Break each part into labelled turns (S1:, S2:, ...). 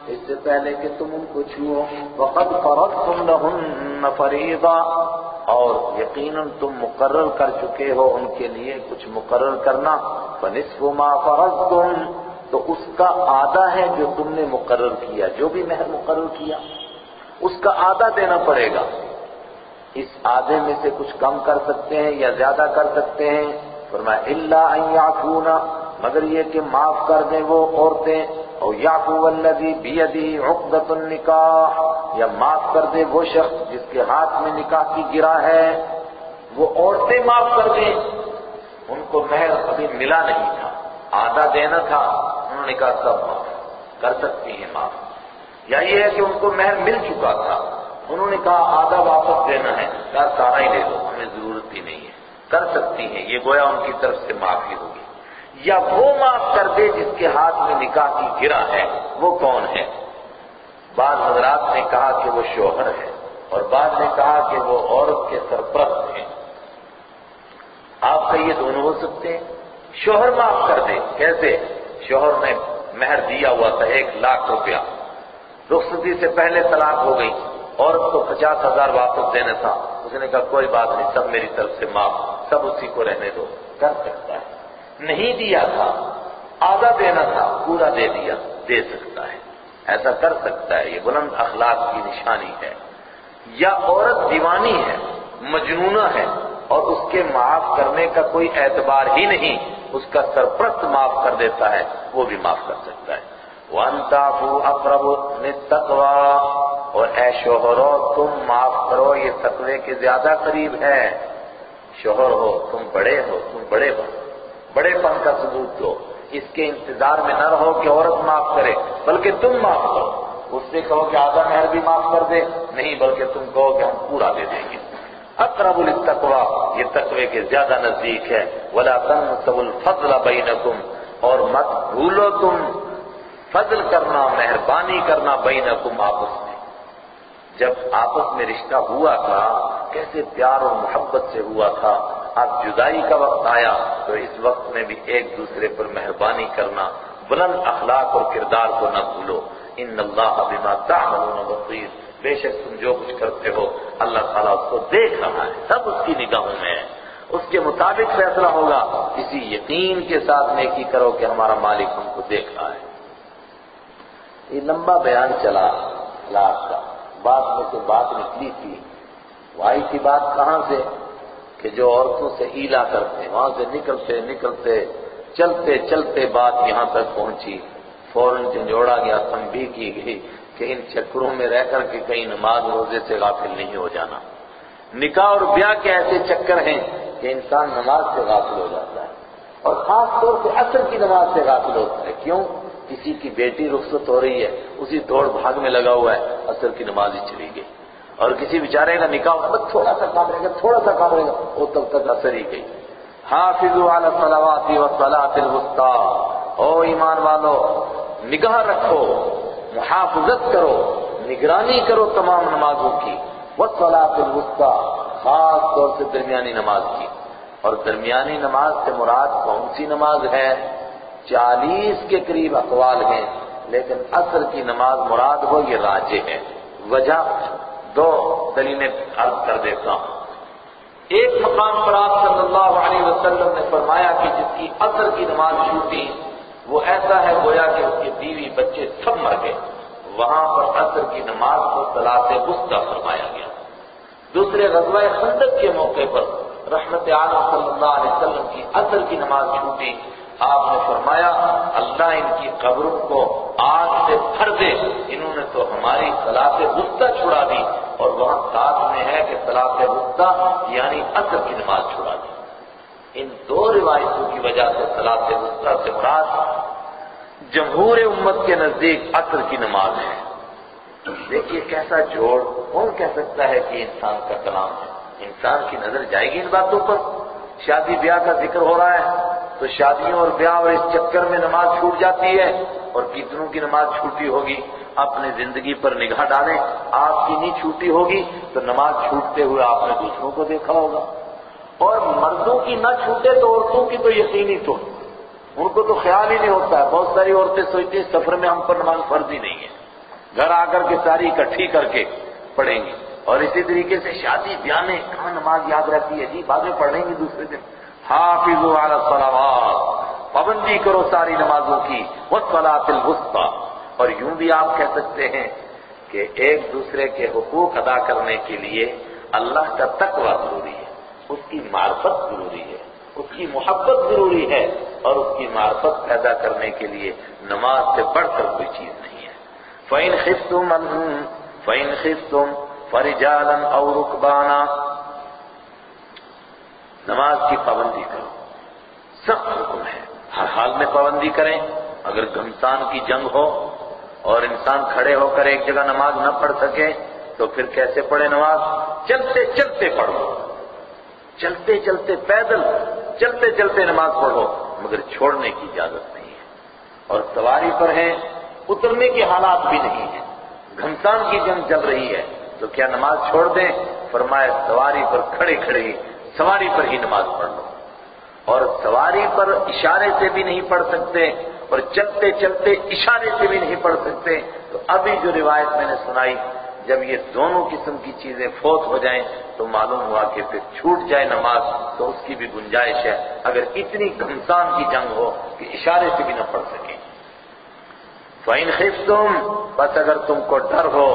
S1: اس سے پہلے کہ تم ان کو چھو، وقد فرضتم لهن فریضا، اور یقیناً تم مقرر کر چکے ہو ان کے لیے کچھ مقرر کرنا، فنصف ما فرضتم، تو اس کا آدھا ہے جو تم نے مقرر کیا، جو بھی مہر مقرر کیا اس کا آدھا دینا پڑے گا۔ اس آدھے میں سے کچھ کم کر سکتے ہیں یا زیادہ کر سکتے ہیں، فرمایا الا ان یعفون، مگر یہ کہ معاف کر دیں وہ عورتیں، او یعفو الذی بیدہ عقدۃ النکاح، یا معاف کر دے وہ شخص جس کے ہاتھ میں نکاح کی گرا ہے، وہ عورتیں معاف کر دیں، ان کو مہر ابھی ملا نہیں تھا، آدھا دینا تھا، انہوں نے کہا سب معاف کر سکتی ہیں معاف، یا یہ ہے کہ ان کو مہر مل چکا تھا، انہوں نے کہا آدھا واپس دینا ہے، کہا سارا ہی لے لو، ہمیں ضرورت ہی نہیں ہے، کر سکتی ہیں، یہ گویا ان کی طرف سے معافی ہوگی۔ یا وہ معاف کر دے جس کے ہاتھ میں نکاح کی گرا ہے، وہ کون ہے؟ بعض حضرات نے کہا کہ وہ شوہر ہے، اور بعض نے کہا کہ وہ عورت کے سرپرست ہیں۔ آپ کا یہ دونوں ہو سکتے ہیں، شوہر معاف کر دے، کیسے؟ شوہر نے مہر دیا ہوا تھا 1,00,000 روپیہ، رخصتی سے پہلے طلاق ہو گئی، عورت کو 50,000 واپس دینا تھا، اس نے کہا کوئی بات نہیں، سب میری طرف سے معاف، سب اسی کو رہنے دو، کر سکتا ہے۔ نہیں دیا تھا، آدھا دینا تھا، پورا دے دیا، دے سکتا ہے، ایسا کر سکتا ہے، یہ بلند اخلاق کی نشانی ہے۔ یا عورت دیوانی ہے، مجنونہ ہے، اور اس کے معاف کرنے کا کوئی اعتبار ہی نہیں، اس کا سرپرست معاف کر دیتا ہے، وہ بھی معاف کر سکتا ہے۔ وَأَن تَعْفُوا أَقْرَبُ لِلتَّقْوَىٰ، اور اے شوہرو تم معاف کرو، یہ تقوی کے زیادہ قریب ہے۔ شوہر ہو، تم بڑے ہو، تم بڑے پن کا ثبوت دو، اس کے انتظار میں نہ رہو کہ عورت معاف کرے، بلکہ تم معاف کرو، اس سے کہو کہ آدھا مہر بھی معاف کر دے، نہیں بلکہ تم کہو کہ ہم پورا دے دیں گے۔ اقرب للتقویٰ، یہ تقوی کے زیادہ نزدیک ہے۔ ولا تنسوا الفضل بینکم، اور مت بھولو تم فضل کرنا، مہربانی کرنا، بینکم، آپس میں۔ جب آپس میں رشتہ ہوا تھا کیسے پیار اور محبت سے ہوا تھا، اب جدائی کا وقت آیا تو اس وقت میں بھی ایک دوسرے پر مہربانی کرنا، بلند اخلاق اور کردار کو نہ بھولو۔ ان اللہ بما تعملون بصیر، بے شک تم جو کچھ کرتے ہو اللہ تعالیٰ اس کو دیکھ رہا ہے، سب اس کی نگاہوں میں ہے، اس کے مطابق فیصلہ ہوگا۔ اسی یقین کے ساتھ نیکی کرو کہ ہمارا مالک ہم کو دیکھ رہا ہے۔ یہ لمبا بیان چلا اخلاق کا، بات میں سے بات نکلی تھی، وہ آئی تھی بات کہاں سے کہ جو عورتوں سے ایلا کرتے ہیں، وہاں سے نکلتے چلتے بات یہاں تک پہنچی، فوراً جھنجھوڑا گیا، تنبیہ کی گئی کہ ان چکروں میں رہ کر کے کہیں نماز روزے سے غافل نہیں ہو جانا۔ نکاح اور بیاہ کے ایسے چکر ہیں کہ انسان نماز سے غافل ہو جاتا ہے، اور خاص طور سے عصر کی نماز سے غافل ہوتا ہے۔ کیوں؟ کسی کی بیٹی رخصت ہو رہی ہے، اسی دوڑ بھاگ میں لگا ہوا ہے، عصر کی نماز ہی چلی گئی، اور کسی بیچارے کا نکاح ہوگا، بس تھوڑا سا کام رہے گا، وہ تب تک عصر ہی گئی۔ حافظوا علی الصلوات والصلاۃ الوسطی، او ایمان والو نگاہ رکھو، محافظت کرو، نگرانی کرو تمام نمازوں کی، والصلاۃ الوسطی، خاص طور سے درمیانی نماز کی۔ اور درمیانی نماز سے مراد کون سی نماز ہے؟ 40 کے قریب اقوال ہیں، لیکن عصر کی نماز مراد ہو یہ راجح ہے۔ وجہ 2 دلیلیں عرض کر دیتا ہوں۔ ایک مقام پر آپ صلی اللہ علیہ وسلم نے فرمایا کہ جس کی عصر کی نماز چھوٹی وہ ایسا ہے گویا کہ اس کے بیوی بچے سب مر گئے، وہاں پر عصر کی نماز کو صلاۃ وسطیٰ فرمایا گیا۔ دوسرے غزوہ خندق کے موقع پر رحمت عالم صلی اللہ علیہ وسلم کی عصر کی نماز چھوٹی، آپ نے فرمایا اللہ ان کی قبروں کو آگ سے بھر دے، انہوں نے تو ہماری صلاۃ وسطیٰ چھڑا دی، اور وہاں ساتھ میں ہے کہ صلاۃ وسطیٰ یعنی عصر کی نماز چھڑا دی۔ ان 2 روایتوں کی وجہ سے صلاۃ وسطیٰ سے مراد جمہور امت کے نزدیک عصر کی نماز ہے۔ دیکھیے کیسا جوڑ، کون کہہ سکتا ہے کہ انسان کا کلام ہے؟ انسان کی نظر جائے گی ان باتوں پر؟ شادی بیاہ کا ذکر ہو رہا ہے تو شادیوں اور بیاہ اور اس چکر میں نماز چھوٹ جاتی ہے، اور کتنوں کی نماز چھوٹی ہوگی؟ اپنی زندگی پر نگاہ ڈالیں، آپ کی نہیں چھوٹی ہوگی تو نماز چھوٹتے ہوئے آپ نے دوسروں کو دیکھا ہوگا، اور مردوں کی نہ چھوٹے تو عورتوں کی تو یقینی طور ان کو تو خیال ہی نہیں ہوتا ہے۔ بہت ساری عورتیں سوچتی ہیں سفر میں ہم پر نماز فرض ہی نہیں ہے، گھر آ کر کے ساری اکٹھی کر کے پڑھیں گی. اور اسی طریقے سے شادی بیاہ میں کہاں نماز یاد رہتی ہے جی، بعد میں پڑھ لیں گے دوسرے دن. حافظوا علی الصلوات، پابندی کرو ساری نمازوں کی، والصلاۃ الوسطی. اور یوں بھی آپ کہہ سکتے ہیں کہ ایک دوسرے کے حقوق ادا کرنے کے لیے اللہ کا تقوی ضروری ہے، اس کی معرفت ضروری ہے، اس کی محبت ضروری ہے، اور اس کی معرفت پیدا کرنے کے لیے نماز سے بڑھ کر کوئی چیز نہیں ہے. فَإِنْ خِفْتُمْ فَرِجَالًا أَوْ رُكْبَانًا، نماز کی پابندی کرو، سخت حکم ہے، ہر حال میں پابندی کریں. اگر گھمسان کی جنگ ہو اور انسان کھڑے ہو کر ایک جگہ نماز نہ پڑھ سکے تو پھر کیسے پڑھے نماز؟ چلتے چلتے پڑھو، چلتے چلتے پیدل چلتے چلتے نماز پڑھو، مگر چھوڑنے کی اجازت نہیں ہے. اور سواری پر ہیں، اترنے کے حالات بھی نہیں ہیں، گھمسان کی جنگ چل رہی ہے تو کیا نماز چھوڑ دیں؟ فرمایا سواری پر کھڑے کھڑے ہی سواری پر ہی نماز پڑھ لو. اور سواری پر اشارے سے بھی نہیں پڑھ سکتے اور چلتے چلتے اشارے سے بھی نہیں پڑھ سکتے تو ابھی جو روایت میں نے سنائی، جب یہ دونوں قسم کی چیزیں فوت ہو جائیں تو معلوم ہوا کہ پھر چھوٹ جائے نماز تو اس کی بھی گنجائش ہے، اگر اتنی گھمسان کی جنگ ہو کہ اشارے سے بھی نہ پڑھ سکیں. فَإِنْ خِفْتُمْ، بس اگر تم کو ڈر ہو،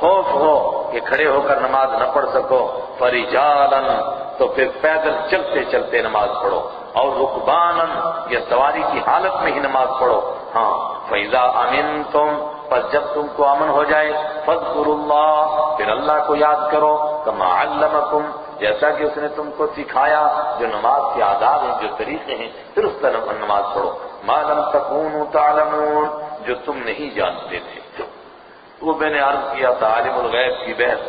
S1: خوف ہو کہ کھڑے ہو کر نماز نہ پڑھ سکو، فَرِجَالًا، تو پھر پیدل چلتے چلتے نماز پڑھو، اور رُكْبَانًا، یا سواری کی حالت میں ہی نماز پڑھو. ہاں فَإِذَا أَمِنْتُمْ، پس جب تم کو امن ہو جائے، فَاذْكُرُوا اللَّهَ، پھر اللہ کو یاد کرو، كَمَا عَلَّمَكُمْ، جیسا کہ اس نے تم کو سکھایا، جو نماز کے آداب ہیں، جو طریقے ہیں، پھر اس طرح نماز پڑھو. مَا لَمْ تَكُونُوا تَعْلَمُونَ، جو تم نہیں جانتے تھے. وہ میں نے عرض کیا تھا عالم الغیب کی بحث،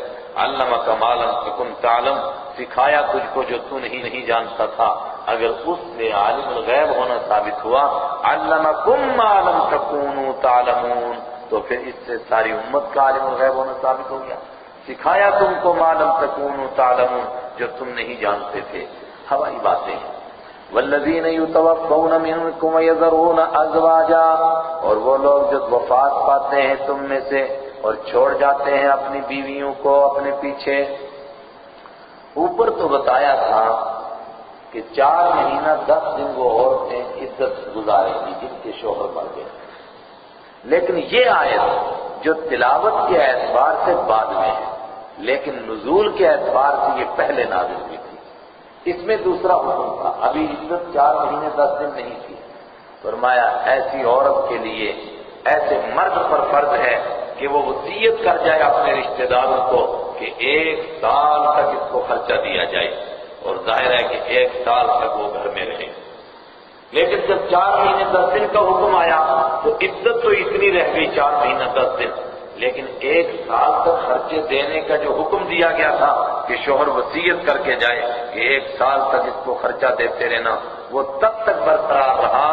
S1: علمک ما لم تکن تعلم، سکھایا تجھ کو جو تو نہیں جانتا تھا. اگر اس سے عالم الغیب ہونا ثابت ہوا، علمکم ما لم تکونوا تعلمون، تو پھر اس سے ساری امت کا عالم الغیب ہونا ثابت ہو گیا. سکھایا تم کو ما لم تکونوا تعلمون، جو تم نہیں جانتے تھے. ہوائی باتیں ہیں. والذین یتوفون منکم ویذرون ازواجا، اور وہ لوگ جو وفات پاتے ہیں تم میں سے اور چھوڑ جاتے ہیں اپنی بیویوں کو اپنے پیچھے. اوپر تو بتایا تھا کہ 4 مہینہ 10 دن وہ عورتیں عدت گزاریں گی جن کے شوہر مر گئے. لیکن یہ آیت جو تلاوت کے اعتبار سے بعد میں ہے لیکن نزول کے اعتبار سے یہ پہلے نازل ہوئی تھی، اس میں دوسرا حکم تھا. ابھی عدت 4 مہینے 10 دن نہیں تھی. فرمایا ایسی عورت کے لیے، ایسے مرد پر فرض ہے کہ وہ وصیت کر جائے اپنے رشتہ داروں کو کہ 1 سال تک اس کو خرچہ دیا جائے، اور ظاہر ہے کہ 1 سال تک وہ گھر میں رہے. لیکن جب 4 مہینے 10 دن کا حکم آیا تو عدت تو اتنی رہ گئی 4 مہینہ 10 دن، لیکن 1 سال تک خرچے دینے کا جو حکم دیا گیا تھا کہ شوہر وصیت کر کے جائے کہ 1 سال تک اس کو خرچہ دیتے رہنا، وہ تب تک برقرار رہا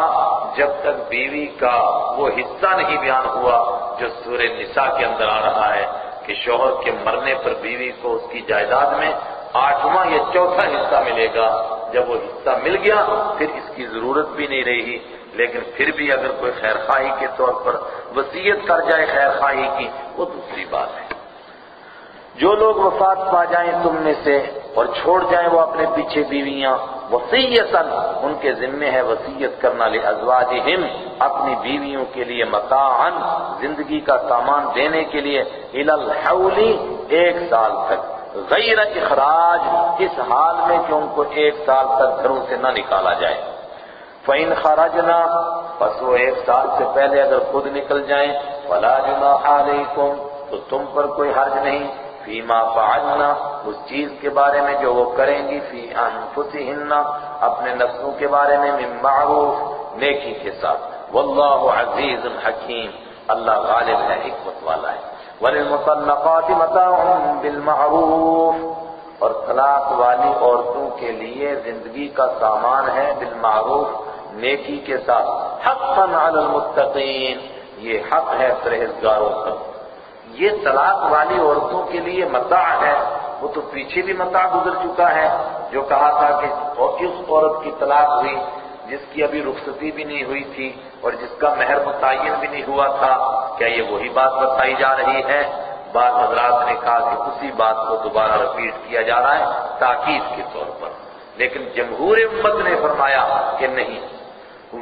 S1: جب تک بیوی کا وہ حصہ نہیں بیان ہوا جو سورہ نساء کے اندر آ رہا ہے کہ شوہر کے مرنے پر بیوی کو اس کی جائیداد میں 8واں یا 4تھا حصہ ملے گا. جب وہ حصہ مل گیا پھر اس کی ضرورت بھی نہیں رہی. لیکن پھر بھی اگر کوئی خیرخواہی کے طور پر وصیت کر جائے خیرخواہی کی، وہ دوسری بات ہے. جو لوگ وفات پا جائیں تم میں سے اور چھوڑ جائیں وہ اپنے پیچھے بیویاں، وصیتاً، ان کے ذمے ہے وصیت کرنا، لازواجہم، اپنی بیویوں کے لیے، متاعاً، زندگی کا سامان دینے کے لیے، الی الحول، 1 سال تک، غیر اخراج، اس حال میں کہ ان کو 1 سال تک گھروں سے نہ نکالا جائے. فَإِنْ خَرَجْنَا، پس وہ 1 سال سے پہلے اگر خود نکل جائیں، فَلَا جُنَاحَ عَلَيْكُمْ، تو تم پر کوئی حرج نہیں، فِيمَا فَعَلْنَا، اس چیز کے بارے میں جو وہ کریں گی، فِي أَنفُسِهِنَّ، اپنے نفسوں کے بارے میں، مِن معروف، نیکی کے ساتھ. وَاللَّهُ عَزِيزٌ حَكِيمٌ، اللہ غالب ہے، حکمت والا ہے. وَلِلْمُطَلَّقَاتِ مَتَاعٌ بِالْمَعْرُوفِ، اور طلاق والی عورتوں کے لیے زندگی کا سامان ہے بالمعروف، نیکی کے ساتھ. حقاً علی المتقین، یہ حق ہے پرہیزگاروں پر. یہ طلاق والی عورتوں کے لیے متاع ہے، وہ تو پیچھے بھی متاع گزر چکا ہے جو کہا تھا کہ اس عورت کی طلاق ہوئی جس کی ابھی رخصتی بھی نہیں ہوئی تھی اور جس کا مہر متعین بھی نہیں ہوا تھا کیا یہ وہی بات بتائی جا رہی ہے؟ بعض حضرات نے کہا کہ اسی بات کو دوبارہ رپیٹ کیا جا رہا ہے تاکید کے طور پر، لیکن جمہور امت نے فرمایا کہ نہیں،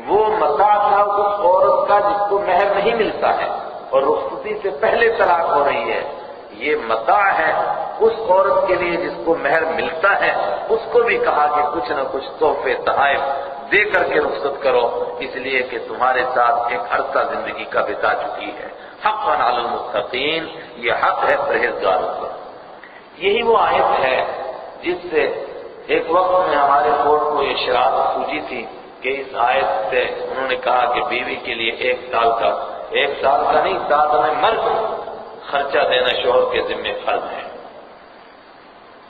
S1: وہ متاع تھا اس عورت کا جس کو مہر نہیں ملتا ہے اور رخصتی سے پہلے طلاق ہو رہی ہے، یہ متاع ہے اس عورت کے لیے جس کو مہر ملتا ہے، اس کو بھی کہا کہ کچھ نہ کچھ تحفے تحائف دے کر کے رخصت کرو، اس لیے کہ تمہارے ساتھ ایک عرصہ زندگی کا بتا چکی ہے۔ حقا علی المتقین، یہ حق ہے پرہیزگاروں پر۔ یہی وہ آیت ہے جس سے ایک وقت میں ہمارے کورٹ کو یہ شرارت سوچی تھی کہ اس آیت سے انہوں نے کہا کہ بیوی کے لیے ایک سال کا نہیں، ساتھ میں مرد خرچہ دینا شوہر کے ذمہ فرض ہے۔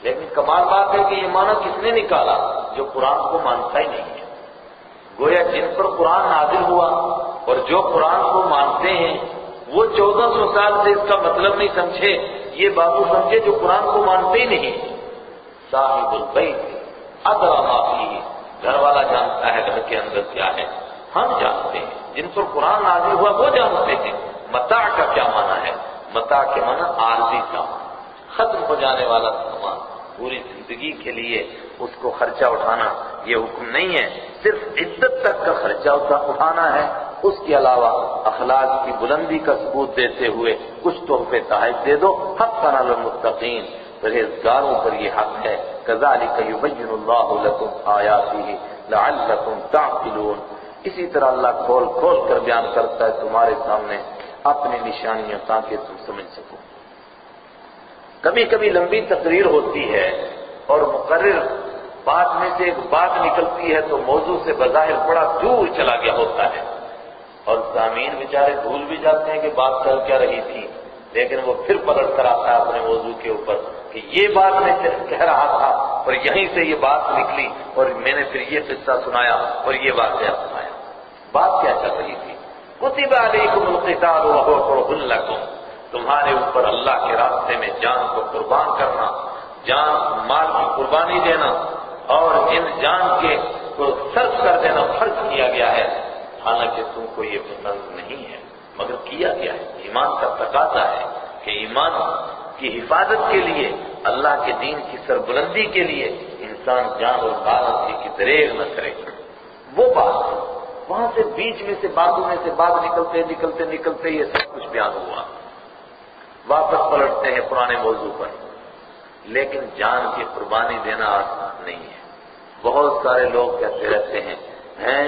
S1: لیکن کمال بات ہے کہ یہ معنی کس نے نکالا؟ جو قرآن کو مانتا ہی نہیں ہے۔ گویا جن پر قرآن نازل ہوا اور جو قرآن کو مانتے ہیں وہ 1400 سال سے اس کا مطلب نہیں سمجھے، یہ باتوں سمجھے جو قرآن کو مانتے ہی نہیں۔ صاحب البیت ادری ما فیہ، گھر والا جانتا ہے گھر کے اندر کیا ہے، ہم جانتے ہیں۔ جن پر قرآن نازل ہوا وہ جانتے ہیں متاع کا کیا معنی ہے۔ متاع کے معنی عارضی سامان، ختم ہو جانے والا سامان، پوری زندگی کے لیے اس کو خرچہ اٹھانا یہ حکم نہیں ہے، صرف عدت تک کا خرچہ اٹھانا ہے۔ اس کے علاوہ اخلاق کی بلندی کا ثبوت دیتے ہوئے کچھ تحفے تحائف دے دو۔ حقا علی المتقین، پرہیزگاروں پر یہ حق ہے۔ کذالک یبین اللہ لکم آیاتہ لعلکم تعقلون، اسی طرح اللہ کھول کھول کر بیان کرتا ہے تمہارے سامنے اپنی نشانیاں تاکہ تم سمجھ سکو۔ کبھی کبھی لمبی تقریر ہوتی ہے اور مقرر بات میں سے ایک بات نکلتی ہے تو موضوع سے بظاہر بڑا دور چلا گیا ہوتا ہے، اور سامعین بیچارے بھول بھی جاتے ہیں کہ بات کر کیا رہی تھی، لیکن وہ پھر پلٹ کر آتا ہے اپنے موضوع کے اوپر کہ یہ بات میں کہہ رہا تھا اور یہیں سے یہ بات نکلی اور میں نے پھر یہ قصہ سنایا اور یہ واقعہ سنایا۔ بات کیا چل رہی تھی؟ کتب علیکم القتال وهو کرہ لکم، تمہارے اوپر اللہ کے راستے میں جان کو قربان کرنا، جان مال کی قربانی دینا اور ان جان کے کو صرف کر دینا فرض کیا گیا ہے، حالانکہ تم کو یہ پسند نہیں ہے، مگر کیا گیا ہے۔ ایمان کا تقاضا ہے کہ ایمان کی حفاظت کے لیے، اللہ کے دین کی سربلندی کے لیے انسان جان اور مال کی دریغ نہ کرے۔ وہ بات وہاں سے بیچ میں سے باتوں میں سے بات نکلتے یہ سب کچھ بیان ہوا۔ واپس پلٹتے ہیں پرانے موضوع پر، لیکن جان کی قربانی دینا آسان نہیں ہے۔ بہت سارے لوگ کہتے رہتے ہیں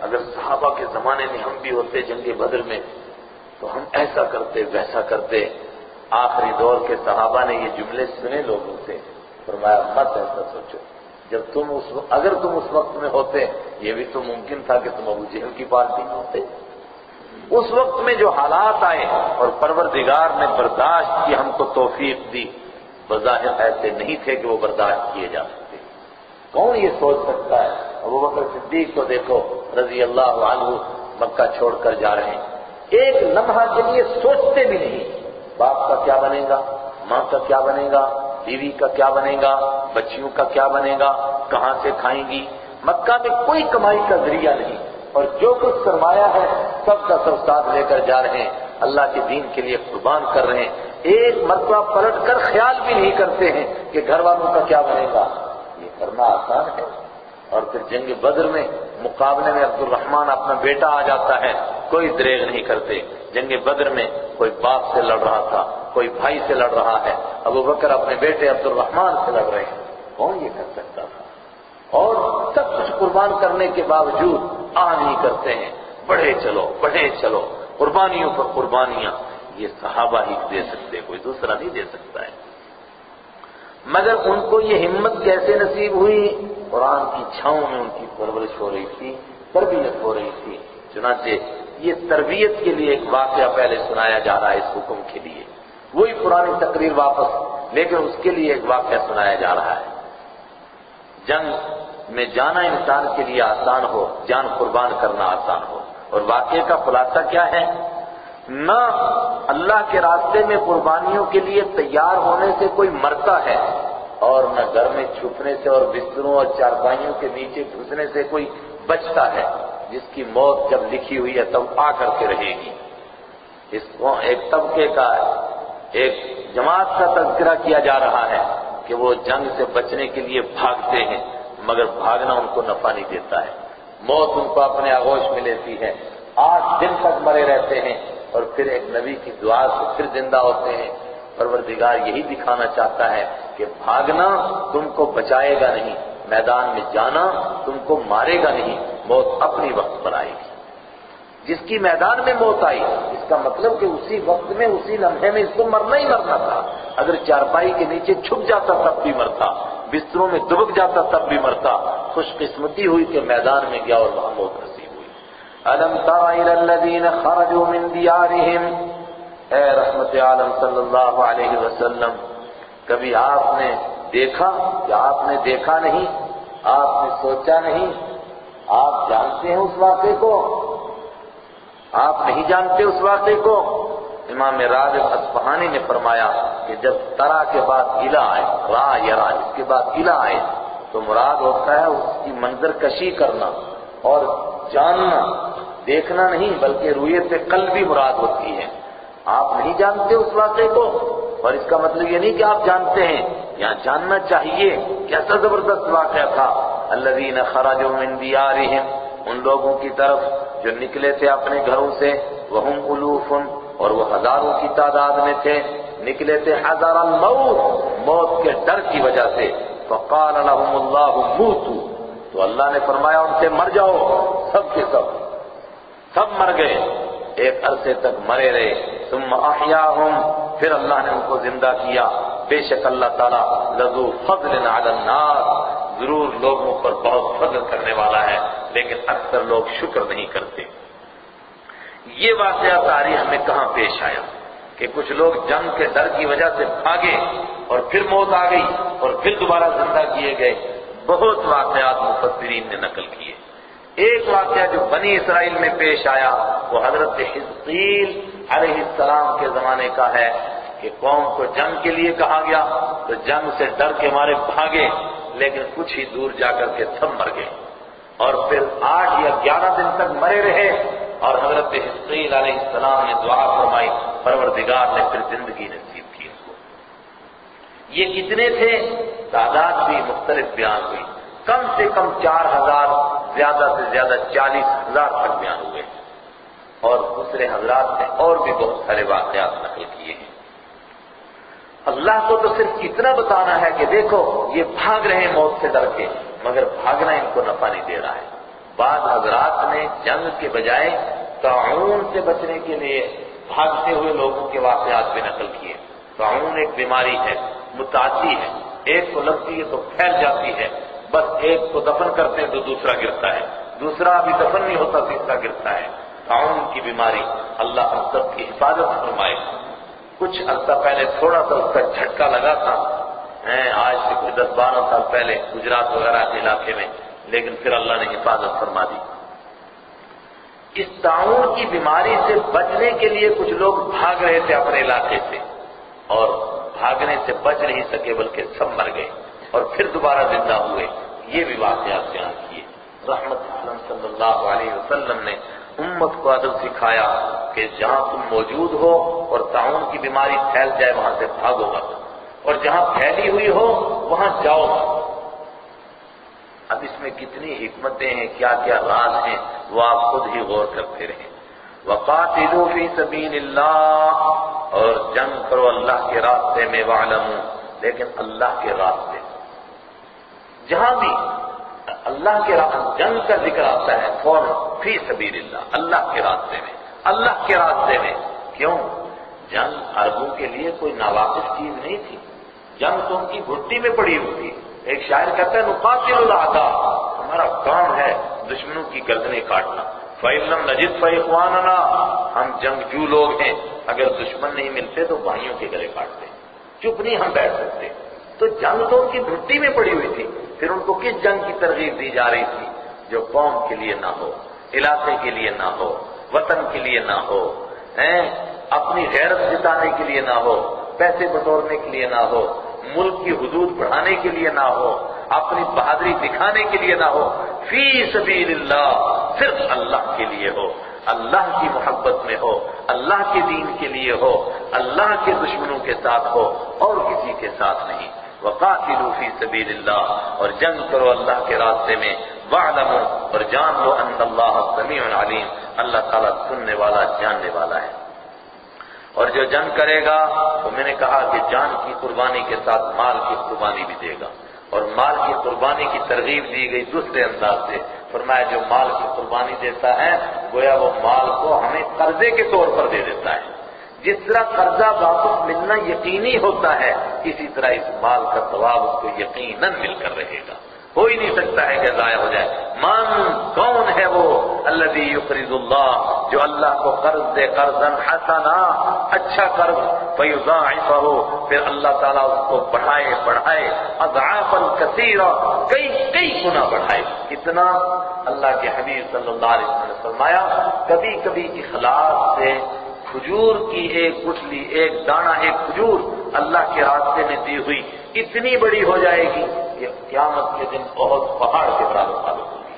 S1: اگر صحابہ کے زمانے میں ہم بھی ہوتے جنگ بدر میں تو ہم ایسا کرتے ویسا کرتے۔ آخری دور کے صحابہ نے یہ جملے سنے لوگوں سے، فرمایا مت ایسا سوچو، اگر تم اس وقت میں ہوتے یہ بھی تو ممکن تھا کہ تم ابو جہل کی پارٹی میں ہوتے۔ اس وقت میں جو حالات آئے اور پروردگار نے برداشت کی ہم کو توفیق دی، بظاہر ایسے نہیں تھے کہ وہ برداشت کیے جا سکتے۔ کون یہ سوچ سکتا ہے؟ ابوبکر صدیق کو دیکھو رضی اللہ عنہ، مکہ چھوڑ کر جا رہے ہیں، ایک لمحہ کے لیے سوچتے بھی نہیں باپ کا کیا بنے گا، ماں کا کیا بنے گا، بیوی کا کیا بنے گا، بچیوں کا کیا بنے گا، کہاں سے کھائیں گی۔ مکہ میں کوئی کمائی کا ذریعہ نہیں، اور جو کچھ سرمایہ ہے سب کا سب ساتھ لے کر جا رہے ہیں، اللہ کے دین کے لیے قربان کر رہے ہیں۔ ایک مرتبہ پلٹ کر خیال بھی نہیں کرتے ہیں کہ گھر والوں کا کیا بنے گا۔ یہ کرنا آسان ہے۔ اور پھر جنگ بدر میں مقابلے میں عبد الرحمن اپنا بیٹا آ جاتا ہے، کوئی دریغ نہیں کرتے۔ جنگ بدر میں کوئی باپ سے لڑ رہا تھا، کوئی بھائی سے لڑ رہا ہے، ابوبکر اپنے بیٹے عبد الرحمن سے لڑ رہے ہیں، کون یہ کر سکتا تھا؟ اور سب کچھ قربان کرنے کے باوجود نہیں کرتے ہیں، بڑھے چلو، قربانیوں پر قربانیاں، یہ صحابہ ہی دے سکتے، کوئی دوسرا نہیں دے سکتا ہے۔ مگر ان کو یہ ہمت کیسے نصیب ہوئی؟ قرآن کی چھاؤں میں ان کی پرورش ہو رہی تھی، تربیت ہو رہی تھی۔ چنانچہ یہ تربیت کے لیے ایک واقعہ پہلے سنایا جا رہا ہے اس حکم کے لیے، وہی پرانی تقریر واپس، لیکن اس کے لیے ایک واقعہ سنایا جا رہا ہے۔ جنگ میں جانا انسان کے لیے آسان ہو، جان قربان کرنا آسان ہو، اور واقعے کا خلاصہ کیا ہے؟ نہ اللہ کے راستے میں قربانیوں کے لیے تیار ہونے سے کوئی مرتا ہے، اور نہ گھر میں چھپنے سے اور بستروں اور چارپائیوں کے نیچے گھسنے سے کوئی بچتا ہے، جس کی موت جب لکھی ہوئی ہے تب آ کر کے رہے گی۔ اس کو ایک طبقے کا ایک جماعت کا تذکرہ کیا جا رہا ہے کہ وہ جنگ سے بچنے کے لیے بھاگتے ہیں مگر بھاگنا ان کو نفع نہیں دیتا ہے، موت ان کو اپنے آغوش میں لیتی ہے، 8 دن تک مرے رہتے ہیں اور پھر ایک نبی کی دعا سے پھر زندہ ہوتے ہیں۔ پروردگار یہی دکھانا چاہتا ہے کہ بھاگنا تم کو بچائے گا نہیں، میدان میں جانا تم کو مارے گا نہیں، موت اپنی وقت پر آئے گی۔ جس کی میدان میں موت آئی اس کا مطلب کہ اسی وقت میں اسی لمحے میں اس کو مرنا ہی مرنا تھا، اگر چارپائی کے نیچے چھپ جاتا تب بھی مرتا، بستروں میں دبک جاتا تب بھی مرتا، خوش قسمتی ہوئی کہ میدان میں گیا اور وہاں موت نصیب ہوئی۔ أَلَمْ تَرَ إِلَى الَّذِينَ خَرَجُوا مِنْ دِيَارِهِمْ، اے رحمت عالم صلی اللہ علیہ وسلم، کبھی آپ نے دیکھا کہ آپ نے دیکھا نہیں، آپ نے سوچا نہیں، آپ جانتے ہیں اس واقعے کو؟ آپ نہیں جانتے اس واقعے کو؟ امام راغب اصفہانی نے فرمایا کہ جب ترا کے بعد الا آئے، را یرا اس کے بعد الا آئے تو مراد ہوتا ہے اس کی منظر کشی کرنا اور جاننا، دیکھنا نہیں بلکہ رویت قلبی مراد ہوتی ہے۔ آپ نہیں جانتے اس واقعے کو، اور اس کا مطلب یہ نہیں کہ آپ جانتے ہیں، یہاں جاننا چاہیے کیسا زبردست واقعہ تھا۔ الذین خرجوا من دیارہم، ان لوگوں کی طرف جو نکلے تھے اپنے گھروں سے، وہم الوف، اور وہ ہزاروں کی تعداد میں تھے، نکلے تھے حذر الموت، موت کے ڈر کی وجہ سے، فقال لهم اللہ موتوا، تو اللہ نے فرمایا ان سے مر جاؤ، سب کے سب مر گئے، ایک عرصے تک مرے رہے، ثم احیاہم، پھر اللہ نے ان کو زندہ کیا۔ بے شک اللہ تعالیٰ لذو فضل علی الناس، ضرور لوگوں پر بہت فضل کرنے والا ہے، لیکن اکثر لوگ شکر نہیں کرتے۔ یہ واقعہ تاریخ میں کہاں پیش آیا کہ کچھ لوگ جنگ کے ڈر کی وجہ سے بھاگے اور پھر موت آ گئی اور پھر دوبارہ زندہ کیے گئے؟ بہت واقعات مفسرین نے نقل کیے۔ ایک واقعہ جو بنی اسرائیل میں پیش آیا وہ حضرت حزقیل علیہ السلام کے زمانے کا ہے کہ قوم کو جنگ کے لیے کہا گیا تو جنگ سے ڈر کے مارے بھاگے، لیکن کچھ ہی دور جا کر کے سب مر گئے، اور پھر 8 یا 11 دن تک مرے رہے، اور حضرت حزقیل علیہ السلام نے دعا فرمائی، پروردگار نے پھر زندگی نصیب کی ان کو۔ یہ کتنے تھے؟ تعداد بھی مختلف بیان ہوئی، کم سے کم 4000، زیادہ سے زیادہ 40,000 تک بیان ہوئے، اور دوسرے حضرات نے اور بھی بہت سارے واقعات نقل کیے ہیں۔ اللہ کو تو صرف اتنا بتانا ہے کہ دیکھو یہ بھاگ رہے ہیں موت سے ڈر کے، مگر بھاگنا ان کو نفع نہیں دے رہا ہے۔ بعض حضرات نے جنگ کے بجائے طاعون سے بچنے کے لیے بھاگتے ہوئے لوگوں کے واقعات بھی نقل کیے۔ طاعون ایک بیماری ہے، متعدی ہے، ایک کو لگتی ہے تو پھیل جاتی ہے، بس ایک کو دفن کرتے ہیں تو دوسرا گرتا ہے، دوسرا ابھی دفن نہیں ہوتا تیسرا گرتا ہے۔ طاعون کی بیماری، اللہ ہم سب کی حفاظت فرمائے۔ کچھ عرصہ پہلے تھوڑا سا اس کا جھٹکا لگا تھا، آج سے کوئی 10-12 سال پہلے گجرات وغیرہ کے علاقے میں، لیکن پھر اللہ نے حفاظت فرما دی۔ اس طاعون کی بیماری سے بچنے کے لیے کچھ لوگ بھاگ رہے تھے اپنے علاقے سے، اور بھاگنے سے بچ نہیں سکے بلکہ سب مر گئے اور پھر دوبارہ زندہ ہوئے۔ یہ بھی واقعات بیان کیے۔ رحمت عالم صلی اللہ علیہ وسلم نے امت کو ادب سکھایا کہ جہاں تم موجود ہو اور طاعون کی بیماری پھیل جائے وہاں سے بھاگو مت، اور جہاں پھیلی ہوئی ہو وہاں جاؤ مت۔ اب اس میں کتنی حکمتیں ہیں، کیا کیا راز ہیں، وہ آپ خود ہی غور کرتے رہیں۔ وَقَاتِلُوا فِي سَبِيلِ اللَّهِ، اور جنگ کرو اللہ کے راستے میں، وَاعْلَمُوا، لیکن اللہ کے راستے میں۔ جہاں بھی اللہ کے جنگ کا ذکر آتا ہے فوراً فی سبیل اللہ، اللہ کے راستے میں، اللہ کے راستے میں۔ کیوں؟ جنگ عربوں کے لیے کوئی ناواقف چیز نہیں تھی، جنگ تو ان کی گھٹی میں پڑی ہوئی تھی۔ ایک شاعر کہتا ہے نقاتل الاعداء، ہمارا کام ہے دشمنوں کی گردنیں کاٹنا۔ فَإِن لَّمْ نَجِدْ فَإِخْوَانَنَا، ہم جنگجو لوگ ہیں، اگر دشمن نہیں ملتے تو بھائیوں کے گلے کاٹتے، چپ نہیں ہم بیٹھ سکتے۔ تو جنگ تو ان کی گھٹی میں پڑی ہوئی تھی، پھر ان کو کس جنگ کی ترغیب دی جا رہی تھی؟ جو قوم کے لیے نہ ہو، علاقے کے لیے نہ ہو، وطن کے لیے نہ ہو، اپنی غیرت جتانے کے لیے نہ ہو، پیسے بٹورنے کے لیے نہ ہو، ملک کی حدود بڑھانے کے لیے نہ ہو، اپنی بہادری دکھانے کے لیے نہ ہو، فی سبیل اللہ، صرف اللہ کے لیے ہو، اللہ کی محبت میں ہو، اللہ کے دین کے لیے ہو، اللہ کے دشمنوں کے ساتھ ہو، اور کسی کے ساتھ نہیں۔ وقاتلوا فی سبیل اللہ، اور جنگ کرو اللہ کے راستے میں۔ واعلموا، اور جان لو ان اللہ سمیع علیم، اللہ تعالیٰ سننے والا جاننے والا ہے۔ اور جو جنگ کرے گا تو میں نے کہا کہ جان کی قربانی کے ساتھ مال کی قربانی بھی دے گا، اور مال کی قربانی کی ترغیب دی گئی دوسرے انداز سے۔ فرمایا جو مال کی قربانی دیتا ہے گویا وہ مال کو ہمیں قرضے کے طور پر دے دیتا ہے۔ جس طرح قرضہ واپس ملنا یقینی ہوتا ہے، اسی طرح اس مال کا ثواب اس کو یقیناً مل کر رہے گا، ہو ہی نہیں سکتا ہے کہ ضائع ہو جائے۔ من کون ہے وہ الذی یقرض اللہ، جو اللہ کو قرض دے قرضا حسنا، اچھا قرض، فیضاعفہ، پھر اللہ تعالیٰ اس کو بڑھائے اضعافا کثیرا، کئی گنا بڑھائے۔ اتنا اللہ کے حبیب صلی اللہ علیہ وسلم نے فرمایا کبھی کبھی اخلاص سے کھجور کی ایک گٹھلی، ایک دانہ، ایک کھجور اللہ کے راستے میں دی ہوئی اتنی بڑی ہو جائے گی کہ قیامت کے دن بہت پہاڑ کے برابر ثابت ہوگی۔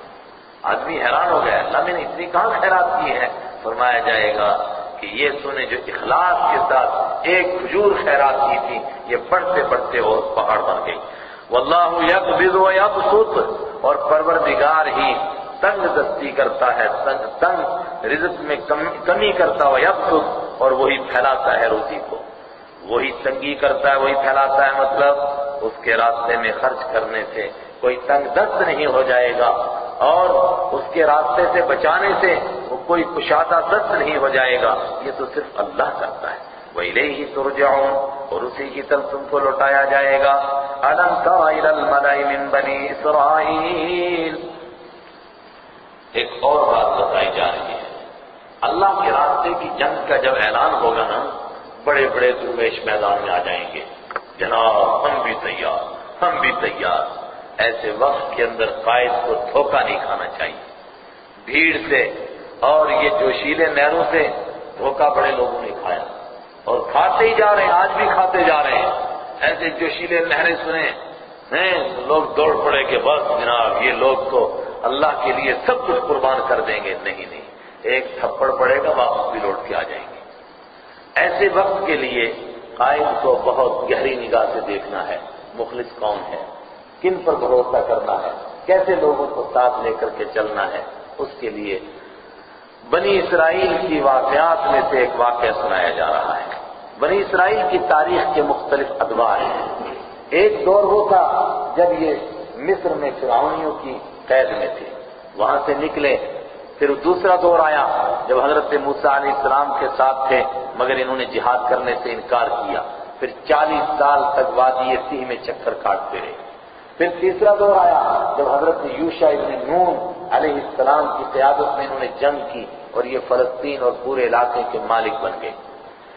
S1: آدمی حیران ہو گیا، اللہ میں نے اتنی کہاں خیرات کی ہے؟ فرمایا جائے گا کہ یہ سنے جو اخلاص کے ساتھ ایک کھجور خیرات کی تھی، یہ بڑھتے بڑھتے اور پہاڑ بن گئی۔ واللہ یقبض ویبسط، اور پروردگار ہی تنگ دستی کرتا ہے، تنگ رزق میں کمی کرتا ہے، یبسط، اور وہی پھیلاتا ہے روزی کو، وہی تنگی کرتا ہے، وہی پھیلاتا ہے، مطلب اس کے راستے میں خرچ کرنے سے کوئی تنگ دست نہیں ہو جائے گا، اور اس کے راستے سے بچانے سے وہ کوئی کشادہ دست نہیں ہو جائے گا، یہ تو صرف اللہ کرتا ہے۔ وَإِلَيْهِ تُرْجَعُونَ، اور اسی کی طرف تم کو لوٹایا جائے گا۔ أَلَمْ تَرَ إِلَى الْمَلَإِ مِنْ بَنِي إِسْرَائِيلَ، ایک اور بات بتائی جا رہی ہے، اللہ کے راستے کی جنگ کا جب اعلان ہوگا نا، بڑے بڑے درویش میدان میں آ جائیں گے، جناب ہم بھی تیار، ہم بھی تیار۔ ایسے وقت کے اندر قائد کو دھوکہ نہیں کھانا چاہیے، بھیڑ سے اور یہ جوشیلے نہروں سے دھوکہ بڑے لوگوں نے کھایا اور کھاتے ہی جا رہے ہیں، آج بھی کھاتے جا رہے ہیں۔ ایسے جوشیلے نہریں سنیں ہیں لوگ دوڑ پڑے کہ بس جناب یہ لوگ تو اللہ کے لیے سب کچھ قربان کر دیں گے۔ نہیں، ایک تھپڑ پڑے گا واپس بھی لوٹ کے آ جائیں گے۔ ایسے وقت کے لیے قائد کو بہت گہری نگاہ سے دیکھنا ہے، مخلص کون ہے، کن پر بھروسہ کرنا ہے، کیسے لوگوں کو ساتھ لے کر کے چلنا ہے۔ اس کے لیے بنی اسرائیل کی واقعات میں سے ایک واقعہ سنایا جا رہا ہے۔ بنی اسرائیل کی تاریخ کے مختلف ادوار ہیں۔ ایک دور وہ تھا جب یہ مصر میں فرعونیوں کی قید میں تھے، وہاں سے نکلے۔ پھر دوسرا دور آیا جب حضرت موسیٰ علیہ السلام کے ساتھ تھے مگر انہوں نے جہاد کرنے سے انکار کیا۔ پھر 40 سال تک وادی تیہ میں چکر کاٹتے رہے۔ پھر تیسرا دور آیا جب حضرت یوشع ابن نون علیہ السلام کی قیادت میں انہوں نے جنگ کی اور یہ فلسطین اور پورے علاقے کے مالک بن گئے۔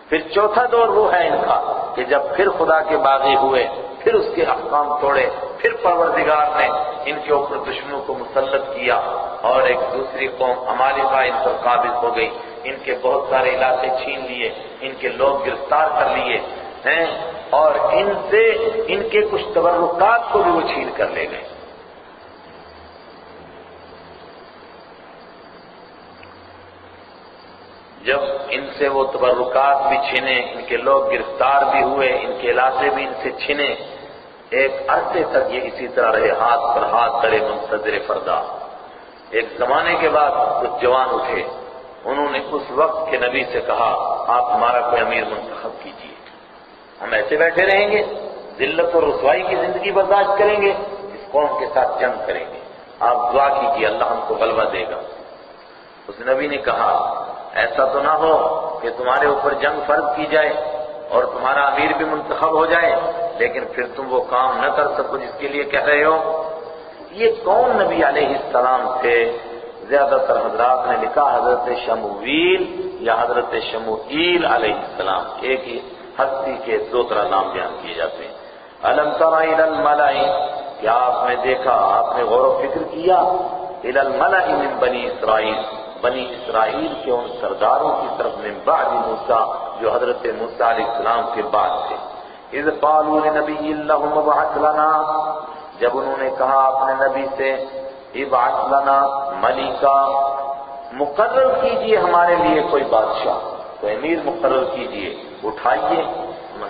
S1: پھر چوتھا دور وہ ہے ان کا کہ جب پھر خدا کے باغی ہوئے، پھر اس کے احکام توڑے، پھر پروردگار نے ان کے اوپر دشمنوں کو مسلط کیا اور ایک دوسری قوم عمالقہ ان پر قابض ہو گئی، ان کے بہت سارے علاقے چھین لیے، ان کے لوگ گرفتار کر لیے ہیں اور ان سے ان کے کچھ تبرکات کو بھی وہ چھین کر لے گئے۔ جب ان سے وہ تبرکات بھی چھینے، ان کے لوگ گرفتار بھی ہوئے، ان کے علاقے بھی ان سے چھینے، ایک عرصے تک یہ اسی طرح رہے، ہاتھ پر ہاتھ دھرے منتظر فردا۔ ایک زمانے کے بعد کچھ جوان اٹھے، انہوں نے اس وقت کے نبی سے کہا آپ ہمارا کوئی امیر منتخب کیجیے، ہم ایسے بیٹھے رہیں گے، ذلت اور رسوائی کی زندگی برداشت کریں گے، اس قوم کے ساتھ جنگ کریں گے، آپ دعا کیجیے اللہ ہم کو غلبہ دے گا۔ اس نبی نے کہا ایسا تو نہ ہو کہ تمہارے اوپر جنگ فرض کی جائے اور تمہارا امیر بھی منتخب ہو جائے لیکن پھر تم وہ کام نہ کر سکو جس کے لیے کہہ رہے ہو۔ یہ کون نبی علیہ السلام تھے؟ زیادہ تر حضرات نے لکھا حضرت شمویل یا حضرت شموئیل علیہ السلام، ایک ہی ہستی کے دو طرح نام بیان کیے جاتے ہیں۔ الم تر الی الملأ، کیا آپ نے دیکھا، آپ نے غور و فکر کیا، الی الملأ من بنی اسرائیل، بنی اسرائیل کے ان سرداروں کی طرف من بعد موسیٰ جو حضرت موسیٰ علیہ السلام کے بعد تھے۔ اذ قالوا لنبی لهم ابعث لنا، جب انہوں نے کہا اپنے نبی سے ابعث لنا ملکا، مقرر کیجئے ہمارے لیے کوئی بادشاہ، تو امیر مقرر کیجئے، اٹھائیے،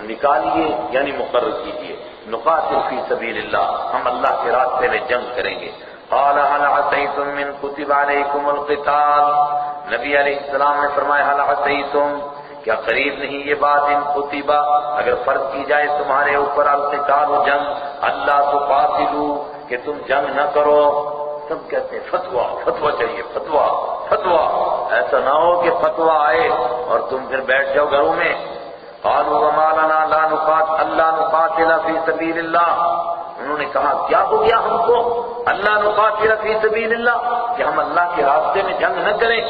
S1: نکالیے، یعنی مقرر کیجئے، نقاتل فی سبیل اللہ، ہم اللہ کے راستے میں جنگ کریں گے۔ قال هل عسیتم من کتب علیکم القتال، نبی علیہ السلام نے فرمایا هل عسیتم، کیا قریب نہیں یہ بات، ان کتبہ اگر فرض کی جائے تمہارے اوپر القتال و جنگ، اللہ تقاتلوا کہ تم جنگ نہ کرو۔ سب کہتے ہیں فتویٰ فتویٰ چاہیے، فتویٰ فتویٰ، ایسا نہ ہو کہ فتویٰ آئے اور تم پھر بیٹھ جاؤ گھروں میں۔ قالوا وما لنا لا نقاتل فی سبیل اللہ، انہوں نے کہا کیا ہو گیا ہم کو، اللہ نقاتل فی سبیل اللہ، کہ ہم اللہ کے راستے میں جنگ نہ کریں۔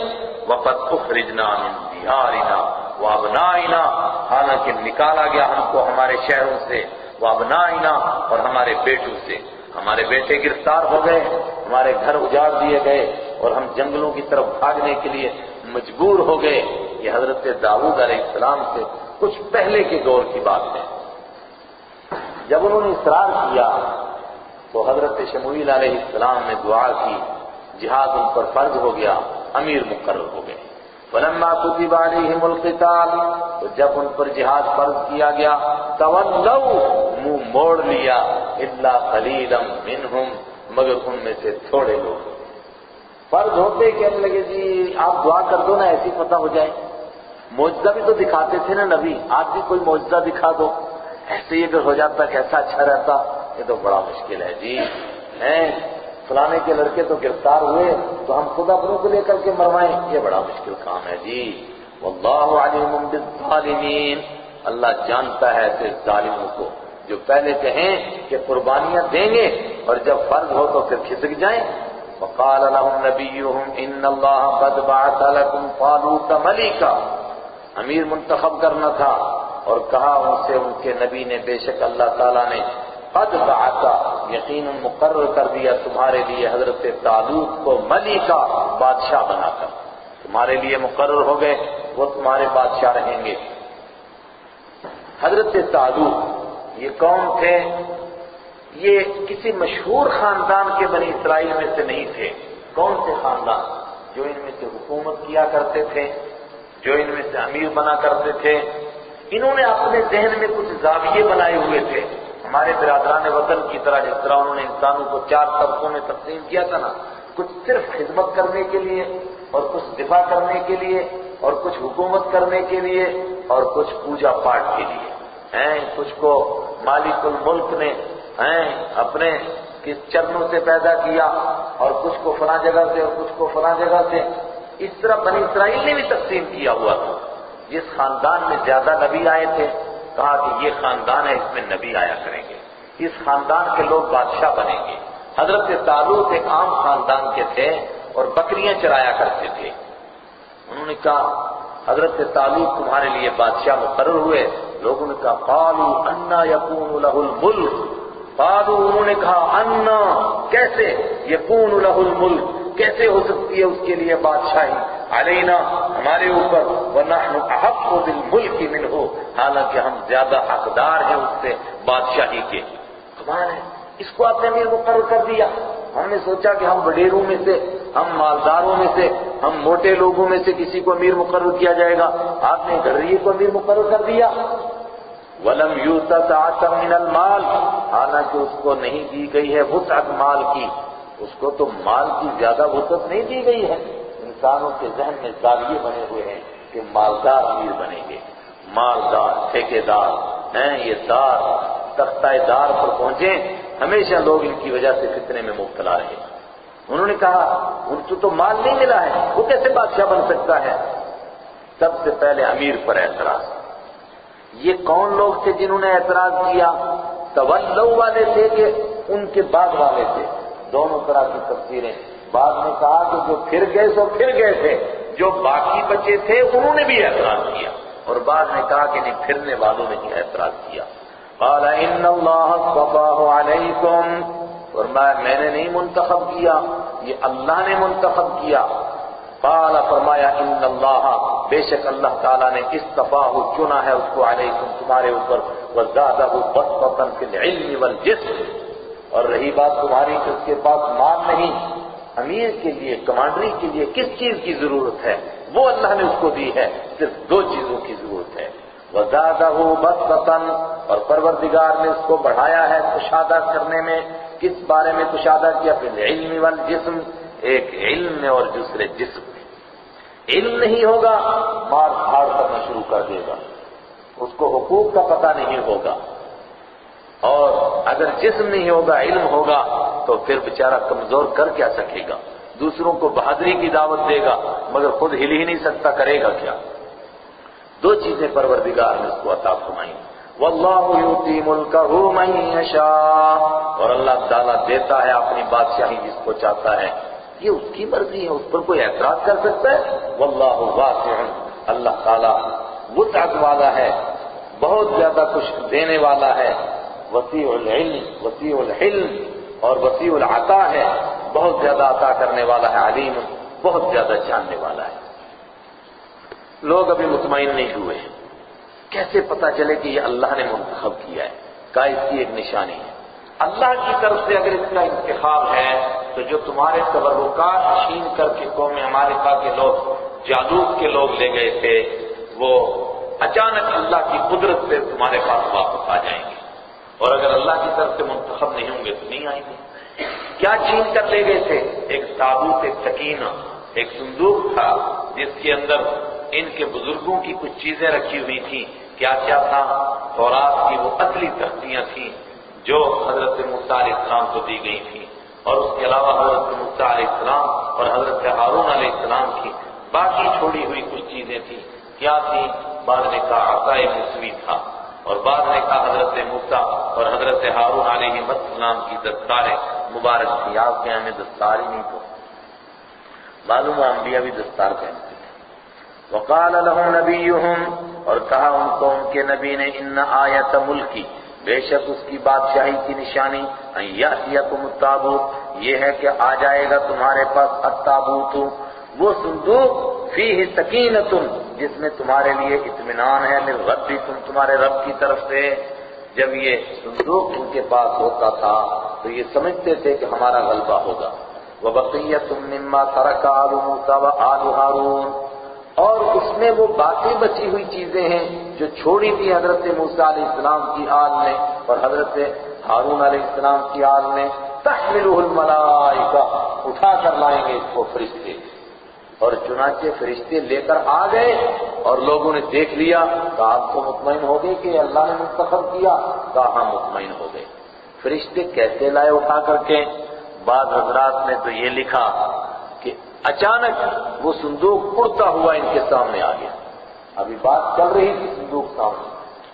S1: وقد اخرجنا من دیارنا وابنائنا، حالانکہ نکالا گیا ہم کو ہمارے شہروں سے، وابنائنا اور ہمارے بیٹوں سے، ہمارے بیٹے گرفتار ہو گئے، ہمارے گھر اجاڑ دیے گئے اور ہم جنگلوں کی طرف بھاگنے کے لیے مجبور ہو گئے۔ یہ حضرت داؤد علیہ السلام سے کچھ پہلے کے دور کی بات ہے۔ جب انہوں نے اصرار کیا تو حضرت شموئیل علیہ السلام نے دعا کی، جہاد ان پر فرض ہو گیا، امیر مقرر ہو گئے۔ فلما كتب عليهم القتال، تو جب ان پر جہاد فرض کیا گیا، تولوا منہ موڑ لیا، الا قليلا منهم مگر ان میں سے تھوڑے لوگ۔ فرض ہوتے کہنے لگے جی آپ دعا کر دو نا ایسی فتح ہو جائے، معجزہ بھی تو دکھاتے تھے نا نبی، آج بھی کوئی معجزہ دکھا دو، ایسے ہی اگر ہو جاتا کیسا اچھا رہتا۔ یہ تو بڑا مشکل ہے جی، فلانے کے لڑکے تو گرفتار ہوئے تو ہم خود اپنوں کو لے کر کے مروائیں، یہ بڑا مشکل کام ہے جی۔ واللہ علیم بالظالمین، اللہ جانتا ہے ایسے ظالموں کو جو پہلے کہیں کہ قربانیاں دیں گے اور جب فرض ہو تو پھر کھسک جائیں۔ وقال لهم نبيهم ان اللہ قد بعث لكم طالوت ملكا، امیر منتخب کرنا تھا اور کہا ان سے ان کے نبی نے بے شک اللہ تعالیٰ نے قد بعث یقیناً مقرر کر دیا تمہارے لیے حضرت طالوت کو ملکا بادشاہ بنا کر، تمہارے لیے مقرر ہو گئے، وہ تمہارے بادشاہ رہیں گے۔ حضرت طالوت یہ کون تھے؟ یہ کسی مشہور خاندان کے بنی اسرائیل میں سے نہیں تھے۔ کون سے خاندان؟ جو ان میں سے حکومت کیا کرتے تھے، جو ان میں سے امیر بنا کرتے تھے۔ انہوں نے اپنے ذہن میں کچھ زاویے بنائے ہوئے تھے، ہمارے برادران وطن کی طرح، جس طرح انہوں نے انسانوں کو 4 طبقوں میں تقسیم کیا تھا نا، کچھ صرف خدمت کرنے کے لیے اور کچھ دفاع کرنے کے لیے اور کچھ حکومت کرنے کے لیے اور کچھ پوجا پاٹ کے لیے، کچھ کو مالک الملک نے اپنے کس چرنوں سے پیدا کیا اور کچھ کو فلاں جگہ سے اور کچھ کو فلاں جگہ سے، اس طرح بنی اسرائیل نے بھی تقسیم کیا ہوا تھا۔ جس خاندان میں زیادہ نبی آئے تھے کہا کہ یہ خاندان ہے، اس میں نبی آیا کریں گے، اس خاندان کے لوگ بادشاہ بنیں گے۔ حضرت طالوت ایک عام خاندان کے تھے اور بکریاں چرایا کرتے تھے۔ انہوں نے کہا حضرت طالوت تمہارے لیے بادشاہ مقرر ہوئے۔ لوگوں نے کہا قالوا انا یکون له الملک، قالوا انہوں نے کہا انا کیسے، یکون له الملک کیسے ہو سکتی ہے اس کے لیے بادشاہی، علینا ہمارے اوپر، ونحن احق بالملک منہ حالانکہ ہم زیادہ حقدار ہیں اس سے بادشاہی کے۔ کمال ہے، اس کو آپ نے امیر مقرر کر دیا۔ ہم نے سوچا کہ ہم وڈیروں میں سے، ہم مالداروں میں سے، ہم موٹے لوگوں میں سے کسی کو امیر مقرر کیا جائے گا، آپ نے گھریے کو امیر مقرر کر دیا۔ وَلَمْ يُؤْتَ سَعَةً مِّنَ الْمَالِ، حالانکہ اس کو نہیں دی گئی ہے وسعت مال کی، اس کو تو مال کی زیادہ وسعت نہیں دی گئی ہے۔ انسانوں کے ذہن میں زاویے بنے ہوئے ہیں کہ مالدار امیر بنیں گے، مالدار ٹھیکیدار ہیں، یہ دار تختہ دار پر پہنچے، ہمیشہ لوگ ان کی وجہ سے فتنے میں مبتلا رہے۔ انہوں نے کہا ان کو تو مال نہیں ملا ہے، وہ کیسے بادشاہ بن سکتا ہے؟ سب سے پہلے امیر پر اعتراض۔ یہ کون لوگ تھے جنہوں نے اعتراض کیا؟ تولو والے تھے کہ ان کے بعد والے تھے؟ دونوں طرح کی تفسیریں۔ بعد میں کہا کہ جو پھر گئے سو پھر گئے تھے، جو باقی بچے تھے انہوں نے بھی اعتراض کیا، اور بعد میں کہا کہ نہیں پھرنے والوں نے ہی اعتراض کیا۔ قال ان اللہ اصطفاہ علیکم، فرمایا میں نے نہیں منتخب کیا، یہ اللہ نے منتخب کیا۔ قال فرمایا ان اللہ بے شک اللہ تعالیٰ نے اصطفاہ چنا ہے اس کو علیکم تمہارے اوپر، وزادہ بسطۃ فی العلم والجسم، اور رہی بات تمہاری کہ اس کے پاس مال نہیں، امیر کے لیے کمانڈری کے لیے کس چیز کی ضرورت ہے وہ اللہ نے اس کو دی ہے، صرف دو چیزوں کی ضرورت ہے، وَزَادَهُ بَسْطَةً، اور پروردگار نے اس کو بڑھایا ہے کشادہ کرنے میں۔ کس بارے میں کشادہ کیا؟ فی العلم والجسم، ایک علم میں اور دوسرے جسم میں۔ علم نہیں ہوگا مار دھاڑ کرنا شروع کر دے گا، اس کو حقوق کا پتہ نہیں ہوگا، اور اگر جسم نہیں ہوگا علم ہوگا تو پھر بیچارہ کمزور کر کیا سکے گا، دوسروں کو بہادری کی دعوت دے گا مگر خود ہل ہی نہیں سکتا، کرے گا کیا؟ دو چیزیں پروردگار نے اس کو عطا فرمائیں۔ واللہ یؤتی ملکہ من یشاء، اور اللہ تعالیٰ دیتا ہے اپنی بادشاہی جس کو چاہتا ہے، یہ اس کی مرضی ہے، اس پر کوئی اعتراض کر سکتا ہے؟ واللہ واسع، اللہ تعالیٰ وسعت والا ہے، بہت زیادہ کچھ دینے والا ہے، وسیع العلم، وسیع الحلم اور وسیع العطا ہے، بہت زیادہ عطا کرنے والا ہے، علیم، بہت زیادہ جاننے والا ہے۔ لوگ ابھی مطمئن نہیں ہوئے، کیسے پتا چلے کہ یہ اللہ نے منتخب کیا ہے؟ کا اس کی ایک نشانی ہے، اللہ کی طرف سے اگر اس کا انتخاب ہے تو جو تمہارے تبرکات چھین کر کے قوم امالیقہ کے لوگ، جالوت کے لوگ لے گئے تھے، وہ اچانک اللہ کی قدرت سے تمہارے پاس واپس آ جائیں گے، اور اگر اللہ کی طرف سے منتخب نہیں ہوں گے تو نہیں آئیں گے۔ کیا چھین کر لے گئے تھے؟ ایک تابوت سکینہ، ایک صندوق تھا جس کے اندر ان کے بزرگوں کی کچھ چیزیں رکھی ہوئی تھیں۔ کیا کیا تھا؟ تورات کی وہ اصلی تختیاں تھیں جو حضرت موسیٰ علیہ السلام کو دی گئی تھیں، اور اس کے علاوہ حضرت موسیٰ علیہ السلام اور حضرت ہارون علیہ السلام کی باقی چھوڑی ہوئی کچھ چیزیں تھیں۔ کیا تھیں؟ بعد نے کہا عصائے موسوی تھا، اور بعد نے کہا حضرت موسیٰ اور حضرت ہارون علیہ السلام کی دستاریں مبارک تھی۔ آپ کے یہاں میں دستار ہی نہیں تو معلوم ہے انبیاء بھی دستار پہنتے تھے۔ وقال لهم نبیہم، اور کہا ان کو ان کے نبی نے، ان آیت ملکی، بے شک اس کی بادشاہی کی نشانی، ان یأتیکم التابوت، یہ ہے کہ آ جائے گا تمہارے پاس التابوت، وہ صندوق، فیہ سکینۃ، جس میں تمہارے لیے اطمینان ہے، من ربکم، تمہارے رب کی طرف سے۔ جب یہ صندوق ان کے پاس ہوتا تھا تو یہ سمجھتے تھے کہ ہمارا غلبہ ہوگا۔ وبقیۃ مما ترک آل موسیٰ وآل ہارون، اور اس میں وہ باقی بچی ہوئی چیزیں ہیں جو چھوڑی تھی حضرت موسیٰ علیہ السلام کی آل نے اور حضرت ہارون علیہ السلام کی آل نے، تحملہ الملائکہ، اٹھا کر لائیں گے اس کو فرشتے، اور چنانچہ فرشتے لے کر آ گئے، اور لوگوں نے دیکھ لیا، کہا آپ کو مطمئن ہو گئے کہ اللہ نے منتخب کیا؟ کہا ہاں مطمئن ہو گئے۔ فرشتے کیسے لائے اٹھا کر کے؟ بعض حضرات نے تو یہ لکھا کہ اچانک وہ صندوق اڑتا ہوا ان کے سامنے آ گیا، ابھی بات چل رہی تھی صندوق سامنے،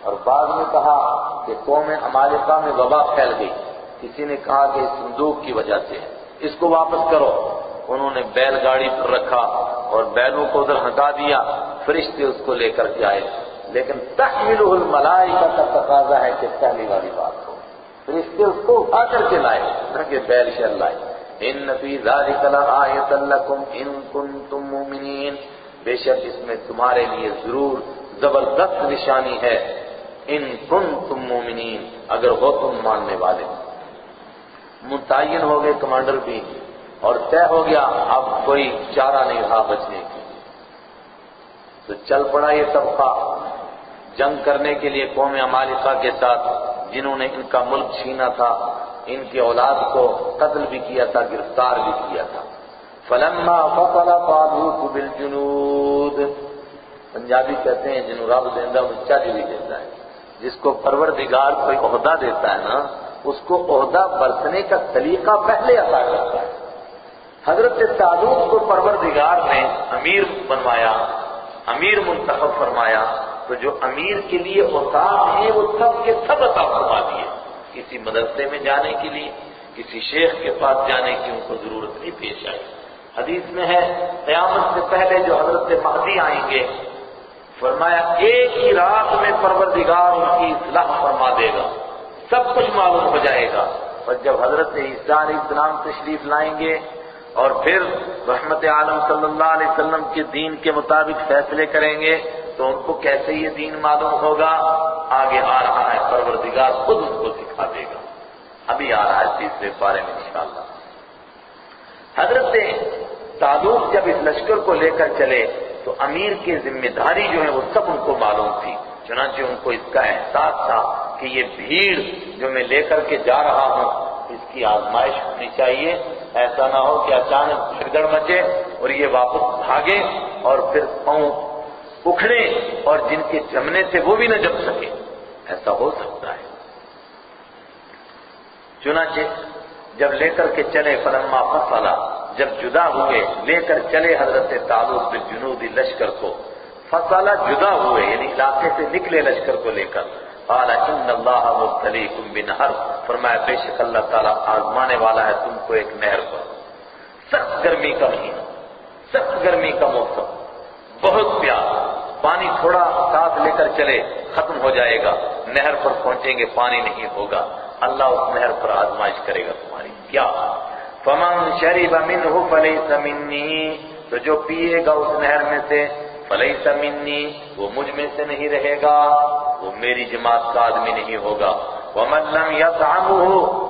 S1: اور بعد میں کہا کہ قوم عمالقہ میں وبا پھیل گئی، کسی نے کہا کہ اس صندوق کی وجہ سے اس کو واپس کرو، انہوں نے بیل گاڑی پر رکھا اور بیلوں کو ادھر ہٹا دیا، فرشتے اس کو لے کر کے آئے، لیکن تحملہ الملائکہ کا تقاضا ہے کہ پہلی والی بات ہو، فرشتے اس کو اٹھا کر کے لائے، نہ کہ بیل شر لائے۔ ان فی ذلک لآیۃ لکم ان کنتم مؤمنین، بے شک اس میں تمہارے لیے ضرور زبردست نشانی ہے، ان کنتم مؤمنین، اگر ہو تم ماننے والے۔ متعین ہو گئے کمانڈر بھی، اور طے ہو گیا اب کوئی چارہ نہیں رہا بچنے کی، تو چل پڑا یہ طبقہ جنگ کرنے کے لیے قوم عمالقہ کے ساتھ، جنہوں نے ان کا ملک چھینا تھا، ان کی اولاد کو قتل بھی کیا تھا، گرفتار بھی کیا تھا۔ فلما فصل طالوت بالجنود، پنجابی کہتے ہیں جنہوں رب دیندہ وہ چالی بھی دیتا ہے، جس کو پروردگار کوئی عہدہ دیتا ہے نا، اس کو عہدہ برتنے کا طریقہ پہلے عطا کرتا ہے۔ حضرت طالوت کو پروردگار نے امیر بنوایا، امیر منتخب فرمایا، تو جو امیر کے لیے اوصاف ہیں وہ سب کے سب عطا فرما دیے۔ کسی مدرسے میں جانے کے لیے، کسی شیخ کے پاس جانے کی ان کو ضرورت نہیں پیش آئی۔ حدیث میں ہے قیامت سے پہلے جو حضرت مہدی آئیں گے، فرمایا ایک ہی رات میں پروردگار ان کی اصلاح فرما دے گا، سب کچھ معلوم ہو جائے گا۔ اور جب حضرت عیسیٰ علیہ السلام تشریف لائیں گے اور پھر رحمت عالم صلی اللہ علیہ وسلم کے دین کے مطابق فیصلے کریں گے تو ان کو کیسے یہ دین معلوم ہوگا؟ آگے آ رہا ہے، پروردگار خود ان کو سکھا دے گا، ابھی آ رہا ہے تیسرے پارے میں انشاءاللہ۔ حضرت طالوت جب اس لشکر کو لے کر چلے تو تو امیر کی ذمہ داری جو ہے وہ سب ان کو معلوم تھی، چنانچہ ان کو اس کا احساس تھا کہ یہ بھیڑ جو میں لے کر کے جا رہا ہوں اس کی آزمائش ہونی چاہیے، ایسا نہ ہو کہ اچانک بھگدڑ مچے اور یہ واپس بھاگے اور پھر پاؤں اکھڑے اور جن کے جمنے سے وہ بھی نہ جم سکے، ایسا ہو سکتا ہے۔ چنانچہ جب لے کر کے چلے فلما فصلا، جب جدا ہوئے لے کر چلے حضرت طالوت بالجنود لشکر کو، فصلا جدا ہوئے یعنی علاقے سے نکلے لشکر کو لے کر، قال ان اللہ مبتلیکم بنہر، فرمایا بے شک اللہ تعالیٰ آزمانے والا ہے تم کو ایک نہر پر، سخت گرمی کا مہینہ، سخت گرمی کا موسم، بہت پیاس، پانی تھوڑا ساتھ لے کر چلے ختم ہو جائے گا، نہر پر پہنچیں گے پانی نہیں ہوگا، اللہ اس نہر پر آزمائش کرے گا تمہاری کیا؟ فمن شرب منہ فلیس منی، تو جو پیے گا اس نہر میں سے فلیس منی، وہ مجھ میں سے نہیں رہے گا، وہ میری جماعت کا آدمی نہیں ہوگا، ومن لم یطعمہ،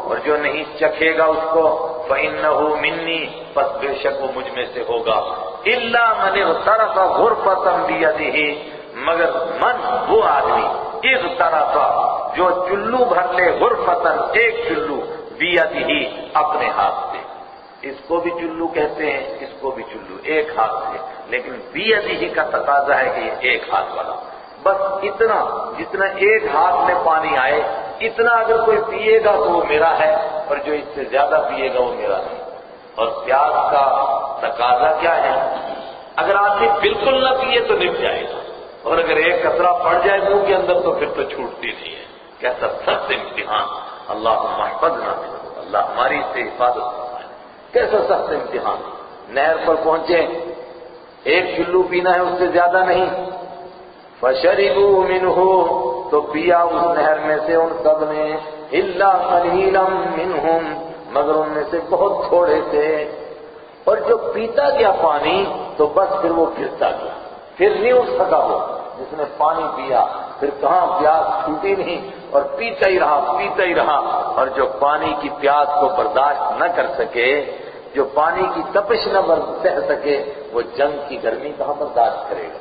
S1: اور جو نہیں چکھے گا اس کو فإنہ منی، پس بے شک وہ مجھ میں سے ہوگا، الا من اغترف غرفۃ بیدہ، مگر من وہ آدمی اغترف جو چلو بھر لے غرفتن ایک چلو بیدہ اپنے ہاتھ سے، اس کو بھی چلو کہتے ہیں اس کو بھی چلو، ایک ہاتھ سے، لیکن بیدہ کا تقاضا ہے کہ یہ ایک ہاتھ والا، بس اتنا جتنا ایک ہاتھ میں پانی آئے اتنا اگر کوئی پیے گا تو وہ میرا ہے، اور جو اس سے زیادہ پیے گا وہ میرا نہیں۔ اور پیاس کا تقاضا کیا ہے؟ اگر آدمی بالکل نہ پیے تو نپ جائے گا، اور اگر ایک قطرہ پڑ جائے منہ کے اندر تو پھر تو چھوٹتی نہیں ہے۔ کیسا سخت امتحان، اللہم احفظنا منہ، اللہ ہماری اس سے حفاظت فرمائے۔ کیسا سخت امتحان، نہر پر پہنچے، ایک چلو پینا ہے اس سے زیادہ نہیں، فشربوا منہ، تو پیا اس نہر میں سے ان سب نے، الا قلیلا منہم، مگر ان میں سے بہت تھوڑے تھے، اور جو پیتا گیا پانی تو بس پھر وہ گرتا گیا، پھر نہیں اٹھ سکا وہ جس نے پانی پیا، پھر کہاں پیاس چھوٹی نہیں اور پیتا ہی رہا، اور جو پانی کی پیاس کو برداشت نہ کر سکے، جو پانی کی تپش نہ سہ سکے، وہ جنگ کی گرمی کہاں برداشت کرے گا؟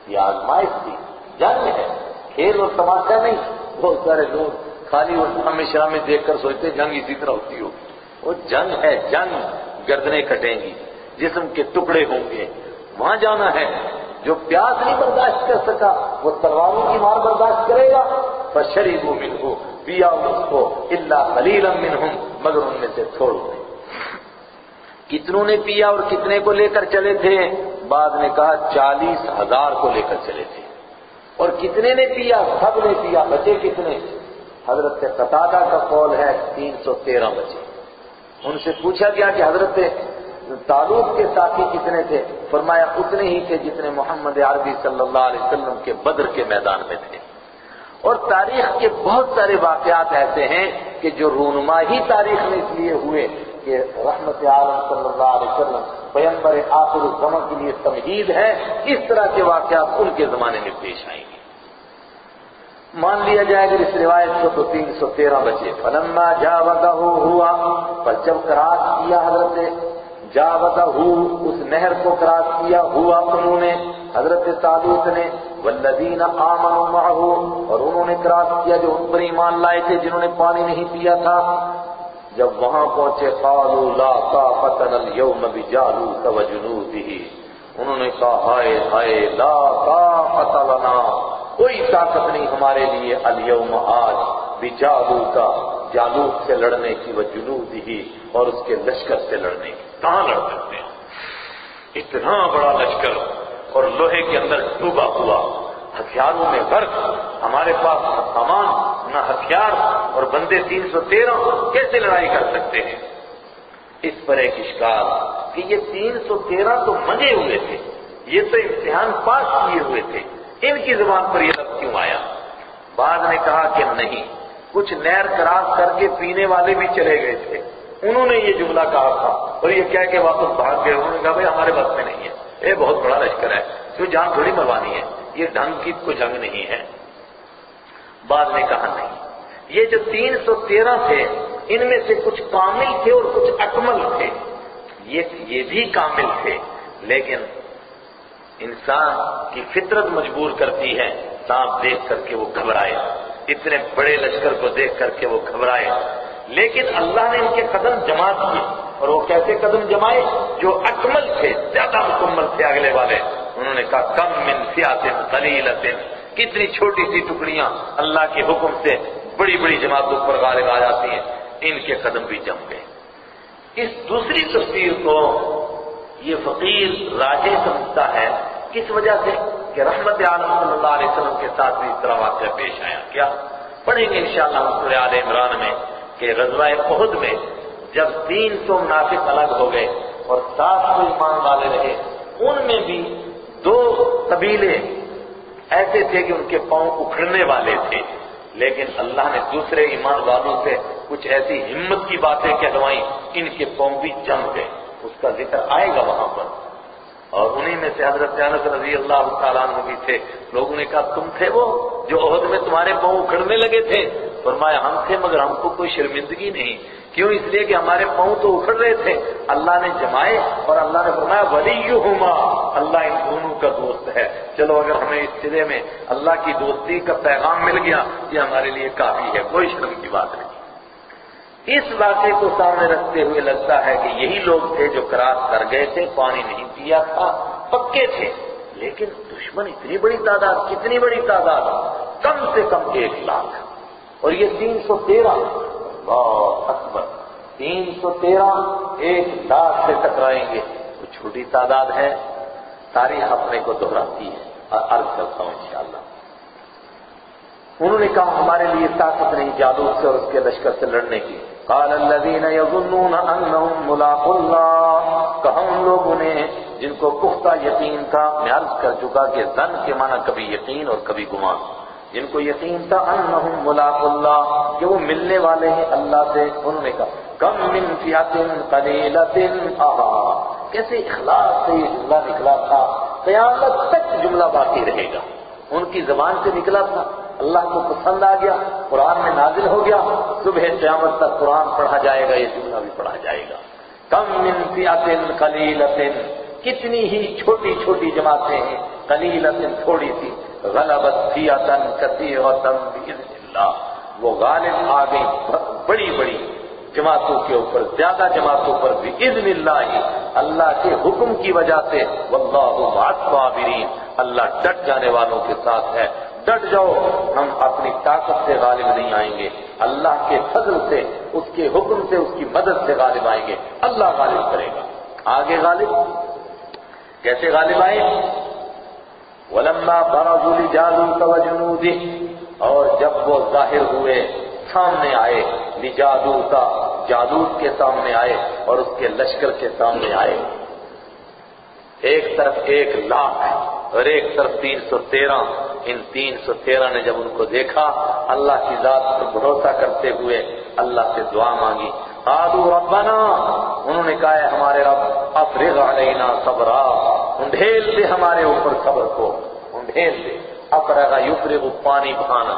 S1: یہ آزمائش تھی، جنگ ہے، کھیل اور تماشا نہیں۔ بہت سارے لوگ خالی وہ ڈرامے شرامے دیکھ کر سوچتے جنگ اسی طرح ہوتی ہوگی، وہ جنگ ہے، جنگ، گردنیں کٹیں گی، جسم کے ٹکڑے ہوں گے، وہاں جانا ہے۔ جو پیاس نہیں برداشت کر سکا وہ تلواروں کی مار برداشت کرے گا، فشربوا منہ، پیا اس کو، الا قلیلا منہم، مگر ان میں سے تھوڑوں نے۔ کتنوں نے پیا اور کتنے کو لے کر چلے تھے؟ بعد نے کہا 40,000 کو لے کر چلے تھے، اور کتنے نے پیا؟ سب نے پیا، بچے کتنے؟ حضرت قتادہ کا قول ہے 313 بچے۔ ان سے پوچھا گیا کہ حضرت طالوت کے ساتھی کتنے تھے؟ فرمایا اتنے ہی تھے جتنے محمد عربی صلی اللہ علیہ وسلم کے بدر کے میدان میں تھے۔ اور تاریخ کے بہت سارے واقعات ایسے ہیں کہ جو رونما ہی تاریخ میں اس لیے ہوئے کہ رحمت عالم صلی اللہ علیہ وسلم پیغمبر آخر الزمان کے لیے تمہید ہے، اس طرح کے واقعات ان کے زمانے میں پیش آئیں گے۔ مان لیا جائے گا اس روایت کو تو 313 بچے۔ فلما جاوزہ ہوا، پر جب کراس کیا حضرت جاوزہ اس نہر کو کراس کیا ہوا انہوں نے، حضرت طالوت نے، والذین آمنوا معہ، اور انہوں نے کراس کیا جو ان پر ایمان لائے تھے جنہوں نے پانی نہیں پیا تھا۔ جب وہاں پہنچے قالوا لا طاقت لنا اليوم بجالوت وجنودہ، انہوں نے کہا ہائے ہائے لا طاقت لنا، کوئی طاقت نہیں ہمارے لیے الیوم آج بجالوت، جالوت سے لڑنے کی، وجنودہ، اور اس کے لشکر سے لڑنے کی۔ کہاں لڑ سکتے ہیں؟ اتنا بڑا لشکر اور لوہے کے اندر ڈوبا ہوا، ہتھیاروں میں غرق، ہمارے پاس سامان نہ ہتھیار، اور بندے 313، کیسے لڑائی کر سکتے ہیں؟ اس پر ایک اشکال کہ یہ 313 تو منگے ہوئے تھے، یہ تو امتحان پاس کیے ہوئے تھے، ان کی زبان پر یہ لفظ کیوں آیا؟ بعد نے کہا کہ نہیں، کچھ نہر کراس کر کے پینے والے بھی چلے گئے تھے، انہوں نے یہ جملہ کہا تھا اور یہ کہہ کے واپس بھاگ گئے۔ انہوں نے کہا بھائی ہمارے بس میں نہیں ہے، یہ بہت بڑا لشکر ہے، جو جان تھوڑی مروانی ہے، یہ ڈھنگ کی کوئی جنگ نہیں ہے۔ بعد نے کہا نہیں، یہ جو 313 تھے ان میں سے کچھ کامل تھے اور کچھ اکمل تھے، یہ بھی کامل تھے، لیکن انسان کی فطرت مجبور کرتی ہے سانپ دیکھ کر کے وہ گھبرائے، اتنے بڑے لشکر کو دیکھ کر کے وہ گھبرائے، لیکن اللہ نے ان کے قدم جما دیے، اور وہ کیسے قدم جمائے؟ جو اکمل تھے، زیادہ مکمل تھے اگلے والے. انہوں نے کہا کم من فئۃ قلیلۃ، کتنی چھوٹی سی ٹکڑیاں اللہ کے حکم سے بڑی بڑی جماعتوں پر غالب آ جاتی ہیں، ان کے قدم بھی جم گئے. اس دوسری تفسیر کو یہ فقیر راجح سمجھتا ہے، کس وجہ سے کہ رحمت عالم صلی اللہ علیہ وسلم کے ساتھ بھی اس طرح واقعہ پیش آیا. کیا پڑھیں گے انشاءاللہ سورہ آل عمران میں کہ غزوہ احد میں جب 300 منافق الگ ہو گئے اور 700 ایمان والے رہے، ان میں بھی 2 قبیلے ایسے تھے کہ ان کے پاؤں اکھڑنے والے تھے، لیکن اللہ نے دوسرے ایمان والوں سے کچھ ایسی ہمت کی باتیں کہلوائیں، ان کے پاؤں بھی جم گئے. اس کا ذکر آئے گا وہاں پر. اور انہی میں سے حضرت انس رضی اللہ تعالیٰ عنہ بھی تھے. لوگوں نے کہا تم تھے وہ جو احد میں تمہارے پاؤں اکھڑنے لگے تھے؟ فرمایا ہم تھے، مگر ہم کو کوئی شرمندگی نہیں. کیوں؟ اس لیے کہ ہمارے پاؤں تو اکھڑ رہے تھے، اللہ نے جمائے، اور اللہ نے فرمایا ولیہما، اللہ ان دونوں کا دوست ہے. چلو اگر ہمیں اس سلسلے میں اللہ کی دوستی کا پیغام مل گیا یہ ہمارے لیے کافی ہے، کوئی شرم کی بات نہیں. اس واقعے کو سامنے رکھتے ہوئے لگتا ہے کہ یہی لوگ تھے جو کراس کر گئے تھے، پانی نہیں پیا تھا، پکے تھے، لیکن دشمن اتنی بڑی تعداد، کتنی بڑی تعداد، کم سے کم 1 لاکھ، اور یہ 313، اللہ اکبر، 313 1 لاکھ سے ٹکرائیں گے، تو چھوٹی تعداد ہے. تاریخ اپنے کو دہراتی ہے. عرض کرتا ہوں انشاءاللہ. انہوں نے کہا ہمارے لیے طاقت نہیں جالوت سے اور اس کے لشکر سے لڑنے کی. قال الذين يظنون انهم ملاقو اللہ، کہا ان لوگوں نے جن کو پختہ یقین تھا. میں عرض کر چکا کہ ظن کے معنی کبھی یقین اور کبھی گمان. جن کو یقین تھا انہم ملاقو اللہ، کہ وہ ملنے والے ہیں اللہ سے. انہوں نے کہا کم من فئۃ قلیلۃ، کیسے اخلاص سے یہ جملہ نکلا تھا، قیامت تک جملہ باقی رہے گا. ان کی زبان سے نکلا تھا، اللہ کو پسند آ گیا، قرآن میں نازل ہو گیا، صبح قیامت تک قرآن پڑھا جائے گا، یہ جملہ بھی پڑھا جائے گا. کم من فئۃ قلیلۃ، کتنی ہی چھوٹی چھوٹی جماعتیں ہیں، قلیلۃ تھوڑی سی، غلبت فئۃ کثیرۃ باذن اللہ، وہ غالب آ گئی بڑی بڑی جماعتوں کے اوپر، زیادہ جماعتوں پر بھی باذن اللہ، اللہ کے حکم کی وجہ سے. واللہ مع الصابرین، اللہ ڈٹ جانے والوں کے ساتھ ہے. ڈٹ جاؤ، ہم اپنی طاقت سے غالب نہیں آئیں گے، اللہ کے فضل سے، اس کے حکم سے، اس کی مدد سے غالب آئیں گے. اللہ غالب کرے گا. آگے غالب کیسے غالب آئے؟ وَلَمَّا بَرَزُوا لِجَالُوتَ وَجُنُودِهِ، اور جب وہ ظاہر ہوئے، سامنے آئے، لجالوت، جالوت کے سامنے آئے اور اس کے لشکر کے سامنے آئے. ایک طرف 1 لاکھ اور ایک طرف 313. ان 313 نے جب ان کو دیکھا، اللہ کی ذات پر بھروسہ کرتے ہوئے اللہ سے دعا مانگی. قالوا ربنا، انہوں نے کہا ہے ہمارے رب، افرغ علینا صبرا، انڈھیل دے ہمارے اوپر صبر کو، انڈھیل دے. افرغ یفرغ، پانی بہانا،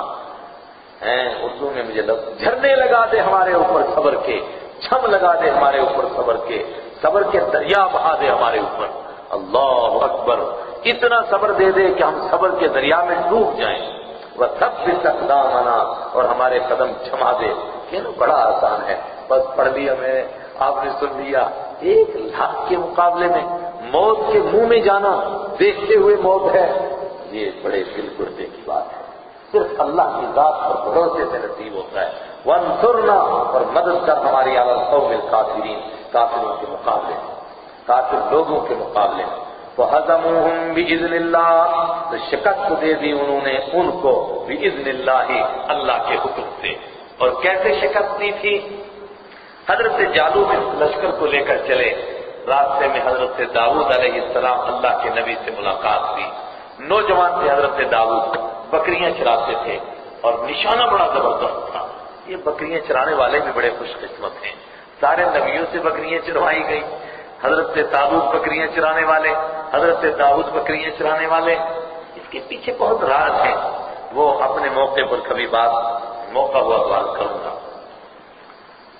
S1: اردو میں مجھے جھرنے لگا دے ہمارے اوپر صبر کے، چھم لگا دے ہمارے اوپر صبر کے، صبر کے دریا بہا دے ہمارے اوپر. اللہ اکبر، اتنا صبر دے دے کہ ہم صبر کے دریا میں ڈوب جائیں. وَثَبِّتْ أَقْدَامَنَا، اور ہمارے قدم چھما دے. کہ نا بڑا آسان ہے، بس پڑھ لیا میں نے، آپ نے سن لیا. 1 لاکھ کے مقابلے میں موت کے منہ میں جانا، دیکھتے ہوئے موت ہے، یہ بڑے دل گردے کی بات ہے. صرف اللہ کی ذات پر بھروسے سے نصیب ہوتا ہے. وَانْصُرْنَا، اور مدد کر ہماری عَلَى الْقَوْمِ الْكَافِرِينَ، کافروں کے مقابلے میں، کافر لوگوں کے مقابلے میں. وَهَزَمُوهُمْ بِإِذْنِ اللَّهِ، تو شکست دے دی انہوں نے ان کو بِإِذْنِ اللَّهِ، اللہ کے حکم سے. اور کیسے شکست دی تھی؟ حضرت جالوت اس لشکر کو لے کر چلے، راستے میں حضرت داؤد علیہ السلام اللہ کے نبی سے ملاقات ہوئی. نوجوان تھے حضرت داؤد، بکریاں چراتے تھے اور نشانہ بڑا زبردست تھا. یہ بکریاں چرانے والے بھی بڑے خوش قسمت ہیں، سارے نبیوں سے بکریاں چروائی گئی. حضرت داؤد بکریاں چرانے والے، حضرت داؤد بکریاں چرانے والے. اس کے پیچھے بہت راز ہے، وہ اپنے موقع پر کبھی موقع ہوا تو عرض کروں گا.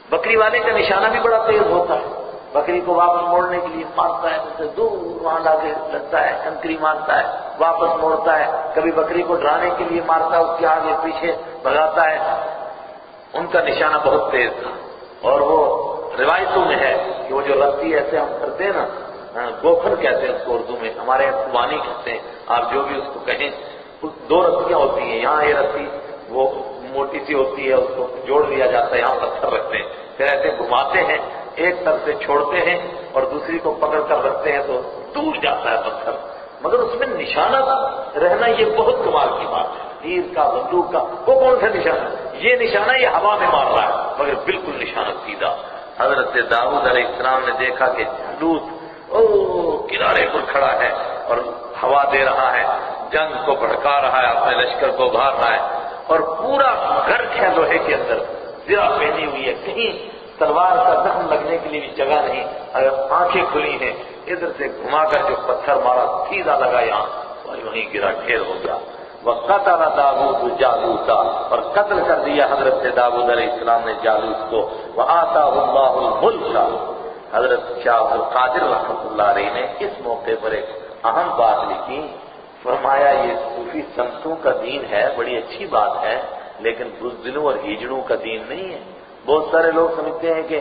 S1: بکری والے کا نشانہ بھی بڑا تیز ہوتا ہے. بکری کو واپس موڑنے کے لیے مارتا ہے، اسے دور وہاں لا کے لگتا ہے، کنکری مارتا ہے، واپس موڑتا ہے، کبھی بکری کو ڈرانے کے لیے مارتا ہے، اس کے آگے پیچھے بھگاتا ہے۔ ان کا نشانہ بہت تیز تھا، اور وہ روایتوں میں ہے کہ وہ جو رسی ایسے ہم کرتے ہیں نا، گوکھر کہتے ہیں اس کو اردو میں، ہمارے یہاں خوبانی کہتے ہیں، آپ جو بھی اس کو کہیں، دو رسیاں ہوتی ہیں، یہاں یہ رسی وہ موٹی سی ہوتی ہے، اس کو جوڑ لیا جاتا ہے، یہاں پتھر رکھتے ہیں، پھر ایسے گھماتے ہیں، ایک طرف سے چھوڑتے ہیں اور دوسری کو پکڑ کر رکھتے ہیں تو دور جاتا ہے پتھر، مگر اس میں نشانہ رہنا یہ بہت کمال کی بات ہے۔ تیر کا، بندوق کا، وہ کون سا نشانہ؟ یہ نشانہ یہ ہوا میں مار رہا ہے، مگر بالکل نشانہ سیدھا۔ حضرت داؤد علیہ السلام نے دیکھا کہ جالوت کنارے پر کھڑا ہے اور ہوا دے رہا ہے، جنگ کو بھڑکا رہا ہے، اپنے لشکر کو ابھار رہا ہے، اور پورا غرق ہے لوہے کے اندر، زرہ پہنی ہوئی ہے، کہیں تلوار کا زخم لگنے کے لیے بھی جگہ نہیں، اگر آنکھیں کھلی ہیں، ادھر سے گھما کر جو پتھر مارا سیدھا لگا یہاں، وہیں گرا، ڈھیر ہو گیا۔ وَقَتَلَ دَاوُودُ جَالُوتَ، اور قتل کر دیا حضرت داؤد علیہ السلام نے جالوت کو۔ وَآتَاهُ اللَّهُ الْمُلْكَ، حضرت شاہ عبد القادر رحمۃ اللہ علیہ نے اس موقع پر ایک اہم بات لکھی، فرمایا یہ صوفی سنتوں کا دین ہے، بڑی اچھی بات ہے، لیکن بزدلوں اور ہیجڑوں کا دین نہیں ہے۔ بہت سارے لوگ سمجھتے ہیں کہ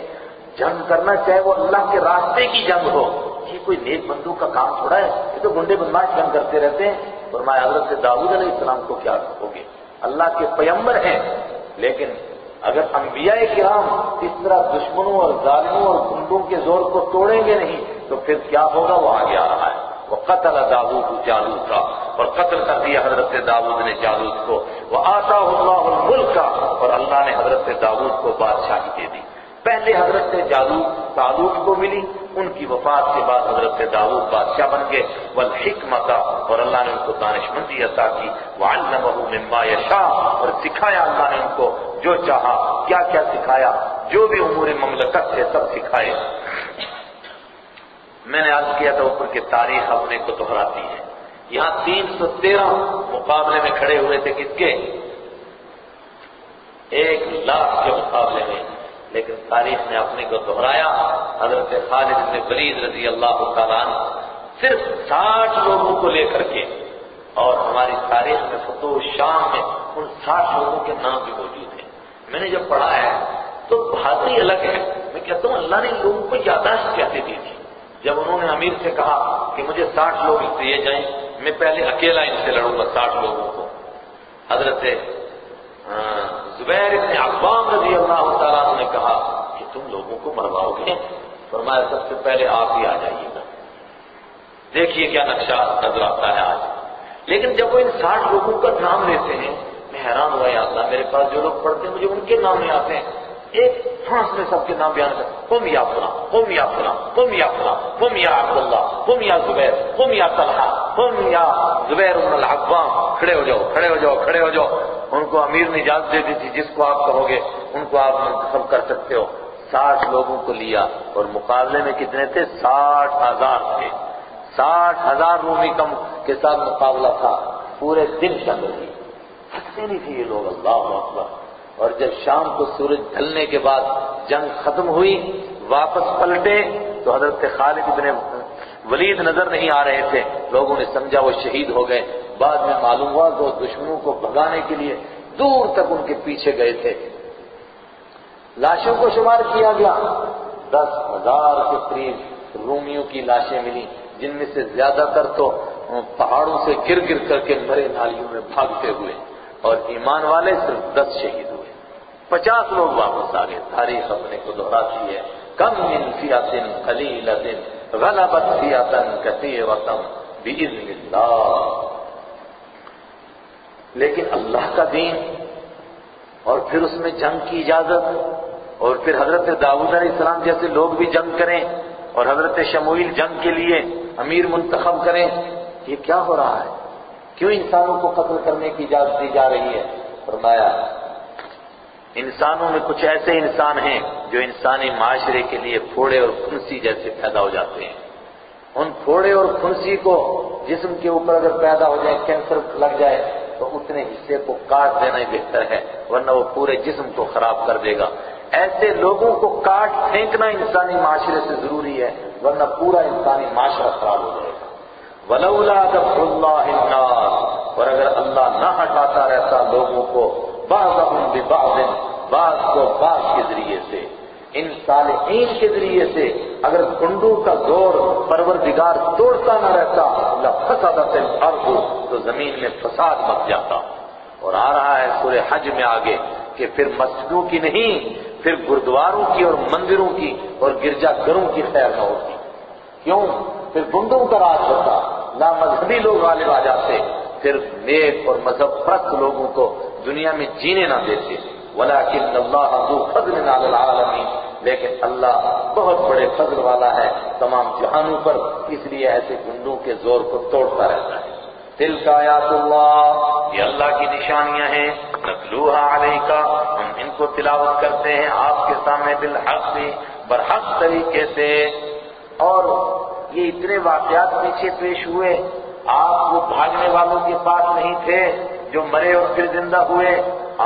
S1: جنگ کرنا چاہے وہ اللہ کے راستے کی جنگ ہو، یہ کوئی نیک بندوں کا کام تھوڑا ہے، یہ تو گنڈے بدماش جنگ کرتے رہتے ہیں۔ فرمایا حضرت داؤد علیہ السلام کو کیا کہو گے، اللہ کے پیغمبر ہیں، لیکن اگر انبیاء کرام اس طرح دشمنوں اور ظالموں اور گنڈوں کے زور کو توڑیں گے نہیں تو پھر کیا ہوگا، وہ آگے آ رہا ہے۔ وَقَتَلَ دَاوُودُ جَالُوتَ، اور قتل کر دیا حضرت داؤد نے جالوت کو۔ وَآتَاهُ اللَّهُ الْمُلْكَ، اور اللہ نے حضرت داؤد کو بادشاہی دے دی۔ پہلے حضرت طالوت کو ملی، ان کی وفات کے بعد حضرت داؤد بادشاہ بن گئے۔ والحکمت، اور اللہ نے ان کو دانشمندی عطا کی۔ وعلمہ مما یشاء، اور سکھایا اللہ نے ان کو جو چاہا، کیا کیا سکھایا، جو بھی امور مملکت تھے سب سکھائے۔ میں نے عرض کیا تھا اوپر کی تاریخ اپنے کو دہراتی ہے، یہاں 313 مقابلے میں کھڑے ہوئے تھے، کس کے؟ 1,00,000 کے مقابلے میں، لیکن تاریخ نے اپنے کو دہرایا۔ حضرت خالد بن ولید رضی اللہ تعالیٰ عنہ صرف 60 لوگوں کو لے کر کے، اور ہماری تاریخ میں فتح شام میں ان 60 لوگوں کے نام بھی موجود ہیں۔ میں نے جب پڑھا ہے تو بہادری الگ ہے، میں کہتا ہوں اللہ نے لوگوں کو یادداشت کیسے دی تھی۔ جب انہوں نے امیر سے کہا کہ مجھے 60 لوگ دیے جائیں، میں پہلے اکیلا ان سے لڑوں گا 60 لوگوں کو، حضرت زبیر بن عوام رضی اللہ تعالیٰ عنہ نے کہا کہ تم لوگوں کو مرواؤ گے؟ فرمایا سب سے پہلے آپ ہی آ جائیے گا، دیکھیے کیا نقشہ نظر آتا ہے آج۔ لیکن جب وہ ان 60 لوگوں کا نام لیتے ہیں، میں حیران ہوا، یا اللہ میرے پاس جو لوگ پڑھتے ہیں مجھے ان کے نام نہیں آتے ہیں، ایک ہانس میں سب کے نام بیان کرتے، قم یا فلاں، قم یا فلاں، قم یا فلاں، قم یا عبداللہ، قم یا زبیر، قم یا طلحہ، قم یا زبیر بن العوام، کھڑے ہو جاؤ، کھڑے ہو جاؤ، کھڑے ہو جاؤ۔ ان کو امیر نے اجازت دے دی تھی، جس کو آپ کہو گے ان کو آپ منتخب کر سکتے ہو۔ 60 لوگوں کو لیا، اور مقابلے میں کتنے تھے؟ 60,000 تھے، 60,000 رومی کے ساتھ مقابلہ تھا، پورے دن جنگ رہی، تھکتے نہیں تھے یہ لوگ، اللہ اکبر۔ اور جب شام کو سورج ڈھلنے کے بعد جنگ ختم ہوئی، واپس پلٹے تو حضرت خالد بن ولید نظر نہیں آ رہے تھے، لوگوں نے سمجھا وہ شہید ہو گئے۔ بعد میں معلوم ہوا کہ وہ دشمنوں کو بھگانے کے لیے دور تک ان کے پیچھے گئے تھے۔ لاشوں کو شمار کیا گیا، 10,000 کے قریب رومیوں کی لاشیں ملی، جن میں سے زیادہ تر تو پہاڑوں سے گر گر کر کے مرے نالیوں میں بھاگتے ہوئے، اور ایمان والے صرف 10 شہید ہوئے، 50 لوگ واپس آ گئے۔ تاریخ اپنے کو دہراتی ہے، کم من فئۃ قلیلۃ غلبت فئۃ کثیرۃ باذن اللہ۔ لیکن اللہ کا دین، اور پھر اس میں جنگ کی اجازت، اور پھر حضرت داؤد علیہ السلام جیسے لوگ بھی جنگ کریں، اور حضرت شموئیل جنگ کے لیے امیر منتخب کریں، یہ کیا ہو رہا ہے؟ کیوں انسانوں کو قتل کرنے کی اجازت دی جا رہی ہے؟ فرمایا انسانوں میں کچھ ایسے انسان ہیں جو انسانی معاشرے کے لیے پھوڑے اور پھنسی جیسے پیدا ہو جاتے ہیں۔ ان پھوڑے اور پھنسی کو جسم کے اوپر اگر پیدا ہو جائے، کینسر لگ جائے تو اتنے حصے کو کاٹ دینا ہی بہتر ہے، ورنہ وہ پورے جسم کو خراب کر دے گا۔ ایسے لوگوں کو کاٹ پھینکنا انسانی معاشرے سے ضروری ہے، ورنہ پورا انسانی معاشرہ خراب ہو جائے گا۔ وَلَوْلَا دَفْعُ اللَّهِ النَّاسَ، اور اگر اللہ نہ ہٹاتا رہتا لوگوں کو بَعْضَهُمْ بِبَعْضٍ، بعض کو بعض کے ذریعے سے، ان صالحین کے ذریعے سے اگر گنڈوں کا زور پروردگار توڑتا نہ رہتا لَفَسَدَتِ الْأَرْضُ، تو زمین میں فساد مچ جاتا۔ اور آ رہا ہے سورہ حج میں آگے کہ پھر مسجدوں کی نہیں، پھر گردواروں کی اور مندروں کی اور گرجا گھروں کی خیر نہ ہوتی۔ کیوں؟ پھر گنڈوں کا راج ہوتا، لا مذہبی لوگ غالب آ جاتے، پھر نیک اور مذہب پرست لوگوں کو دنیا میں جینے نہ دیتے۔ وَلَٰكِنَّ اللَّهَ ذُو فَضْلٍ عَلَى الْعَالَمِينَ، لیکن اللہ بہت بڑے فضل والا ہے تمام جہانوں پر، اس لیے ایسے گنڈوں کے زور کو توڑتا رہتا ہے۔ تِلْكَ آیاتُ اللَّهِ، یہ اللہ کی نشانیاں ہیں، نَتْلُوهَا عَلَيْكَ، ہم ان کو تلاوت کرتے ہیں آپ کے سامنے بالحق، برحق طریقے سے۔ اور یہ اتنے واقعات پیچھے پیش ہوئے، آپ وہ بھاگنے والوں کے پاس نہیں تھے جو مرے اور پھر زندہ ہوئے،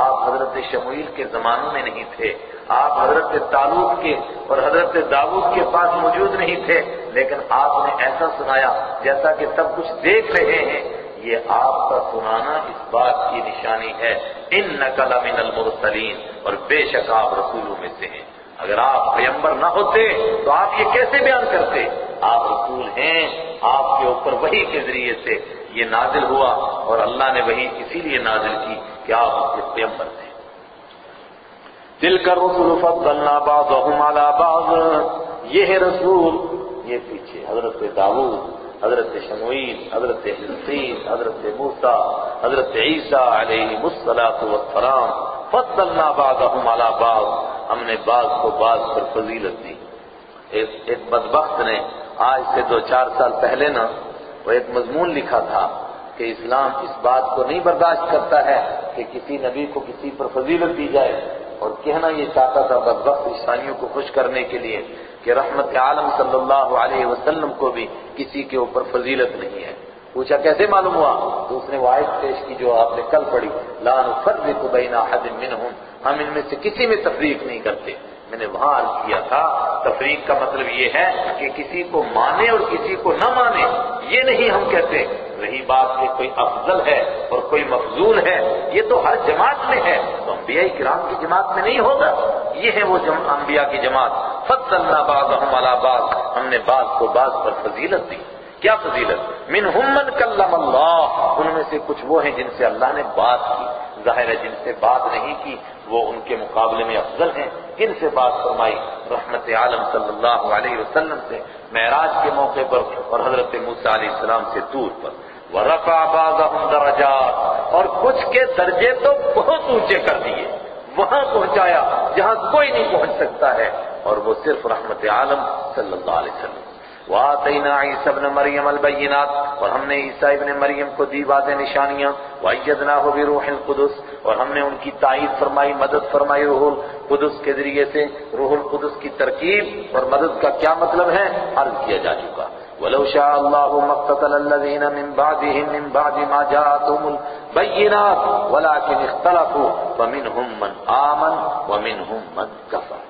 S1: آپ حضرت شموئیل کے زمانوں میں نہیں تھے، آپ حضرت طالوت کے اور حضرت داؤد کے پاس موجود نہیں تھے، لیکن آپ نے ایسا سنایا جیسا کہ سب کچھ دیکھ رہے ہیں۔ یہ آپ کا سنانا اس بات کی نشانی ہے اِنَّكَ لَمِنَ الْمُرْسَلِينَ، اور بے شک آپ رسولوں میں سے ہیں۔ اگر آپ پیغمبر نہ ہوتے تو آپ یہ کیسے بیان کرتے؟ آپ رسول ہیں، آپ کے اوپر وحی کے ذریعے سے یہ نازل ہوا، اور اللہ نے وحی اسی لیے نازل کی کہ آپ اس کے پیغمبر تھے۔ تِلْكَ الرُّسُلُ فَضَّلْنَا بَعْضَهُمْ عَلَى بَعْضٍ، یہ ہے رسول، یہ پیچھے حضرت داؤد، حضرت شموئیل، حضرت حزقیل، حضرت موسیٰ، حضرت عیسیٰ علیہم السلام، فَضَّلْنَا بَعْضَهُمْ عَلَى بَعْضٍ، ہم نے بعض کو بعض پر فضیلت دی۔ ایک بدبخت نے آج سے 2-4 سال پہلے نا وہ ایک مضمون لکھا تھا کہ اسلام اس بات کو نہیں برداشت کرتا ہے کہ کسی نبی کو کسی پر فضیلت دی جائے، اور کہنا یہ چاہتا تھا بدبخت عیسائیوں کو خوش کرنے کے لیے کہ رحمت عالم صلی اللہ علیہ وسلم کو بھی کسی کے اوپر فضیلت نہیں ہے۔ پوچھا کیسے معلوم ہوا؟ تو اس نے وہ آیت پیش کی جو آپ نے کل پڑھی، لا نفرق بین احد منہم، ہم ان میں سے کسی میں تفریق نہیں کرتے۔ میں نے وہاں عرض کیا تھا تفریق کا مطلب یہ ہے کہ کسی کو مانے اور کسی کو نہ مانے، یہ نہیں ہم کہتے۔ رہی بات کہ کوئی افضل ہے اور کوئی مفضول ہے، یہ تو ہر جماعت میں ہے، تو انبیاء کرام کی جماعت میں نہیں ہوگا۔ یہ ہے وہ انبیاء کی جماعت، فضلنا بعضهم علی بعض، ہم نے بعض کو بعض پر فضیلت دی۔ کیا فضیلت؟ منہم من کلم اللہ، ان میں سے کچھ وہ ہیں جن سے اللہ نے بات کی، ظاہر ہے جن سے بات نہیں کی وہ ان کے مقابلے میں افضل ہیں۔ کن سے بات فرمائی؟ رحمت عالم صلی اللہ علیہ وسلم سے معراج کے موقع پر، اور حضرت موسیٰ علیہ السلام سے طور پر۔ وَرَفَعَ بَعْضَهُمْ دَرَجَاتٍ، اور کچھ کے درجے تو بہت اونچے کر دیے، وہاں پہنچایا جہاں کوئی نہیں پہنچ سکتا ہے، اور وہ صرف رحمت عالم صلی اللہ علیہ وسلم۔ وَآتَيْنَا عِيسَى ابْنَ مَرْيَمَ الْبَيِّنَاتِ، اور ہم نے عیسیٰ ابن مریم کو دی واضح نشانیاں۔ وَأَيَّدْنَاهُ بِرُوحِ الْقُدُسِ، اور ہم نے ان کی تائید فرمائی، مدد فرمائی روح القدس کے ذریعے سے۔ روح القدس کی ترکیب اور مدد کا کیا مطلب ہے عرض کیا جا چکا۔ وَلَوْ شَاءَ اللَّهُ مَا اقْتَتَلَ الَّذِينَ مِن بَعْدِهِم مِّن بَعْدِ مَا جَاءَتْهُمُ الْبَيِّنَاتُ وَلَٰكِنِ اخْتَلَفُوا فَمِنْهُم مَّنْ آمَنَ وَمِنْهُم مَّنْ كَفَرَ۔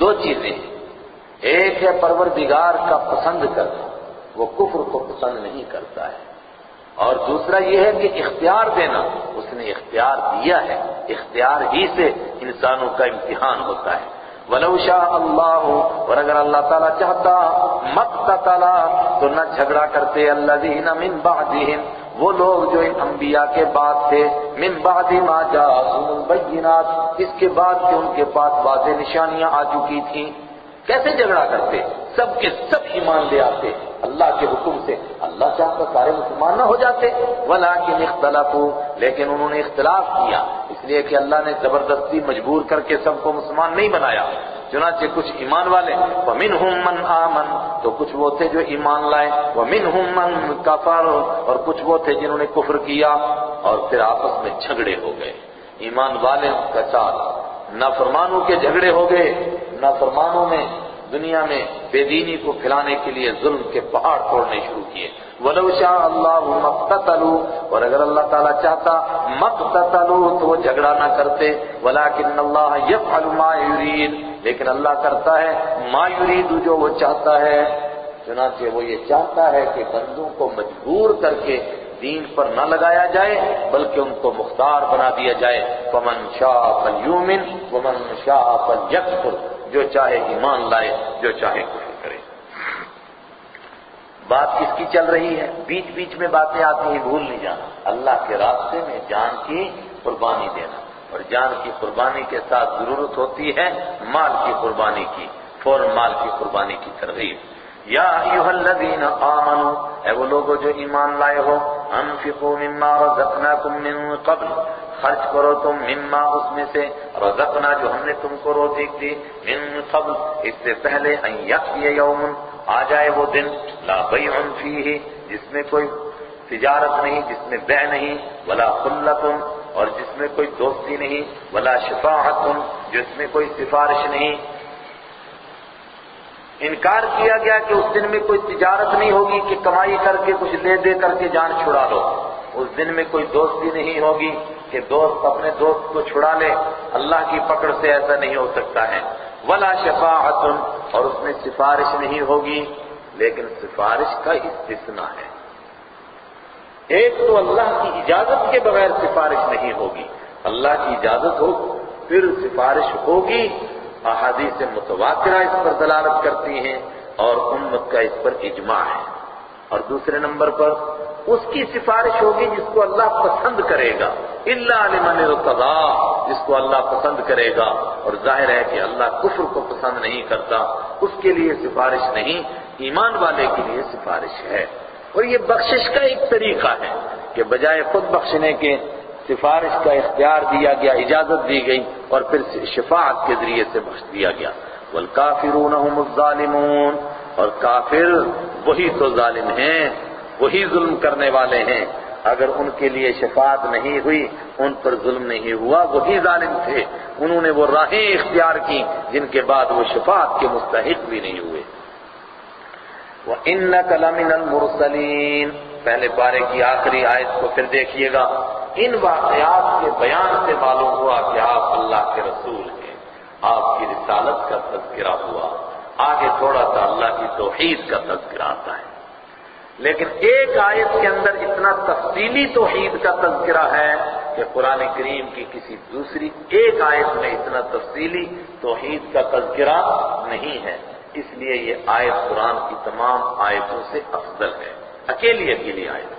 S1: دو چیزیں، ایک ہے پروردگار کا پسند کرنا، وہ کفر کو پسند نہیں کرتا ہے، اور دوسرا یہ ہے کہ اختیار دینا، اس نے اختیار دیا ہے، اختیار ہی سے انسانوں کا امتحان ہوتا ہے۔ وَلَوْ شَاءَ اللَّهُ، اور اگر اللہ تعالیٰ چاہتا مَقْتَتَلَ، تو نہ جھگڑا کرتے الَّذِينَ مِن بَعْدِهِمْ، وہ لوگ جو ان انبیاء کے بعد تھے، من بعد ما جاءتهم البینات، اس کے بعد کہ ان کے پاس واضح نشانیاں آ چکی تھیں۔ کیسے جھگڑا کرتے؟ سب کے سب ایمان لے آتے اللہ کے حکم سے، اللہ چاہتا سارے مسلمان نہ ہو جاتے۔ وَلَٰكِنِ اخْتَلَفُوا، لیکن انہوں نے اختلاف کیا، اس لیے کہ اللہ نے زبردستی مجبور کر کے سب کو مسلمان نہیں بنایا۔ چنانچہ کچھ ایمان والے، وَمِنْهُمْ مَنْ آمَنَ، تو کچھ وہ تھے جو ایمان لائے، وَمِنْهُمْ مَنْ كَفَرَ، اور کچھ وہ تھے جنہوں نے کفر کیا، اور پھر آپس میں جھگڑے ہو گئے۔ ایمان والے کے ساتھ نافرمانوں کے جھگڑے ہو گئے، نافرمانوں میں دنیا میں بے دینی کو پھیلانے کے لیے ظلم کے پہاڑ توڑنے شروع کیے. وَلَوْ شَاءَ اللَّهُ مَا اقْتَتَلُوا، اور اگر اللہ تعالیٰ چاہتا مَقْتَتَلُوا تو وہ جھگڑا نہ کرتے. وَلَٰكِنَّ اللَّهَ يَفْعَلُ مَا يُرِيدُ، لیکن اللہ کرتا ہے ما یرید، جو وہ چاہتا ہے. چنانچہ وہ یہ چاہتا ہے کہ بندوں کو مجبور کر کے دین پر نہ لگایا جائے بلکہ ان کو مختار بنا دیا جائے. فَمَنْ شَاءَ فَلْيُؤْمِنْ وَمَنْ شَاءَ فَلْيَكْفُرْ، جو چاہے ایمان لائے، جو چاہے کفر کرے. بات کس کی چل رہی ہے؟ بیچ بیچ میں باتیں آتی ہیں، بھول نہیں جانا. اللہ کے راستے میں جان کی قربانی دینا، اور جان کی قربانی کے ساتھ ضرورت ہوتی ہے مال کی قربانی کی، فوراً مال کی قربانی کی ترغیب. یا ایھا الذین آمنوا، اے وہ لوگوں جو ایمان لائے ہو، انفقوا مما رزقناکم من قبل، خرچ کرو تم مما اس میں سے، رزقنا جو ہم نے تم کو روزی دی، من قبل اس سے پہلے، ان یأتی یوم آ جائے وہ دن، لا بیع فیہ جس میں کوئی تجارت نہیں، جس میں بیع نہیں، ولا خلۃ اور جس میں کوئی دوستی نہیں، ولا شفاعت جس میں کوئی سفارش نہیں. انکار کیا گیا کہ اس دن میں کوئی تجارت نہیں ہوگی کہ کمائی کر کے کچھ لے دے کر کے جان چھڑا لو. اس دن میں کوئی دوستی نہیں ہوگی کہ دوست اپنے دوست کو چھڑا لے. اللہ کی پکڑ سے ایسا نہیں ہو سکتا ہے. ولا شفاعت اور اس میں سفارش نہیں ہوگی، لیکن سفارش کا استثناء ہے. ایک تو اللہ کی اجازت کے بغیر سفارش نہیں ہوگی، اللہ کی اجازت ہو پھر سفارش ہوگی. احادیث متواترہ اس پر دلالت کرتی ہیں اور امت کا اس پر اجماع ہے. اور دوسرے نمبر پر اس کی سفارش ہوگی جس کو اللہ پسند کرے گا، الا لمن ارتضى، جس کو اللہ پسند کرے گا. اور ظاہر ہے کہ اللہ کفر کو پسند نہیں کرتا، اس کے لیے سفارش نہیں، ایمان والے کے لیے سفارش ہے. اور یہ بخشش کا ایک طریقہ ہے کہ بجائے خود بخشنے کے سفارش کا اختیار دیا گیا، اجازت دی گئی، اور پھر شفاعت کے ذریعے سے بخش دیا گیا. والکافرون هم الظالمون، اور کافر وہی تو ظالم ہیں، وہی ظلم کرنے والے ہیں. اگر ان کے لیے شفاعت نہیں ہوئی، ان پر ظلم نہیں ہوا، وہی ظالم تھے. انہوں نے وہ راہیں اختیار کی جن کے بعد وہ شفاعت کے مستحق بھی نہیں ہوئے. وَإِنَّكَ لَمِنَ الْمُرْسَلِينَ، پہلے پارے کی آخری آیت کو پھر دیکھیے گا. ان واقعات کے بیان سے معلوم ہوا کہ آپ اللہ کے رسول ہیں، آپ کی رسالت کا تذکرہ ہوا. آگے تھوڑا سا اللہ کی توحید کا تذکرہ آتا ہے، لیکن ایک آیت کے اندر اتنا تفصیلی توحید کا تذکرہ ہے کہ قرآن کریم کی کسی دوسری ایک آیت میں اتنا تفصیلی توحید کا تذکرہ نہیں ہے. اس لیے یہ آیت قرآن کی تمام آیتوں سے افضل ہے، اکیلی آیت.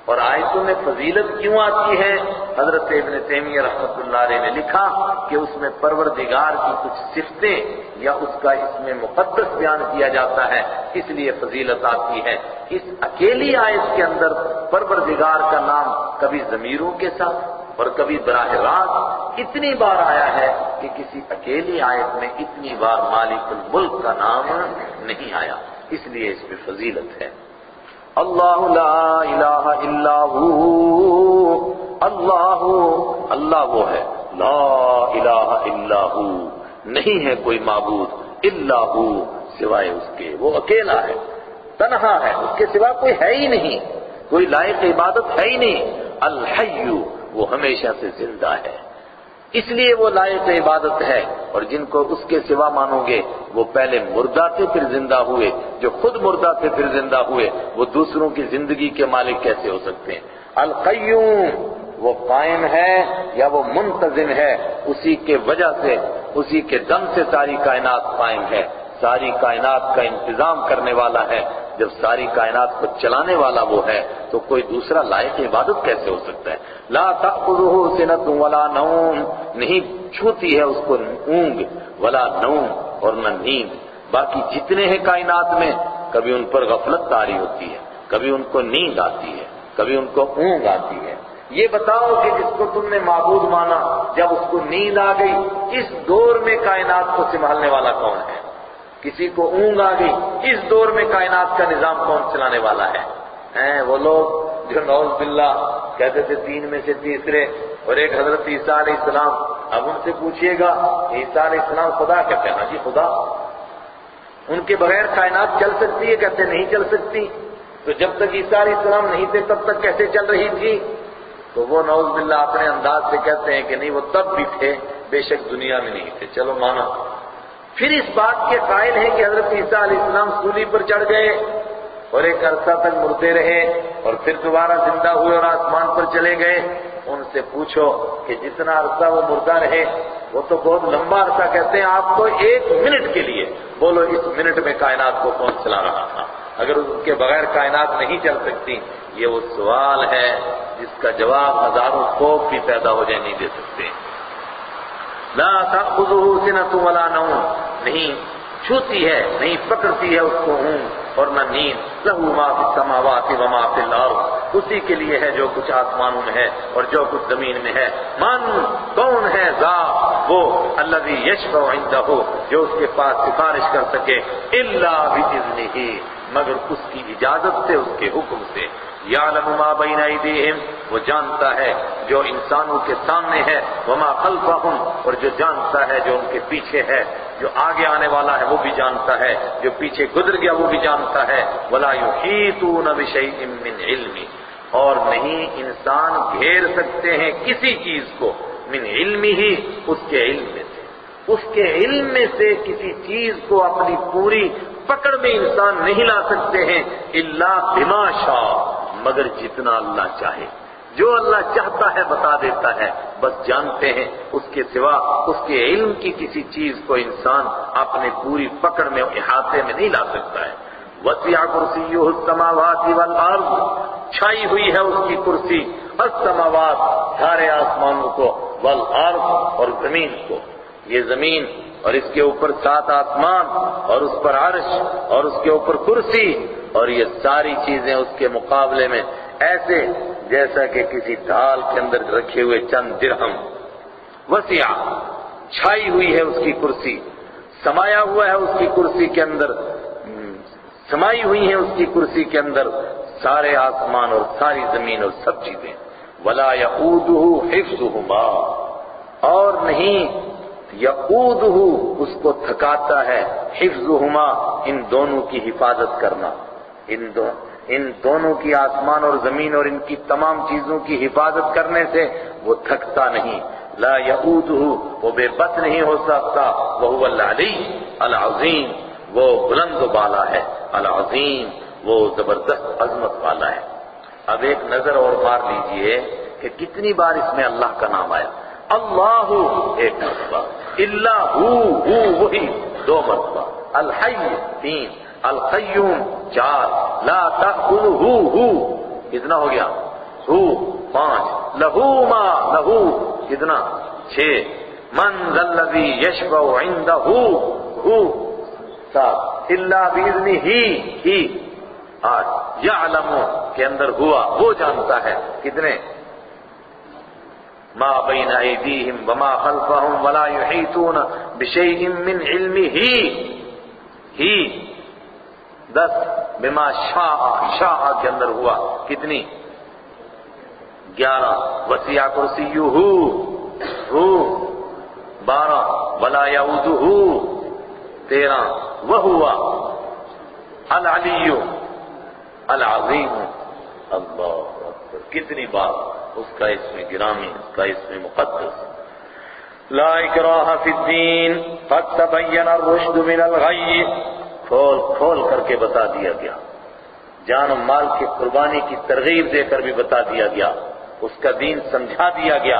S1: اور آیتوں میں فضیلت کیوں آتی ہے؟ حضرت ابن تیمیہ رحمۃ اللہ علیہ نے لکھا کہ اس میں پروردگار کی کچھ صفتیں یا اس کا اس میں مقدس بیان کیا جاتا ہے، اس لیے فضیلت آتی ہے. اس اکیلی آیت کے اندر پروردگار کا نام کبھی ضمیروں کے ساتھ اور کبھی براہ راست اتنی بار آیا ہے کہ کسی اکیلی آیت میں اتنی بار مالک الملک کا نام نہیں آیا، اس لیے اس میں فضیلت ہے. اللہ لا الہ الا ہو، اللہ وہ ہے، لا الہ الا ہو، نہیں ہے کوئی معبود، الا ہو سوائے اس کے، وہ اکیلا ہے، تنہا ہے، اس کے سوا کوئی ہے ہی نہیں، کوئی لائق عبادت ہے ہی نہیں. الحی، وہ ہمیشہ سے زندہ ہے، اس لیے وہ لائق عبادت ہے. اور جن کو اس کے سوا مانو گے وہ پہلے مردہ تھے پھر زندہ ہوئے، جو خود مردہ تھے پھر زندہ ہوئے، وہ دوسروں کی زندگی کے مالک کیسے ہو سکتے ہیں؟ القیوم، وہ قائم ہے یا وہ منتظم ہے، اسی کے وجہ سے، اسی کے دم سے ساری کائنات قائم ہے، ساری کائنات کا انتظام کرنے والا ہے. جب ساری کائنات کو چلانے والا وہ ہے تو کوئی دوسرا لائق عبادت کیسے ہو سکتا ہے؟ لا تأخذہ سنۃ ولا نوم، نہیں چھوتی ہے اس کو اونگ، ولا نوم اور نہ نیند. باقی جتنے ہیں کائنات میں کبھی ان پر غفلت طاری ہوتی ہے، کبھی ان کو نیند آتی ہے، کبھی ان کو اونگ آتی ہے. یہ بتاؤ کہ جس کو تم نے معبود مانا جب اس کو نیند آ گئی، اس دور میں کائنات کو سنبھالنے والا کون ہے؟ کسی کو اونگ آ گئی، اس دور میں کائنات کا نظام کون چلانے والا ہے؟ وہ لوگ جو نعوذ باللہ کہتے تھے تین میں سے تیسرے، اور ایک حضرت عیسیٰ علیہ السلام. اب ان سے پوچھیے گا عیسیٰ علیہ السلام خدا کہتے ہیں؟ ہاں جی خدا. ان کے بغیر کائنات چل سکتی ہے؟ کہتے نہیں چل سکتی. تو جب تک عیسیٰ علیہ السلام نہیں تھے تب تک کیسے چل رہی تھی؟ تو وہ نعوذ باللہ اپنے انداز سے کہتے ہیں کہ نہیں، وہ تب بھی تھے، بے شک دنیا میں نہیں تھے. چلو مانا. پھر اس بات کے قائل ہیں کہ حضرت عیسیٰ علیہ السلام سولی پر چڑھ گئے اور ایک عرصہ تک مردے رہے اور پھر دوبارہ زندہ ہوئے اور آسمان پر چلے گئے. ان سے پوچھو کہ جتنا عرصہ وہ مردہ رہے وہ تو بہت لمبا عرصہ، کہتے ہیں آپ کو 1 منٹ کے لیے بولو اس منٹ میں کائنات کو کون چلا رہا تھا؟ اگر ان کے بغیر کائنات نہیں چل سکتی. یہ وہ سوال ہے جس کا جواب ہزاروں خوف بھی پیدا ہو جائے نہیں دے سکتے. لا تأخذه سنة ولا نوم، نہیں چھوتی ہے، نہیں پکڑتی ہے اس کو اونگ اور نہ نیند. لہ ما فی السماوات وما فی الارض، اسی کے لیے ہے جو کچھ آسمانوں میں ہے اور جو کچھ زمین میں ہے. من، کون ہے ذات وہ، الذی یشفع عندہ، جو اس کے پاس سفارش کر سکے، الا باذنہ، مگر اس کی اجازت سے، اس کے حکم سے. یعلم ما بین ایدیہم، وہ جانتا ہے جو انسانوں کے سامنے ہے، وما خلفہم، اور جو جانتا ہے جو ان کے پیچھے ہے، جو آگے آنے والا ہے وہ بھی جانتا ہے، جو پیچھے گزر گیا وہ بھی جانتا ہے. ولا یحیطون بشیء من علمہ، اور نہیں انسان گھیر سکتے ہیں کسی چیز کو، من علمہ، اس کے علم میں سے. اس کے علم میں سے کسی چیز کو اپنی پوری پکڑ میں انسان نہیں لا سکتے ہیں، الا بما شاء، مگر جتنا اللہ چاہے. جو اللہ چاہتا ہے بتا دیتا ہے، بس جانتے ہیں. اس کے سوا اس کے علم کی کسی چیز کو انسان اپنے پوری پکڑ میں احاطے میں نہیں لا سکتا ہے. وسع کرسیہ السماوات والارض، چھائی ہوئی ہے اس کی کرسی السماوات، سارے آسمانوں کو، والارض، اور زمین کو. یہ زمین اور اس کے اوپر 7 آسمان اور اس پر عرش اور اس کے اوپر کرسی، اور یہ ساری چیزیں اس کے مقابلے میں ایسے جیسا کہ کسی ڈھال کے اندر رکھے ہوئے چند درہم. وسع، چھائی ہوئی ہے اس کی کرسی، سمایا ہوا ہے اس کی کرسی کے اندر، سمائی ہوئی ہیں اس کی کرسی کے اندر سارے آسمان اور ساری زمین اور سب چیزیں. ولا یؤودہ حفظہما، اور نہیں یؤودہ، اس کو تھکاتا ہے، حفظہما، ان دونوں کی حفاظت کرنا. ان دونوں کی، آسمان اور زمین اور ان کی تمام چیزوں کی حفاظت کرنے سے وہ تھکتا نہیں. لا یؤودہ، وہ بے بس نہیں ہو سکتا. وہو العلی العظیم، وہ بلند و بالا ہے، العظیم، وہ زبردست عظمت والا ہے. اب ایک نظر اور مار لیجئے کہ کتنی بار اس میں اللہ کا نام آیا. اللہ 1 مرتبہ، الا ہو وہی 2 مرتبہ، الحی 3، القیوم 4، لا تأخذہ، کتنا ہو گیا؟ ہو 5، لہو ما، لہو کتنا؟ 6، من ذا الذی یشفع عندہ، ہو 7، الا باذنہ، ہی 8، یعلم کے اندر ہوا، وہ جانتا ہے. کتنے؟ ما بین ایدیہم وما خلفہم ولا یحیطون بشیء من علمہ، ہی 10، بما شاء کے اندر ہوا کتنی؟ 11، وسع کرسیہ، ہو 12، ولا یؤودہ 13، وہو العلی العظیم. اللہ اکبر، کتنی بات اس کا اسم گرامی، اس کا اسم مقدس. لا اکراہ فی الدین قد تبین الرشد من الغی، کھول کھول کر کے بتا دیا گیا، جان و مال کی قربانی کی ترغیب دے کر بھی بتا دیا گیا، اس کا دین سمجھا دیا گیا.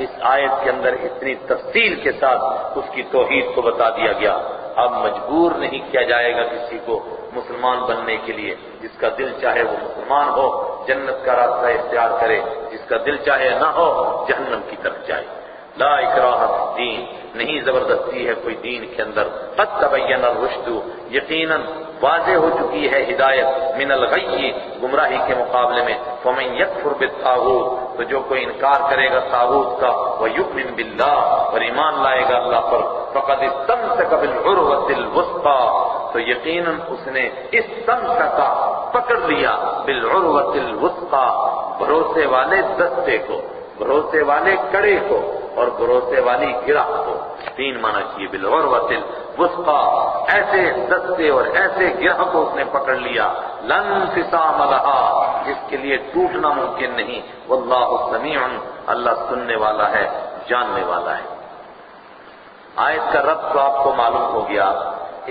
S1: اس آیت کے اندر اتنی تفصیل کے ساتھ اس کی توحید کو بتا دیا گیا. اب مجبور نہیں کیا جائے گا کسی کو مسلمان بننے کے لیے. جس کا دل چاہے وہ مسلمان ہو، جنت کا راستہ اختیار کرے، جس کا دل چاہے نہ ہو، جہنم کی طرف جائے. لا اکراہ فی الدین، نہیں زبردستی ہے کوئی دین کے اندر. قد تبین الرشد، یقیناً واضح ہو چکی ہے ہدایت، من الغی، گمراہی کے مقابلے میں. فمن یکفر بالطاغوت، تو جو کوئی انکار کرے گا طاغوت کا، ویؤمن باللہ، اور ایمان لائے گا اللہ پر، فقد استمسک بالعروۃ الوثقی، تو یقیناً اس نے استمسک، پکڑ لیا، بالعروۃ الوثقی، بھروسے والے دستے کو، بھروسے والے کڑے کو، اور بھروسے والی گرہ کو. 3 معنی کیے، بالعروۃ وثقا، ایسے دستے اور ایسے گرہ کو اس نے پکڑ لیا، لن انفصام لہا، جس کے لیے ٹوٹنا ممکن نہیں، واللہ سمیع، اللہ سننے والا ہے، جاننے والا ہے۔ آیت کا ربط تو آپ کو معلوم ہو گیا،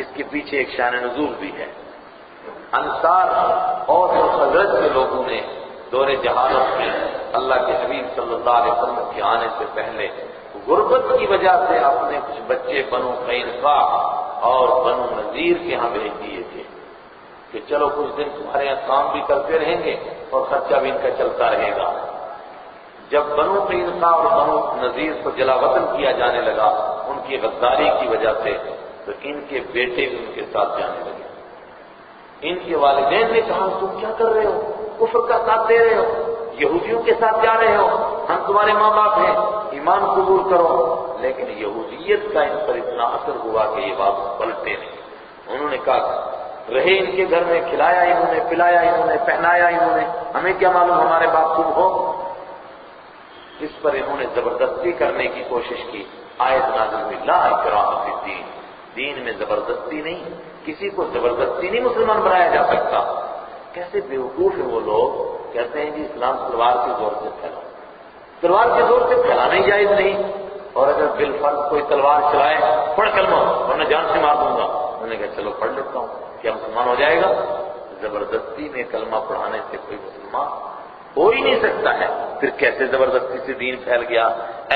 S1: اس کے پیچھے ایک شان نزول بھی ہے۔ انصار اور خزرج کے لوگوں نے دور جہالت میں اللہ کے حبیب صلی اللہ علیہ وسلم کے آنے سے پہلے غربت کی وجہ سے اپنے کچھ بچے بنو قینقاع اور بنو نذیر کے ہاں بھیج دیے تھے کہ چلو کچھ دن تمہارے یہاں کام بھی کرتے رہیں گے اور خرچہ بھی ان کا چلتا رہے گا۔ جب بنو قینقاع اور بنو نذیر کو جلا وطن کیا جانے لگا ان کی غداری کی وجہ سے، تو ان کے بیٹے بھی ان کے ساتھ جانے لگے۔ ان کے والدین نے کہا تم کیا کر رہے ہو، کفر کا ساتھ دے رہے ہو، یہودیوں کے ساتھ جا رہے ہو، ہم تمہارے ماں باپ ہیں، ایمان قبول کرو۔ لیکن یہودیت کا ان پر اتنا اثر ہوا کہ یہ واپس پلٹے نہیں۔ انہوں نے کہا رہے ان کے گھر میں، کھلایا انہوں نے، پلایا انہوں نے، پہنایا انہوں نے، ہمیں کیا معلوم ہمارے باپ تم ہو۔ اس پر انہوں نے زبردستی کرنے کی کوشش کی۔ آیت نازل ہوئی لا اکراہ فی الدین، دین میں زبردستی نہیں، کسی کو زبردستی نہیں مسلمان بنایا جا سکتا۔ کیسے بیوقوف ہیں وہ لوگ، کہتے ہیں جی اسلام تلوار کے زور سے پھیلا، تلوار کے زور سے پھیلانا ہی جائز نہیں، اور اگر بالفرض کوئی تلوار چلائے پڑھ کلمہ ورنہ جان سے مار دوں گا، انہوں نے کہا چلو پڑھ لیتا ہوں، کیا مسلمان ہو جائے گا؟ زبردستی میں کلمہ پڑھانے سے کوئی مسلمان ہو ہی نہیں سکتا ہے، پھر کیسے زبردستی سے دین پھیل گیا؟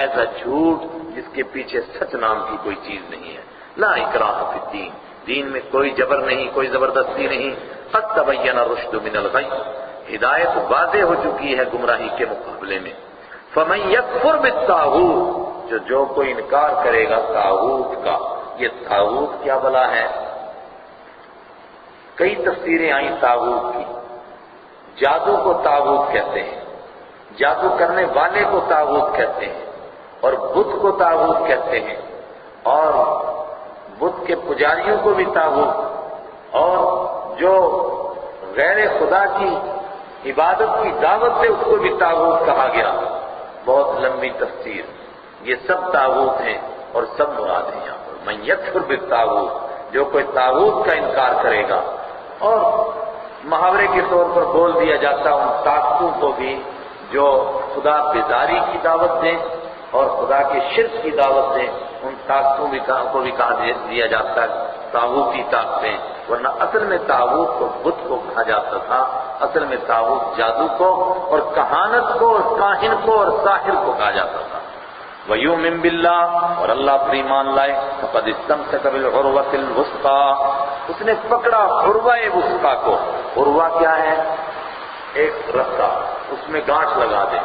S1: ایسا جھوٹ جس کے پیچھے سچ نام کی کوئی چیز نہیں ہے۔ لا اکراہ فی الدین، دین میں کوئی جبر نہیں، کوئی زبردستی نہیں۔ قد تبین الرشد من الغی، ہدایت واضح ہو چکی ہے گمراہی کے مقابلے میں۔ فمن یکفر بالطاغوت، جو کوئی انکار کرے گا طاغوت کا۔ یہ طاغوت کیا بلا ہے؟ کئی تفسیریں آئیں طاغوت کی۔ جادو کو طاغوت کہتے ہیں، جادو کرنے والے کو طاغوت کہتے ہیں، اور بت کو طاغوت کہتے ہیں، اور بت کے پجاریوں کو بھی طاغوت، اور جو غیر خدا کی عبادت کی دعوت دے اس کو بھی طاغوت کہا گیا۔ بہت لمبی تفسیر، یہ سب طاغوت ہیں اور سب مراد ہیں یہاں پر۔ من یکفر بالطاغوت، جو کوئی طاغوت کا انکار کرے گا، اور محاورے کے طور پر بول دیا جاتا ان طاقتوں کو بھی جو خدا بیزاری کی دعوت دیں اور خدا کے شرک کی دعوت دیں، ان طاقتوں کو بھی کہا دیا جاتا ہے طاغوتی طاقتیں، ورنہ اصل میں طاغوت کو بت کو کہا جاتا تھا، اصل میں طاغوت جادو کو اور کہانت کو اور کاہن کو اور ساحر کو کہا جاتا تھا۔ وَيُؤْمِن بِاللَّهِ، اور اللہ پر ایمان لائے، فَقَدِ اسْتَمْسَكَ بِالْعُرْوَةِ الْوُثْقَىٰ، اس نے پکڑا عروہ وثقیٰ کو۔ عروہ کیا ہے؟ ایک رسہ، اس میں گانٹھ لگا دے،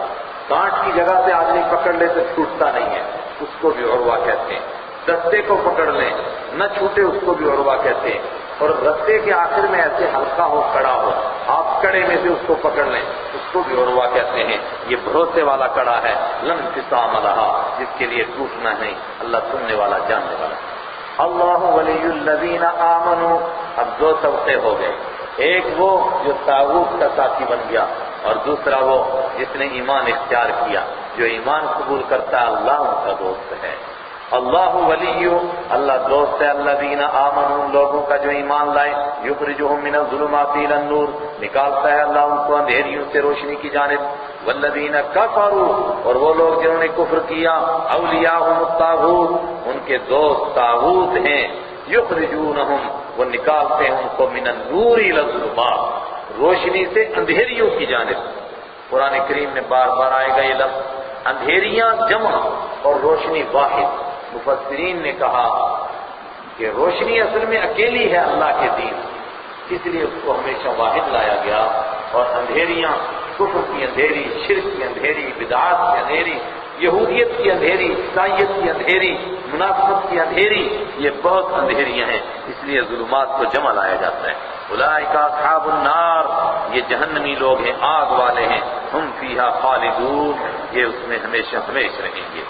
S1: گانٹھ کی جگہ سے آدمی پکڑ لے تو چھوٹتا نہیں ہے، اس کو بھی عروہ کہتے ہیں۔ دستے کو پکڑ لیں نہ چھوٹے، اس کو بھی عروہ کہتے ہیں۔ اور رستے کے آخر میں ایسے ہلکا ہو، کڑا ہو، آپ کڑے میں سے اس کو پکڑ لیں، اس کو بھی عروہ کہتے ہیں۔ یہ بھروسے والا کڑا ہے، لن انفصام لہا، جس کے لیے ٹوٹنا نہیں، اللہ سننے والا، جاننے والا۔ اللہ ولی الذین آمنوا، اب دو طبقے ہو گئے، ایک وہ جو طاغوت کا ساتھی بن گیا، اور دوسرا وہ جس نے ایمان اختیار کیا۔ جو ایمان قبول کرتا ہے اللہ ان کا دوست ہے۔ اللہ ولی، اللہ دوست ہے، الذین آمنوا، لوگوں کا جو ایمان لائے، یخرجہم من الظلمات الی النور، نکالتا ہے اللہ ان کو اندھیریوں سے روشنی کی جانب۔ والذین کفروا، اور وہ لوگ جنہوں نے کفر کیا، اولیاءہم الطاغوت، ان کے دوست طاغوت ہیں، یخرجونہم، وہ نکالتے ہیں ان کو من النور الی الظلمات، روشنی سے اندھیریوں کی جانب۔ قرآن کریم میں بار بار آئے گا یہ لفظ، اندھیریاں جمع اور روشنی واحد۔ مفسرین نے کہا کہ روشنی اصل میں اکیلی ہے اللہ کے دین، اس لیے اس کو ہمیشہ واحد لایا گیا، اور اندھیریاں کفر کی اندھیری، شرک کی اندھیری، بدعات کی اندھیری، یہودیت کی اندھیری، عیسائیت کی اندھیری، منافقت کی اندھیری، یہ بہت اندھیریاں ہیں، اس لیے ظلمات کو جمع لایا جاتا ہے۔ اولئک اصحاب النار، یہ جہنمی لوگ ہیں، آگ والے ہیں، ہم فیہا خالدون، یہ اس میں ہمیشہ ہمیشہ رہیں گے۔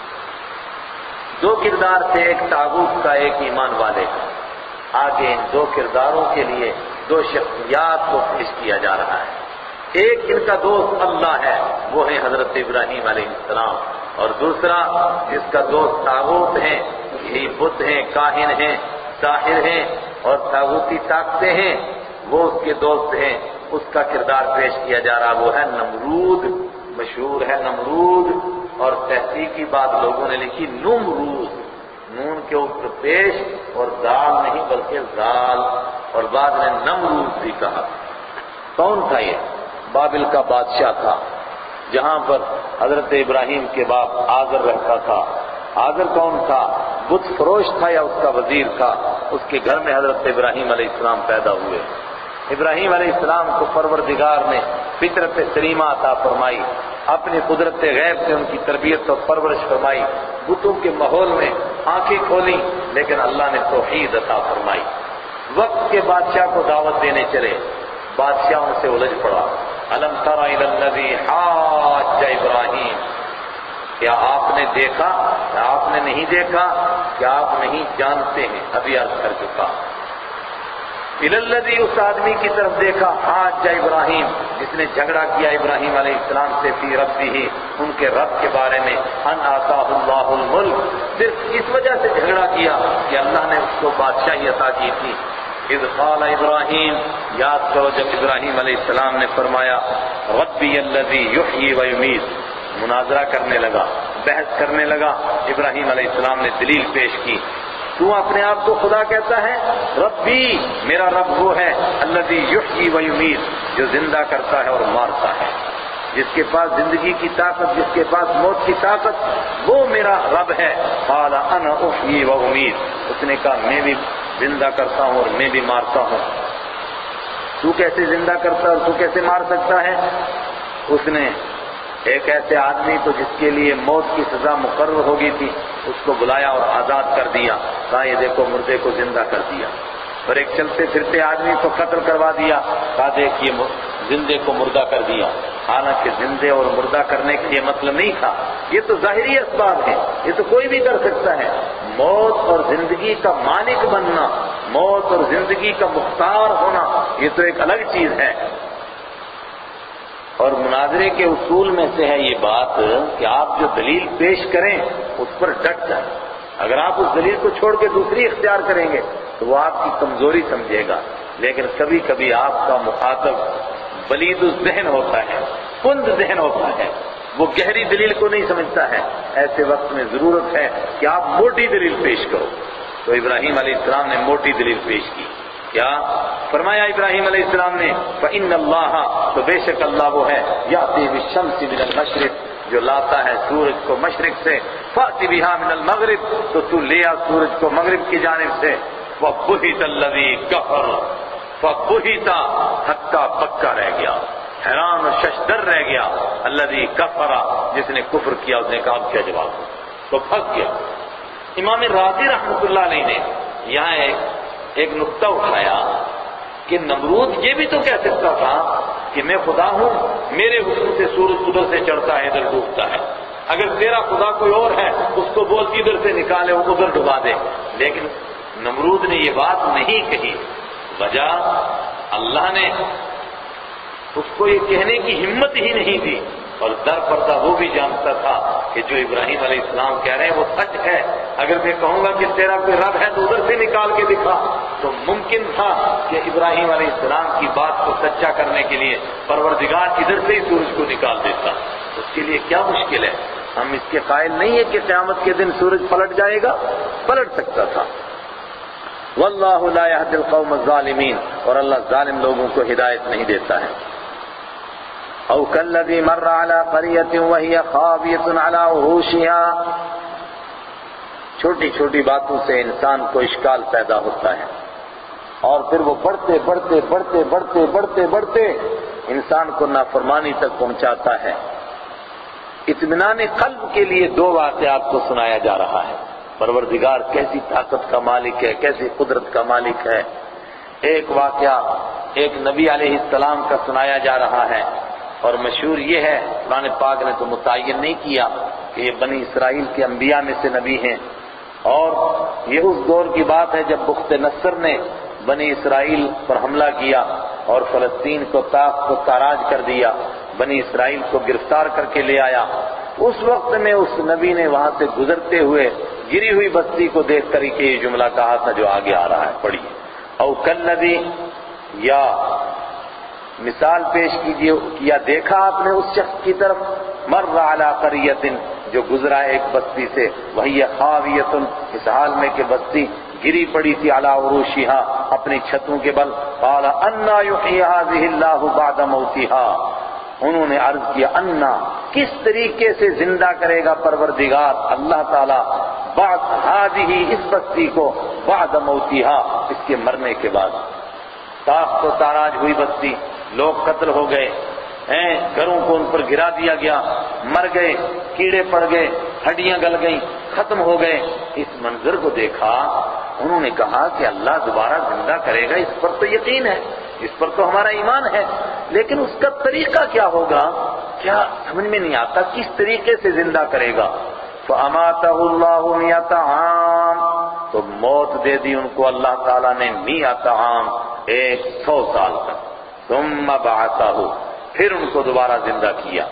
S1: دو کردار تھے، ایک طاغوت کا، ایک ایمان والے کا۔ آگے ان دو کرداروں کے لیے دو شخصیات کو پیش کیا جا رہا ہے۔ ایک ان کا دوست اللہ ہے، وہ ہے حضرت ابراہیم علیہ السلام، اور دوسرا جس کا دوست طاغوت ہیں، یہی بت ہیں، کاہن ہیں، ساحر ہیں اور طاغوتی طاقتیں ہیں، وہ اس کے دوست ہیں، اس کا کردار پیش کیا جا رہا، وہ ہے نمرود، مشہور ہے نمرود، اور تحقیقی بات لوگوں نے لکھی نمرود، نون کے اوپر پیش اور دال نہیں بلکہ زال، اور بعد نے نمرود بھی کہا۔ کون تھا یہ؟ بابل کا بادشاہ تھا، جہاں پر حضرت ابراہیم کے باپ آزر رہتا تھا۔ آزر کون تھا؟ بت فروش تھا یا اس کا وزیر تھا؟ اس کے گھر میں حضرت ابراہیم علیہ السلام پیدا ہوئے۔ ابراہیم علیہ السلام کو پروردگار نے فطرت سلیمہ عطا فرمائی، اپنی قدرت غیب سے ان کی تربیت اور پرورش فرمائی، بتوں کے ماحول میں آنکھیں کھولی، لیکن اللہ نے توحید عطا فرمائی۔ وقت کے بادشاہ کو دعوت دینے چلے، بادشاہوں سے الجھ پڑا۔ الم تر الی الذی حاج ابراہیم، کیا آپ نے دیکھا؟ کیا آپ نے نہیں دیکھا؟ کیا آپ نہیں جانتے ہیں؟ ابھی عرض کر چکا۔ الی الذی، اس آدمی کی طرف دیکھا، حاج ابراہیم، جس نے جھگڑا کیا ابراہیم علیہ السلام سے فی ربہ، ان کے رب کے بارے میں، ان آتاہ اللہ الملک، صرف اس وجہ سے جھگڑا کیا کہ اللہ نے اس کو بادشاہی عطا کی تھی۔ اذ قال ابراہیم، یاد کرو جب ابراہیم علیہ السلام نے فرمایا ربی الذی یحیی و یمیت، مناظرہ کرنے لگا، بحث کرنے لگا، ابراہیم علیہ السلام نے دلیل پیش کی۔ تو اپنے آپ کو خدا کہتا ہے؟ ربی، میرا رب وہ ہے الذی یحیی و یمیت، جو زندہ کرتا ہے اور مارتا ہے، جس کے پاس زندگی کی طاقت، جس کے پاس موت کی طاقت، وہ میرا رب ہے۔ قال انا احیی و امیت، اس نے کہا میں بھی زندہ کرتا ہوں اور میں بھی مارتا ہوں۔ تو کیسے زندہ کرتا ہے اور تو کیسے مار سکتا ہے؟ اس نے ایک ایسے آدمی کو جس کے لیے موت کی سزا مقرر ہو گئی تھی، اس کو بلایا اور آزاد کر دیا، کہا یہ دیکھو مردے کو زندہ کر دیا۔ اور ایک چلتے پھرتے آدمی کو قتل کروا دیا، کہا دیکھ یہ زندے کو مردہ کر دیا۔ حالانکہ زندے اور مردہ کرنے کا یہ مطلب نہیں تھا، یہ تو ظاہری اسباب ہیں، یہ تو کوئی بھی کر سکتا ہے۔ موت اور زندگی کا مالک بننا، موت اور زندگی کا مختار ہونا، یہ تو ایک الگ چیز ہے۔ اور مناظرے کے اصول میں سے ہے یہ بات کہ آپ جو دلیل پیش کریں اس پر ڈٹ جائیں۔ اگر آپ اس دلیل کو چھوڑ کے دوسری اختیار کریں گے تو وہ آپ کی کمزوری سمجھے گا، لیکن کبھی کبھی آپ کا مخاطب بلید الذہن ہوتا ہے، کند ذہن ہوتا ہے، وہ گہری دلیل کو نہیں سمجھتا ہے۔ ایسے وقت میں ضرورت ہے کہ آپ موٹی دلیل پیش کرو۔ تو ابراہیم علیہ السلام نے موٹی دلیل پیش کی۔ کیا فرمایا ابراہیم علیہ السلام نے؟ فَإِنَّ اللَّهَ، تو بے شک اللہ وہ ہے، یأتی بِالشَّمْسِ مِنَ الْمَشْرِقِ، جو لاتا ہے سورج کو مشرق سے، فَأْتِ بِهَا مِنَ الْمَغْرِبِ، تو لے آ سورج کو مغرب کی جانب سے۔ وَبُهِتَ الَّذِي كَفَرَ، فَبُهِتَ، حتیٰ پکا رہ گیا، حیران و ششدر رہ گیا، الذی کفر، جس نے کفر کیا، اس نے کہا اب کیا جواب ہو، تو پھنس گیا۔ امام راضی رحمۃ اللہ علیہ نے یہاں ایک نقطہ اٹھایا کہ نمرود یہ بھی تو کہہ سکتا تھا کہ میں خدا ہوں، میرے حکم سے سورج ادھر سے چڑھتا ہے ادھر ڈوبتا ہے، اگر تیرا خدا کوئی اور ہے اس کو بول ادھر سے نکالے وہ ادھر ڈبا دے۔ لیکن نمرود نے یہ بات نہیں کہی، وجہ اللہ نے اس کو یہ کہنے کی ہمت ہی نہیں دی، اور در پردہ وہ بھی جانتا تھا کہ جو ابراہیم علیہ السلام کہہ رہے ہیں وہ سچ ہے۔ اگر میں کہوں گا کہ تیرا کوئی رب ہے تو ادھر سے نکال کے دکھا، تو ممکن تھا کہ ابراہیم علیہ السلام کی بات کو سچا کرنے کے لیے پروردگار ادھر سے ہی سورج کو نکال دیتا۔ اس کے لیے کیا مشکل ہے؟ ہم اس کے قائل نہیں ہے کہ قیامت کے دن سورج پلٹ جائے گا، پلٹ سکتا تھا۔ واللہ لا یہدی القوم الظالمین، اور اللہ ظالم لوگوں کو ہدایت نہیں دیتا ہے۔ او کالذی مر علی قریۃ وہی خاویۃ علی عروشہا، چھوٹی چھوٹی باتوں سے انسان کو اشکال پیدا ہوتا ہے، اور پھر وہ بڑھتے بڑھتے بڑھتے بڑھتے بڑھتے بڑھتے انسان کو نافرمانی تک پہنچاتا ہے۔ اطمینان قلب کے لیے دو واقعات کو سنایا جا رہا ہے۔ پروردگار کیسی طاقت کا مالک ہے، کیسی قدرت کا مالک ہے۔ ایک واقعہ ایک نبی علیہ السلام کا سنایا جا رہا ہے، اور مشہور یہ ہے، قرآن پاک نے تو متعین نہیں کیا کہ یہ بنی اسرائیل کے انبیاء میں سے نبی ہیں، اور یہ اس دور کی بات ہے جب بخت نصر نے بنی اسرائیل پر حملہ کیا اور فلسطین کو طاق کو تاراج کر دیا، بنی اسرائیل کو گرفتار کر کے لے آیا۔ اس وقت میں اس نبی نے وہاں سے گزرتے ہوئے گری ہوئی بستی کو دیکھ کر کے یہ جملہ کہا تھا جو آگے آ رہا ہے، پڑھیے. او کالذی، یا مثال پیش کیجیے کیا دیکھا آپ نے اس شخص کی طرف، مر علی قریۃ، جو گزرا ایک بستی سے، وہی خاویۃ، اس حال میں کہ بستی گری پڑی تھی، علی عروشہا، اپنی چھتوں کے بل. قال انا یحیی ہذہ اللہ بعد موتہا، انہوں نے عرض کیا انا، کس طریقے سے زندہ کرے گا پروردگار اللہ تعالی بعد ہذہ، اس بستی کو، بعد موتہا، اس کے مرنے کے بعد. تاخت و تاراج ہوئی بستی، لوگ قتل ہو گئے ہیں، گھروں کو ان پر گرا دیا گیا، مر گئے، کیڑے پڑ گئے، ہڈیاں گل گئیں، ختم ہو گئے. اس منظر کو دیکھا، انہوں نے کہا کہ اللہ دوبارہ زندہ کرے گا، اس پر تو یقین ہے، اس پر تو ہمارا ایمان ہے، لیکن اس کا طریقہ کیا ہوگا، کیا سمجھ میں نہیں آتا کس طریقے سے زندہ کرے گا. فَأَمَاتَهُ اللَّهُ مِئَةَ عَامٍ، تو موت دے دی ان کو اللہ تعالیٰ نے 100 عام، 100 سال تک. ثم بعثه، پھر ان کو دوبارہ زندہ کیا،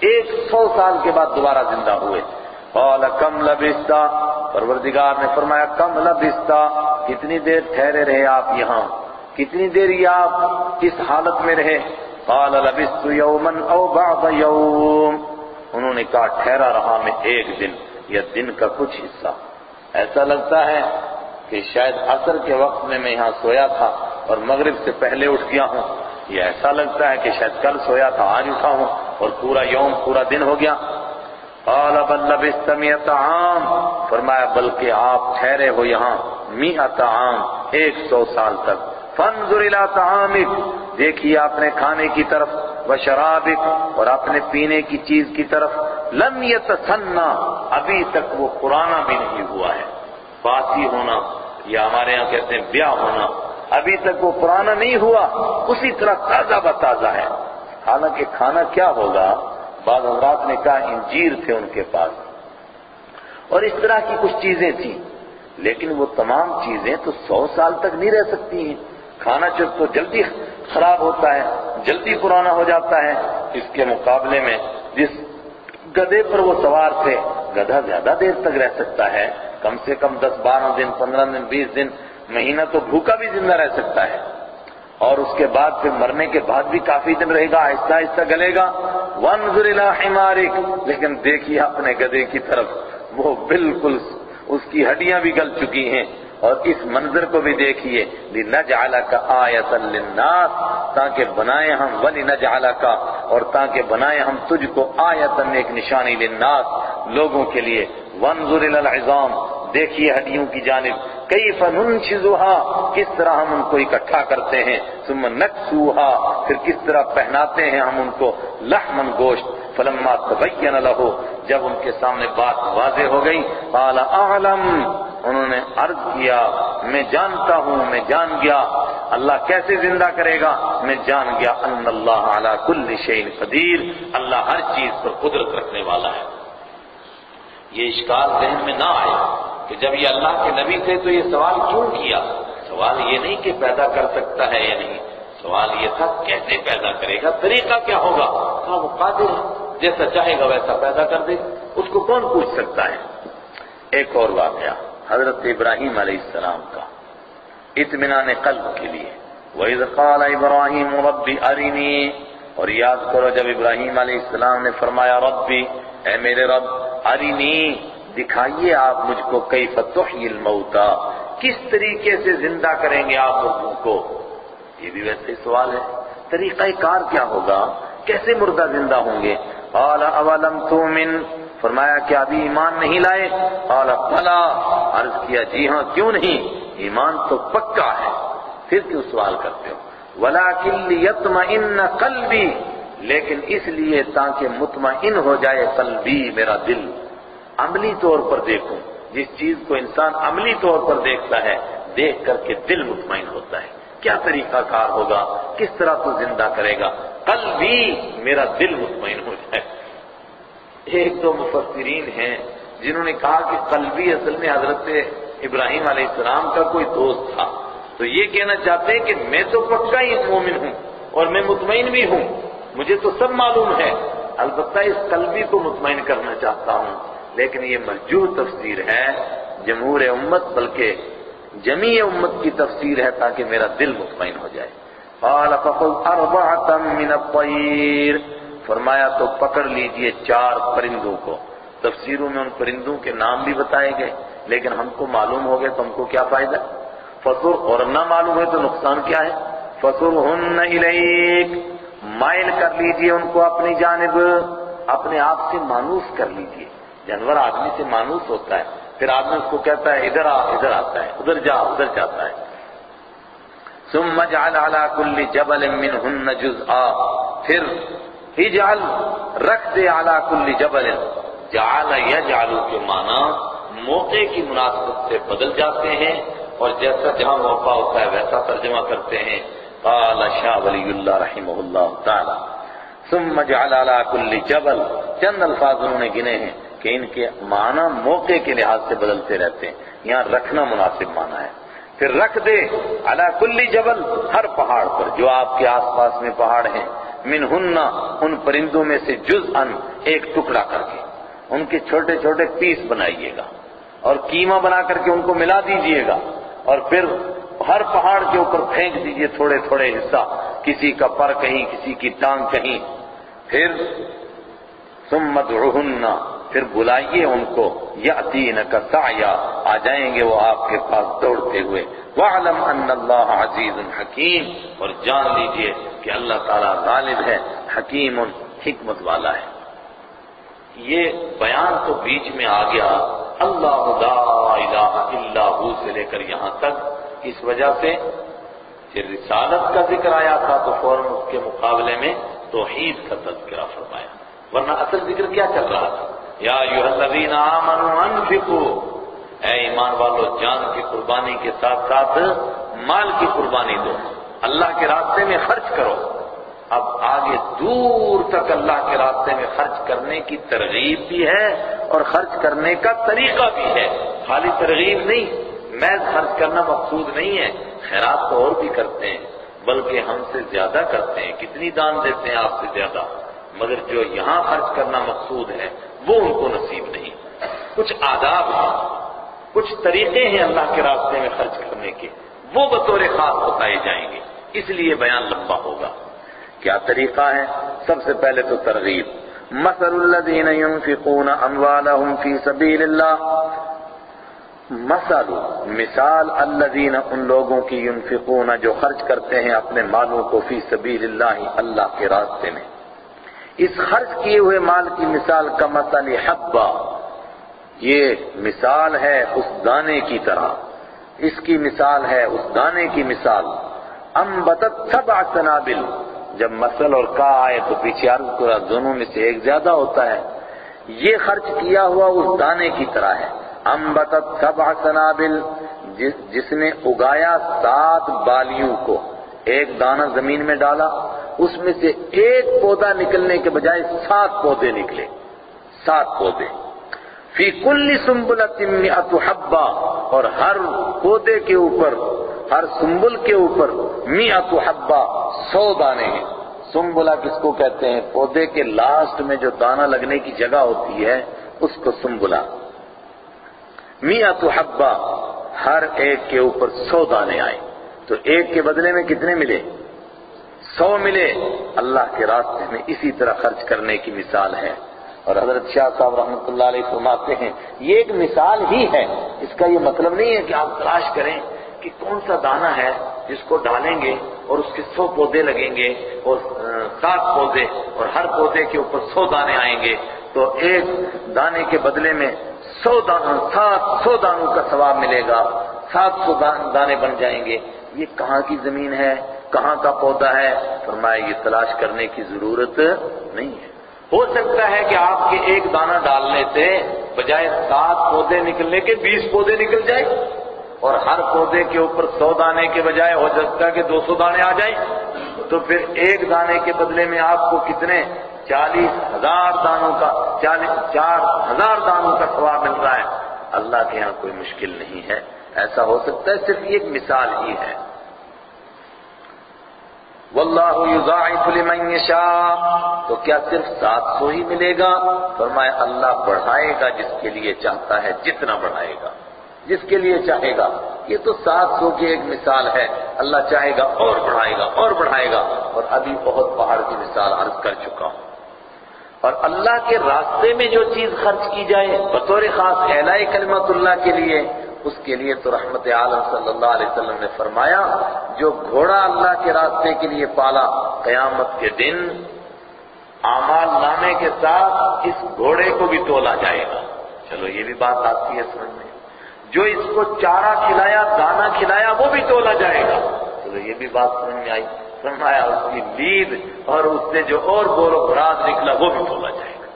S1: 100 سال کے بعد دوبارہ زندہ ہوئے. قال کم لبثت، پروردگار نے فرمایا کم لبثت، کتنی دیر ٹھہرے رہے آپ یہاں، کتنی دیر یہ آپ اس حالت میں رہے. قال لبثت یوما او بعض یوم، انہوں نے کہا ٹھہرا رہا میں ایک دن یا دن کا کچھ حصہ. ایسا لگتا ہے کہ شاید عصر کے وقت میں یہاں سویا تھا اور مغرب سے پہلے اٹھ گیا ہوں، یہ ایسا لگتا ہے کہ شاید کل سویا تھا آج اٹھا ہوں اور پورا یوم، پورا دن ہو گیا. قال بل لبثت 100 عام، فرمایا بلکہ آپ ٹھہرے ہو یہاں 100 عام، 100 سال تک. فانظر الى طعامک، دیکھیے اپنے کھانے کی طرف، وشرابک، اور اپنے پینے کی چیز کی طرف. لم یتسنى، ابھی تک وہ پرانا بھی نہیں ہوا ہے. باسی ہونا یا ہمارے ہاں کہتے ہیں بیاہ ہونا، ابھی تک وہ پرانا نہیں ہوا، اسی طرح تازہ بتازہ ہے. حالانکہ کھانا کیا ہوگا، بعض حضرات نے کہا انجیر تھے ان کے پاس اور اس طرح کی کچھ چیزیں تھیں، لیکن وہ تمام چیزیں تو 100 سال تک نہیں رہ سکتی ہیں. کھانا تو جلدی خراب ہوتا ہے، جلدی پرانا ہو جاتا ہے. اس کے مقابلے میں جس گدھے پر وہ سوار تھے، گدھا زیادہ دیر تک رہ سکتا ہے، کم سے کم 10-12 دن، 15 دن، 20 دن، مہینہ تو بھوکا بھی زندہ رہ سکتا ہے. اور اس کے بعد پھر مرنے کے بعد بھی کافی دن رہے گا، آہستہ آہستہ گلے گا. وانظر الی حمارک، لیکن دیکھیے اپنے گدھے کی طرف، وہ بالکل اس کی ہڈیاں بھی گل چکی ہیں. اور اس منظر کو بھی دیکھیے، لنجعلک آیۃ للناس، تاکہ بنائیں ہم، ولنجعلک، اور تاکہ بنائیں ہم تجھ کو آیۃ، ایک نشانی، للناس، لوگوں کے لیے. وانظر الی العظام، دیکھیے ہڈیوں کی جانب، کیف ننشزها، کس طرح ہم ان کو اکٹھا کرتے ہیں. ثم نکسوها، پھر کس طرح پہناتے ہیں ہم ان کو، لحما، گوشت. فلما تبین له، جب ان کے سامنے بات واضح ہو گئی، قال اعلم، انہوں نے عرض کیا میں جانتا ہوں، میں جان گیا اللہ کیسے زندہ کرے گا، میں جان گیا ان اللہ علی کل شیء قدیر، اللہ ہر چیز پر قدرت رکھنے والا ہے. یہ اشکال ذہن میں نہ آئے کہ جب یہ اللہ کے نبی تھے تو یہ سوال کیوں کیا. سوال یہ نہیں کہ پیدا کر سکتا ہے یا نہیں، سوال یہ تھا کیسے پیدا کرے گا، طریقہ کیا ہوگا. کہا وہ قادر ہے، جیسا چاہے گا ویسا پیدا کر دے، اس کو کون پوچھ سکتا ہے. ایک اور واقعہ حضرت ابراہیم علیہ السلام کا، اطمینان قلب کے لیے. وَإِذْ قَالَ إِبْرَاهِيمُ رَبِّ أَرِنِي، اور یاد کرو جب ابراہیم علیہ السلام نے فرمایا ربی، اے میرے رب، ارینی، دکھائیے آپ مجھ کو، کیف تحیی الموتى، کس طریقے سے زندہ کریں گے آپ لوگوں کو. یہ بھی ویسے سوال ہے، طریقہ کار کیا ہوگا، کیسے مردہ زندہ ہوں گے. قال اولم تؤمن، فرمایا کہ ابھی ایمان نہیں لائے. قال بلا، عرض کیا جی ہاں کیوں نہیں، ایمان تو پکا ہے، پھر کیوں سوال کرتے ہو. ولکن لیطمئن قلبی، لیکن اس لیے تاکہ مطمئن ہو جائے قلبی، میرا دل. عملی طور پر دیکھوں، جس چیز کو انسان عملی طور پر دیکھتا ہے، دیکھ کر کے دل مطمئن ہوتا ہے. کیا طریقہ کار ہوگا، کس طرح تو زندہ کرے گا، قلبی، میرا دل مطمئن ہو جائے. ایک دو مفسرین ہیں جنہوں نے کہا کہ قلبی اصل میں حضرت ابراہیم علیہ السلام کا کوئی دوست تھا، تو یہ کہنا چاہتے ہیں کہ میں تو پکا ہی مومن ہوں اور میں مطمئن بھی ہوں، مجھے تو سب معلوم ہے، البتہ اس قلبی کو مطمئن کرنا چاہتا ہوں. لیکن یہ مرجوح تفسیر ہے، جمہور امت بلکہ جمیع امت کی تفسیر ہے تاکہ میرا دل مطمئن ہو جائے۔ قال فخذ أربعة من الطير، فرمایا تو پکڑ لیجئے 4 پرندوں کو۔ تفسیروں میں ان پرندوں کے نام بھی بتائے گئے، لیکن ہم کو معلوم ہو گئے تو ہم کو کیا فائدہ؟ فصر، اور نہ معلوم ہے تو نقصان کیا ہے؟ فصرهن إليك، مائل کر لیجئے ان کو اپنی جانب، اپنے آپ سے مانوس کر لیجئے۔ جانور آدمی سے مانوس ہوتا ہے، پھر آدمی اس کو کہتا ہے ادھر آ، ادھر آتا ہے، ادھر جا، ادھر جاتا ہے۔ ثم اجعل على كل جبل منهن جزءا، پھر اجعل، رکھ دے على كل جبل، جعل یجعل کے معنی موقع کی مناسبت سے بدل جاتے ہیں، اور جیسا جہاں موقع ہوتا ہے ویسا ترجمہ کرتے ہیں۔ قال شاہ ولی اللہ رحمہ اللہ تعالی ثم جعل على كل جبل، چند الفاظ انہوں نے گنے ہیں کہ ان کے معنی موقع کے لحاظ سے بدلتے رہتے ہیں، یہاں رکھنا مناسب معنی ہے۔ پھر رکھ دے علی کل جبل، ہر پہاڑ پر جو آپ کے آس پاس میں پہاڑ ہیں، منہن، ان پرندوں میں سے جزءاً، ایک ٹکڑا کر کے ان کے چھوٹے چھوٹے پیس بنائیے گا اور قیمہ بنا کر کے ان کو ملا دیجئے گا، اور پھر ہر پہاڑ کے اوپر پھینک دیجئے تھوڑے تھوڑے حصہ، کسی کا پر کہیں، کسی کی ٹانگ کہیں۔ پھر ثم ادعوہن، پھر بلائیے ان کو، یأتینک سعیا، آ جائیں گے وہ آپ کے پاس دوڑتے ہوئے۔ وَاعْلَمْ أَنَّ اللَّهَ عَزِيزٌ حَكِيمٌ، اور جان لیجئے کہ اللہ تعالیٰ غالب ہے، حکیم، حکمت والا ہے۔ یہ بیان تو بیچ میں آ گیا اللہ لا الہ الا ہو سے لے کر یہاں تک، اس وجہ سے پھر رسالت کا ذکر آیا تھا تو فوراً اس کے مقابلے میں توحید کا تذکرہ فرمایا، ورنہ اصل ذکر کیا چل رہا تھا؟ یا ایھا الذین آمنوا انفقوا، اے ایمان والو جان کی قربانی کے ساتھ ساتھ مال کی قربانی دو، اللہ کے راستے میں خرچ کرو۔ اب آگے دور تک اللہ کے راستے میں خرچ کرنے کی ترغیب بھی ہے اور خرچ کرنے کا طریقہ بھی ہے، خالی ترغیب نہیں، محض خرچ کرنا مقصود نہیں ہے، خیرات تو اور بھی کرتے ہیں، بلکہ ہم سے زیادہ کرتے ہیں، کتنی دان دیتے ہیں آپ سے زیادہ، مگر جو یہاں خرچ کرنا مقصود ہے وہ ان کو نصیب نہیں۔ کچھ آداب ہیں، کچھ طریقے ہیں اللہ کے راستے میں خرچ کرنے کے، وہ بطور خاص بتائے جائیں گے، اس لیے بیان لمبا ہوگا۔ کیا طریقہ ہے؟ سب سے پہلے تو ترغیب، مثل الذین ينفقون اموالهم فی سبیل اللہ، مثال الذین، ان لوگوں کی، ينفقون جو خرچ کرتے ہیں اپنے مالوں کو، فی سبیل اللہ، اللہ کے راستے میں۔ اس خرچ کیے ہوئے مال کی مثال کا مثل حبہ، یہ مثال ہے اس دانے کی طرح، اس کی مثال ہے اس دانے کی مثال، انبتت 7 سنابل، جب مثل اور کا آئے تو پیچھے عرض کرا دونوں میں سے ایک زیادہ ہوتا ہے، یہ خرچ کیا ہوا اس دانے کی طرح ہے، انبتت 7 سنابل، جس نے اگایا 7 بالیوں کو، ایک دانہ زمین میں ڈالا، اس میں سے ایک پودا نکلنے کے بجائے 7 پودے نکلے، 7 پودے، فی کل سنبلۃ 100 حبہ، اور ہر پودے کے اوپر، ہر سنبل کے اوپر 100 حبہ، 100 دانے ہیں۔ سنبلہ کس کو کہتے ہیں؟ پودے کے لاسٹ میں جو دانہ لگنے کی جگہ ہوتی ہے اس کو سنبلہ۔ 100 حبہ، ہر ایک کے اوپر 100 دانے آئے، تو ایک کے بدلے میں کتنے ملے؟ 100 ملے۔ اللہ کے راستے میں اسی طرح خرچ کرنے کی مثال ہے۔ اور حضرت شاہ صاحب رحمۃ اللہ علیہ فرماتے ہیں یہ ایک مثال ہی ہے، اس کا یہ مطلب نہیں ہے کہ آپ تلاش کریں کہ کون سا دانہ ہے جس کو ڈالیں گے اور اس کے 100 پودے لگیں گے اور 7 پودے، اور ہر پودے کے اوپر 100 دانے آئیں گے، تو ایک دانے کے بدلے میں 700 دانوں کا ثواب ملے گا، 700 دانے بن جائیں گے۔ یہ کہاں کی زمین ہے، کہاں کا پودا ہے؟ فرمایا یہ تلاش کرنے کی ضرورت نہیں ہے۔ ہو سکتا ہے کہ آپ کے ایک دانہ ڈالنے سے بجائے 7 پودے نکلنے کے 20 پودے نکل جائیں، اور ہر پودے کے اوپر 100 دانے کے بجائے ہو سکتا ہے کہ 200 دانے آ جائیں، تو پھر ایک دانے کے بدلے میں آپ کو کتنے 40,000 دانوں کا 4,000 دانوں کا ثواب مل رہا ہے۔ اللہ کے ہاں کوئی مشکل نہیں ہے، ایسا ہو سکتا ہے، صرف یہ ایک مثال ہی ہے۔ واللہ یضاعف لمن یشاء، تو کیا صرف 700 ہی ملے گا؟ فرمایا اللہ بڑھائے گا جس کے لیے چاہتا ہے، جتنا بڑھائے گا جس کے لیے چاہے گا۔ یہ تو 700 کی ایک مثال ہے، اللہ چاہے گا اور بڑھائے گا اور بڑھائے گا، اور ابھی بہت پہاڑ کی مثال عرض کر چکا ہوں۔ اور اللہ کے راستے میں جو چیز خرچ کی جائے بطور خاص اعلاء کلمت اللہ کے لیے، اس کے لیے تو رحمت عالم صلی اللہ علیہ وسلم نے فرمایا جو گھوڑا اللہ کے راستے کے لیے پالا، قیامت کے دن اعمال نامے کے ساتھ اس گھوڑے کو بھی تولا جائے گا۔ چلو یہ بھی بات آتی ہے سمجھ میں۔ جو اس کو چارہ کھلایا، دانا کھلایا، وہ بھی تولا جائے گا۔ چلو یہ بھی بات سمجھ میں آئی۔ فرمایا اس کی لید اور اس سے جو اور بول و براد نکلا وہ بھی تولا جائے گا۔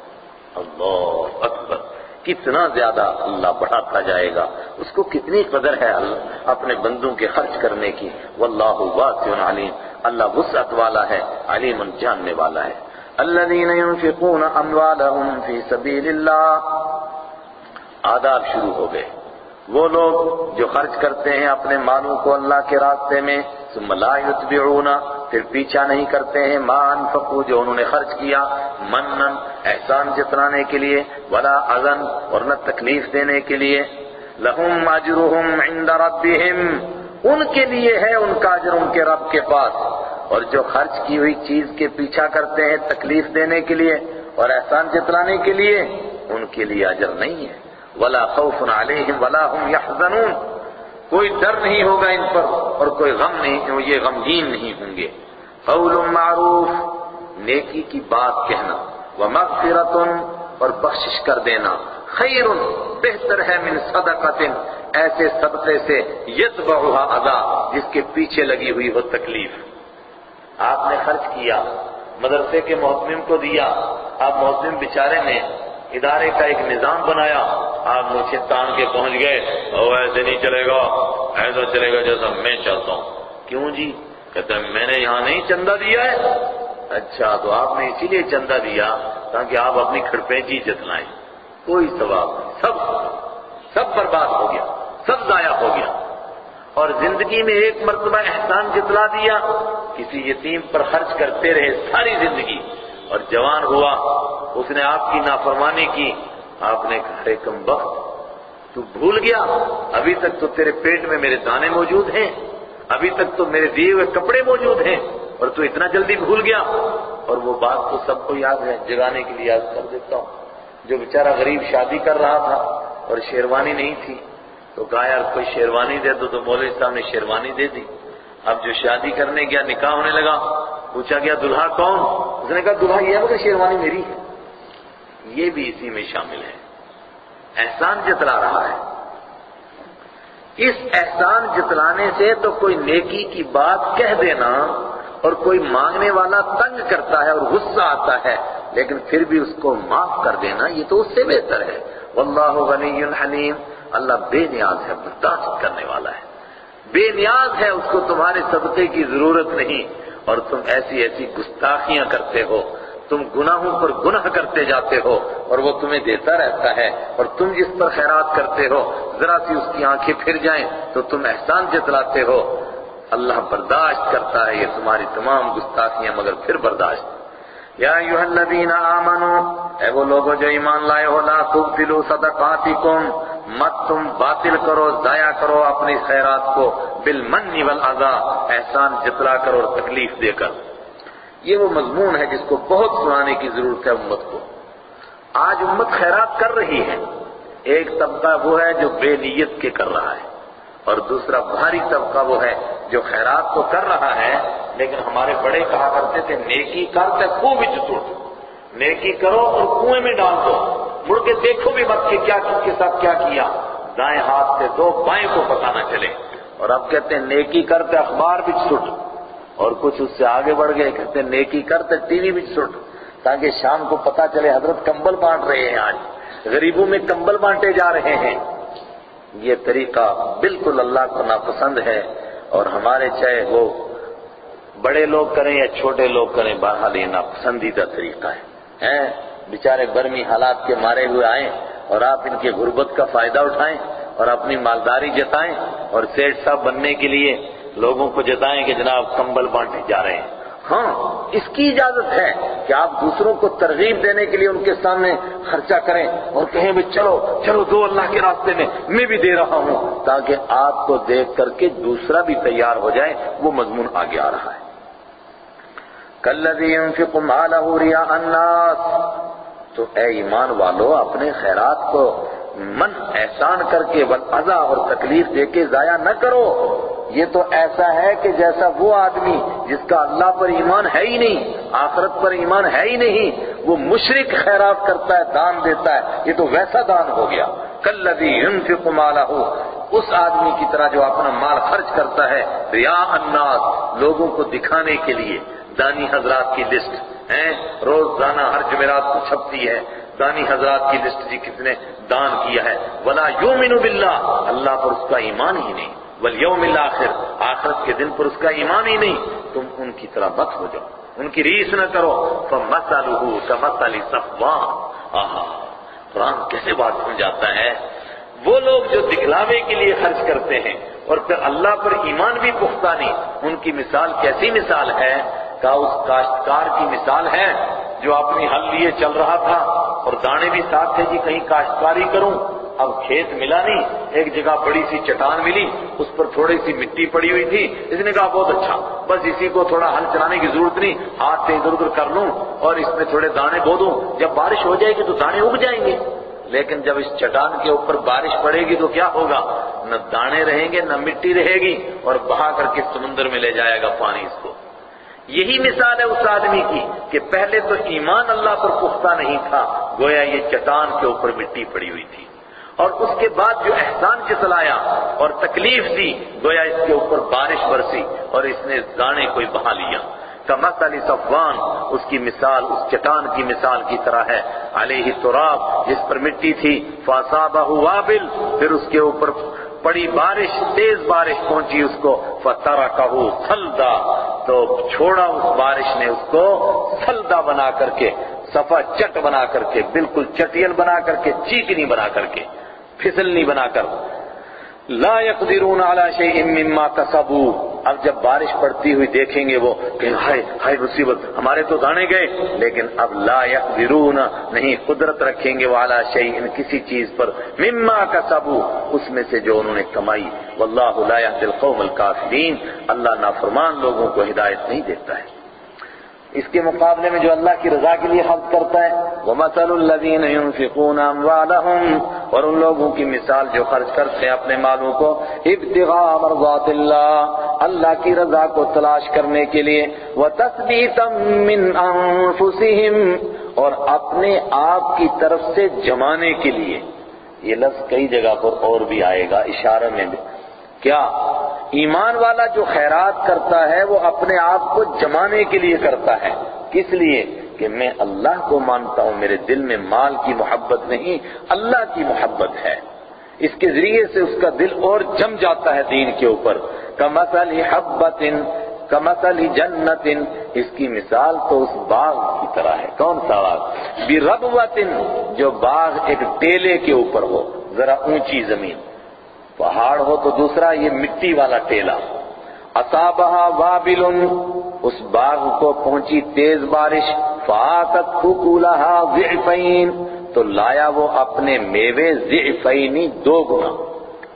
S1: اللہ اکبر، کتنا زیادہ اللہ بڑھاتا جائے گا، اس کو کتنی قدر ہے اللہ اپنے بندوں کے خرچ کرنے کی۔ واللہ واسع علیم، اللہ وسعت والا ہے، علیم جاننے والا ہے۔ الذین ينفقون اموالهم فی سبیل اللہ، آداب شروع ہو گئے۔ وہ لوگ جو خرچ کرتے ہیں اپنے مالوں کو اللہ کے راستے میں، ثم لا یتبعون، پھر پیچھا نہیں کرتے ہیں، ما انفقوا، جو انہوں نے خرچ کیا، منن، احسان جتلانے کے لیے، ولا اذن، اور نہ تکلیف دینے کے لیے، لہم اجرہم عند ربہم، ان کے لیے ہے ان کا اجر ان کے رب کے پاس۔ اور جو خرچ کی ہوئی چیز کے پیچھا کرتے ہیں تکلیف دینے کے لیے اور احسان جتلانے کے لیے، ان کے لیے اجر نہیں ہے۔ ولا خوف علیہم ولا هم يحزنون، کوئی ڈر نہیں ہوگا ان پر اور کوئی غم نہیں، یہ غمگین نہیں ہوں گے۔ قول معروف، نیکی کی بات کہنا، ومغفرۃ، اور بخشش کر دینا، خیر، بہتر ہے، من صدقۃ، ایسے صدقے سے یتبعها اذى، جس کے پیچھے لگی ہوئی ہو تکلیف۔ آپ نے خرچ کیا، مدرسے کے محتمم کو دیا، آپ محتمم بیچارے نے ادارے کا ایک نظام بنایا، آپ مجھے تان کے پہنچ گئے، اور ایسے نہیں چلے گا، ایسا چلے گا جیسا میں چاہتا ہوں۔ کیوں جی؟ کہتے ہیں میں نے یہاں نہیں چندہ دیا ہے۔ اچھا، تو آپ نے اسی لیے چندہ دیا تاکہ آپ اپنی کھڑپینچی جتلائیں، کوئی ثواب نہیں، سب برباد ہو گیا، سب ضائع ہو گیا۔ اور زندگی میں ایک مرتبہ احسان جتلا دیا، کسی یتیم پر خرچ کرتے رہے ساری زندگی، اور جوان ہوا، اس نے آپ کی نافرمانی کی، آپ نے کہا ارے کم بخت، تو بھول گیا، ابھی تک تو تیرے پیٹ میں میرے دانے موجود ہیں، ابھی تک تو میرے دیے ہوئے کپڑے موجود ہیں، اور تو اتنا جلدی بھول گیا۔ اور وہ بات تو سب کو یاد ہے، جگانے کے لیے یاد کر دیتا ہوں۔ جو بیچارہ غریب شادی کر رہا تھا اور شیروانی نہیں تھی، تو کہا یار کوئی شیروانی دے دو، تو مولوی صاحب نے شیروانی دے دی۔ اب جو شادی کرنے گیا، نکاح ہونے لگا، پوچھا گیا دلہا کون؟ اس نے کہا دلہا یہ ہے، مگر شیروانی میری ہے۔ یہ بھی اسی میں شامل ہے، احسان جتلا رہا ہے۔ اس احسان جتلانے سے تو کوئی نیکی کی بات کہہ دینا، اور کوئی مانگنے والا تنگ کرتا ہے اور غصہ آتا ہے، لیکن پھر بھی اس کو معاف کر دینا، یہ تو اس سے بہتر ہے۔ واللہ غنی حلیم، اللہ بے نیاز ہے، برداشت کرنے والا ہے، بے نیاز ہے، اس کو تمہارے صدقے کی ضرورت نہیں، اور تم ایسی گستاخیاں کرتے ہو، تم گناہوں پر گناہ کرتے جاتے ہو، اور وہ تمہیں دیتا رہتا ہے، اور تم جس پر خیرات کرتے ہو ذرا سی اس کی آنکھیں پھر جائیں تو تم احسان جتلاتے ہو، اللہ برداشت کرتا ہے یہ تمہاری تمام گستاخیاں، مگر پھر برداشت۔ یا ایھا الذین آمنوا، اے وہ لوگو جو ایمان لائے ہو، لا تبطلوا صدقاتکم، مت تم باطل کرو، ضائع کرو اپنی خیرات کو، بالمن والاذی، احسان جتلا کر اور تکلیف دے کر۔ یہ وہ مضمون ہے جس کو بہت سنانے کی ضرورت ہے امت کو۔ آج امت خیرات کر رہی ہے، ایک طبقہ وہ ہے جو بے نیت کے کر رہا ہے، اور دوسرا بھاری طبقہ وہ ہے جو خیرات تو کر رہا ہے، لیکن ہمارے بڑے کہا کرتے تھے نیکی کر تے کنویں وچ سٹ، نیکی کرو اور کنویں میں ڈال دو، مڑ کے دیکھو بھی مت کہ کیا کس کے ساتھ کیا کیا، دائیں ہاتھ سے دو بائیں کو پتہ نہ چلے۔ اور اب کہتے ہیں نیکی کرتے اخبار وچ سٹ، اور کچھ اس سے آگے بڑھ گئے، کہتے ہیں نیکی کرتے ٹی وی وچ سٹ، تاکہ شام کو پتہ چلے حضرت کمبل بانٹ رہے ہیں، آج غریبوں میں کمبل بانٹے جا رہے ہیں۔ یہ طریقہ بالکل اللہ کو ناپسند ہے، اور ہمارے چاہے وہ بڑے لوگ کریں یا چھوٹے لوگ کریں، بہرحال یہ ناپسندیدہ طریقہ ہے۔ بیچارے برمی حالات کے مارے ہوئے آئیں اور آپ ان کے غربت کا فائدہ اٹھائیں اور اپنی مالداری جتائیں، اور سیٹھ صاحب بننے کے لیے لوگوں کو جتائیں کہ جناب کمبل بانٹے جا رہے ہیں، ہاں اس کی اجازت ہے کہ آپ دوسروں کو ترغیب دینے کے لیے ان کے سامنے خرچہ کریں اور کہیں بھی چلو چلو دو اللہ کے راستے میں بھی دے رہا ہوں، تاکہ آپ کو دیکھ کر کے دوسرا بھی تیار ہو جائے. وہ مضمون آگے آ رہا ہے. کالذی ينفق مالہ رئاء الناس، تو اے ایمان والو اپنے خیرات کو من احسان کر کے والعزا اور تکلیف دے کے ضائع نہ کرو. یہ تو ایسا ہے کہ جیسا وہ آدمی جس کا اللہ پر ایمان ہے ہی نہیں، آخرت پر ایمان ہے ہی نہیں، وہ مشرک خیرات کرتا ہے، دان دیتا ہے، یہ تو ویسا دان ہو گیا. کالذی ينفق مالہ، اس آدمی کی طرح جو اپنا مال خرچ کرتا ہے رئاء الناس، لوگوں کو دکھانے کے لیے. دانی حضرات کی لسٹ ہیں، روزانہ ہر جمعرات کو چھپتی ہے، دانی حضرات کی لسٹ جی کس نے دان کیا ہے. ولا یؤمن باللہ، اللہ پر اس کا ایمان ہی نہیں، والیوم الآخر، آخرت کے دن پر اس کا ایمان ہی نہیں. تم ان کی طرح مت ہو جاؤ، ان کی ریس نہ کرو. فمثلہ کمثل صفوان، قرآن کیسے بات سمجھاتا ہے. وہ لوگ جو دکھلاوے کے لیے خرچ کرتے ہیں اور پھر اللہ پر ایمان بھی پختہ نہیں، ان کی مثال کیسی مثال ہے؟ کہ اس کاشتکار کی مثال ہے جو اپنی ہل لیے چل رہا تھا اور دانے بھی ساتھ تھے جی کہیں کاشتکاری کروں. اب کھیت ملا نہیں، ایک جگہ بڑی سی چٹان ملی، اس پر تھوڑی سی مٹی پڑی ہوئی تھی. اس نے کہا بہت اچھا، بس اسی کو تھوڑا ہل چلانے کی ضرورت نہیں، ہاتھ سے ادھر ادھر کر لوں اور اس میں تھوڑے دانے بو دوں، جب بارش ہو جائے گی تو دانے اگ جائیں گے. لیکن جب اس چٹان کے اوپر بارش پڑے گی تو کیا ہوگا؟ نہ دانے رہیں گے نہ مٹی رہے گی، اور بہا کر کے سمندر میں لے جائے گا پانی اس کو. یہی مثال ہے اس آدمی کی کہ پہلے تو ایمان اللہ پر پختہ نہیں تھا، گویا یہ چٹان کے اوپر مٹی پڑی ہوئی تھی، اور اس کے بعد جو احسان چلایا اور تکلیف دی، گویا اس کے اوپر بارش برسی اور اس نے دانے کوئی بہا لیا. کمثل صفوان، اس کی مثال اس چٹان کی مثال کی طرح ہے. علیہ تراب، جس پر مٹی تھی. فاصابہ وابل، پھر اس کے اوپر پڑی بارش، تیز بارش پہنچی اس کو. فترکہ صلدا، تو چھوڑا اس بارش نے اس کو صلدا بنا کر کے، صفا چٹ بنا کر کے، بالکل چٹیل بنا کر کے، چیکنی بنا کر کے، پھسلنی بنا کر. لا يقدرون على شيء مما كسبوا، اب جب بارش پڑتی ہوئی دیکھیں گے وہ کہ ہائے ہائے مصیبت، ہمارے تو دانے گئے. لیکن اب لا يقدرون، نہیں قدرت رکھیں گے وہ على شيء، کسی چیز پر، مما كسبوا، اس میں سے جو انہوں نے کمائی. واللہ لا يهدي القوم الكافرين، اللہ نافرمان لوگوں کو ہدایت نہیں دیتا ہے. اس کے مقابلے میں جو اللہ کی رضا کے لیے خرچ کرتا ہے، وَمَثَلُ الَّذِينَ يُنفِقُونَ أَمْوَالَهُمْ، اور ان لوگوں کی مثال جو خرچ کرتے ہیں اپنے مالوں کو ابتغاء مرضات اللہ، اللہ کی رضا کو تلاش کرنے کے لیے، وَتَثْبِيتًا مِّنْ أَنفُسِهِمْ، اور اپنے آپ کی طرف سے جمانے کے لیے. یہ لفظ کئی جگہ پر اور بھی آئے گا اشارہ میں بھی. کیا ایمان والا جو خیرات کرتا ہے وہ اپنے آپ کو جمانے کے لیے کرتا ہے. کس لیے؟ کہ میں اللہ کو مانتا ہوں، میرے دل میں مال کی محبت نہیں، اللہ کی محبت ہے. اس کے ذریعے سے اس کا دل اور جم جاتا ہے دین کے اوپر. کمثل حبۃ کمثل جنۃ، اس کی مثال تو اس باغ کی طرح ہے. کون سا باغ؟ بربوۃ، جو باغ ایک ٹیلے کے اوپر ہو، ذرا اونچی زمین، پہاڑ ہو تو دوسرا، یہ مٹی والا ٹیلا. اصابہا وابل، اس باغ کو پہنچی تیز بارش. فآتت اکلہا ضعفین، تو لایا وہ اپنے میوے ضعفین، دو گنا.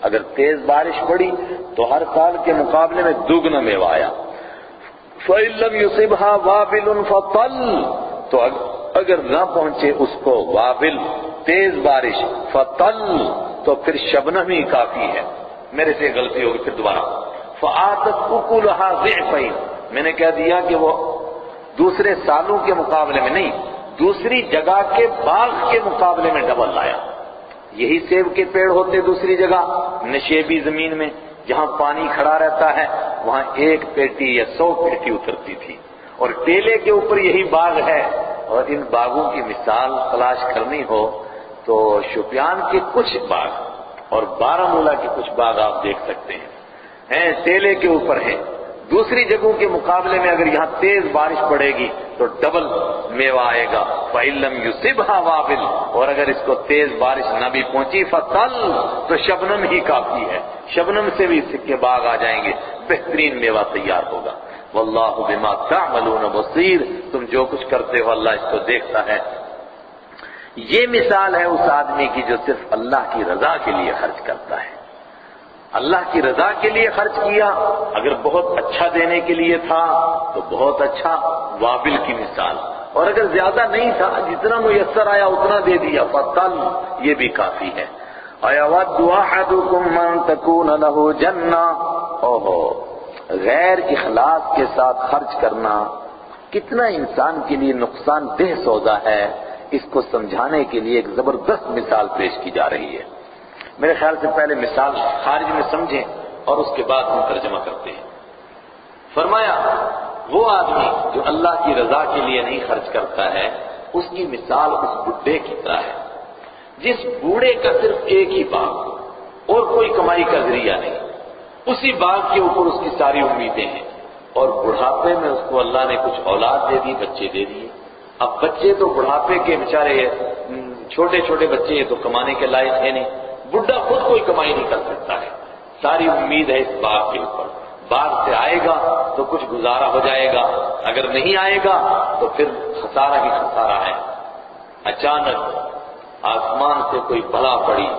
S1: اگر تیز بارش پڑی تو ہر سال کے مقابلے میں دوگنا میوہ آیا. فإن لم يصبها وابل فطل، تو اگر نہ پہنچے اس کو وابل تیز بارش، فطل، تو پھر شبنم ہی کافی ہے. میرے سے غلطی ہوگی پھر دوبارہ. فآتت اکلہا ضعفین، میں نے کہہ دیا کہ وہ دوسرے سالوں کے مقابلے میں نہیں، دوسری جگہ کے باغ کے مقابلے میں ڈبل لایا. یہی سیب کے پیڑ ہوتے دوسری جگہ نشیبی زمین میں جہاں پانی کھڑا رہتا ہے، وہاں 1 پیٹی یا 100 پیٹی اترتی تھی. اور ٹیلے کے اوپر یہی باغ ہے. اور ان باغوں کی مثال تلاش کرنی ہو تو شوپیان کے کچھ باغ اور بارہمولہ کے کچھ باغ آپ دیکھ سکتے ہیں، ٹیلے کے اوپر ہیں. دوسری جگہوں کے مقابلے میں اگر یہاں تیز بارش پڑے گی تو ڈبل میوہ آئے گا. فَإِن لَّمْ يُصِبْهَا وَابِلٌ، اور اگر اس کو تیز بارش نہ بھی پہنچی فَطَلْ، تو شبنم ہی کافی ہے. شبنم سے بھی اس کے باغ آ جائیں گے، بہترین میوہ تیار ہوگا. واللہ بما تعملون بصیر، تم جو کچھ کرتے ہو اللہ اس کو دیکھتا ہے۔ یہ مثال ہے اس آدمی کی جو صرف اللہ کی رضا کے لیے خرچ کرتا ہے۔ اللہ کی رضا کے لیے خرچ کیا، اگر بہت اچھا دینے کے لیے تھا تو بہت اچھا، وابل کی مثال، اور اگر زیادہ نہیں تھا، جتنا میسر آیا اتنا دے دیا، فَطَلْ، یہ بھی کافی ہے۔ أَيَوَدُّ أَحَدُكُمْ أَن تَكُونَ لَهُ جَنَّةٌ، غیر اخلاص کے ساتھ خرچ کرنا کتنا انسان کے لیے نقصان دہ سودا ہے، اس کو سمجھانے کے لیے ایک زبردست مثال پیش کی جا رہی ہے۔ میرے خیال سے پہلے مثال خارج میں سمجھیں اور اس کے بعد ہم ترجمہ کرتے ہیں۔ فرمایا وہ آدمی جو اللہ کی رضا کے لیے نہیں خرچ کرتا ہے، اس کی مثال اس بڈھے کی طرح ہے جس بوڑھے کا صرف ایک ہی باغ اور کوئی کمائی کا ذریعہ نہیں، اسی باغ کے اوپر اس کی ساری امیدیں ہیں، اور بڑھاپے میں اس کو اللہ نے کچھ اولاد دے دی، بچے دے دیے۔ اب بچے تو بڑھاپے کے بیچارے چھوٹے چھوٹے بچے تو کمانے کے لائق ہے نہیں، بڈھا خود کوئی کمائی نہیں کر سکتا ہے، ساری امید ہے اس باغ کے اوپر، باغ سے آئے گا تو کچھ گزارا ہو جائے گا، اگر نہیں آئے گا تو پھر خسارہ ہی خسارہ ہے۔ اچانک آسمان سے کوئی بلا پڑی،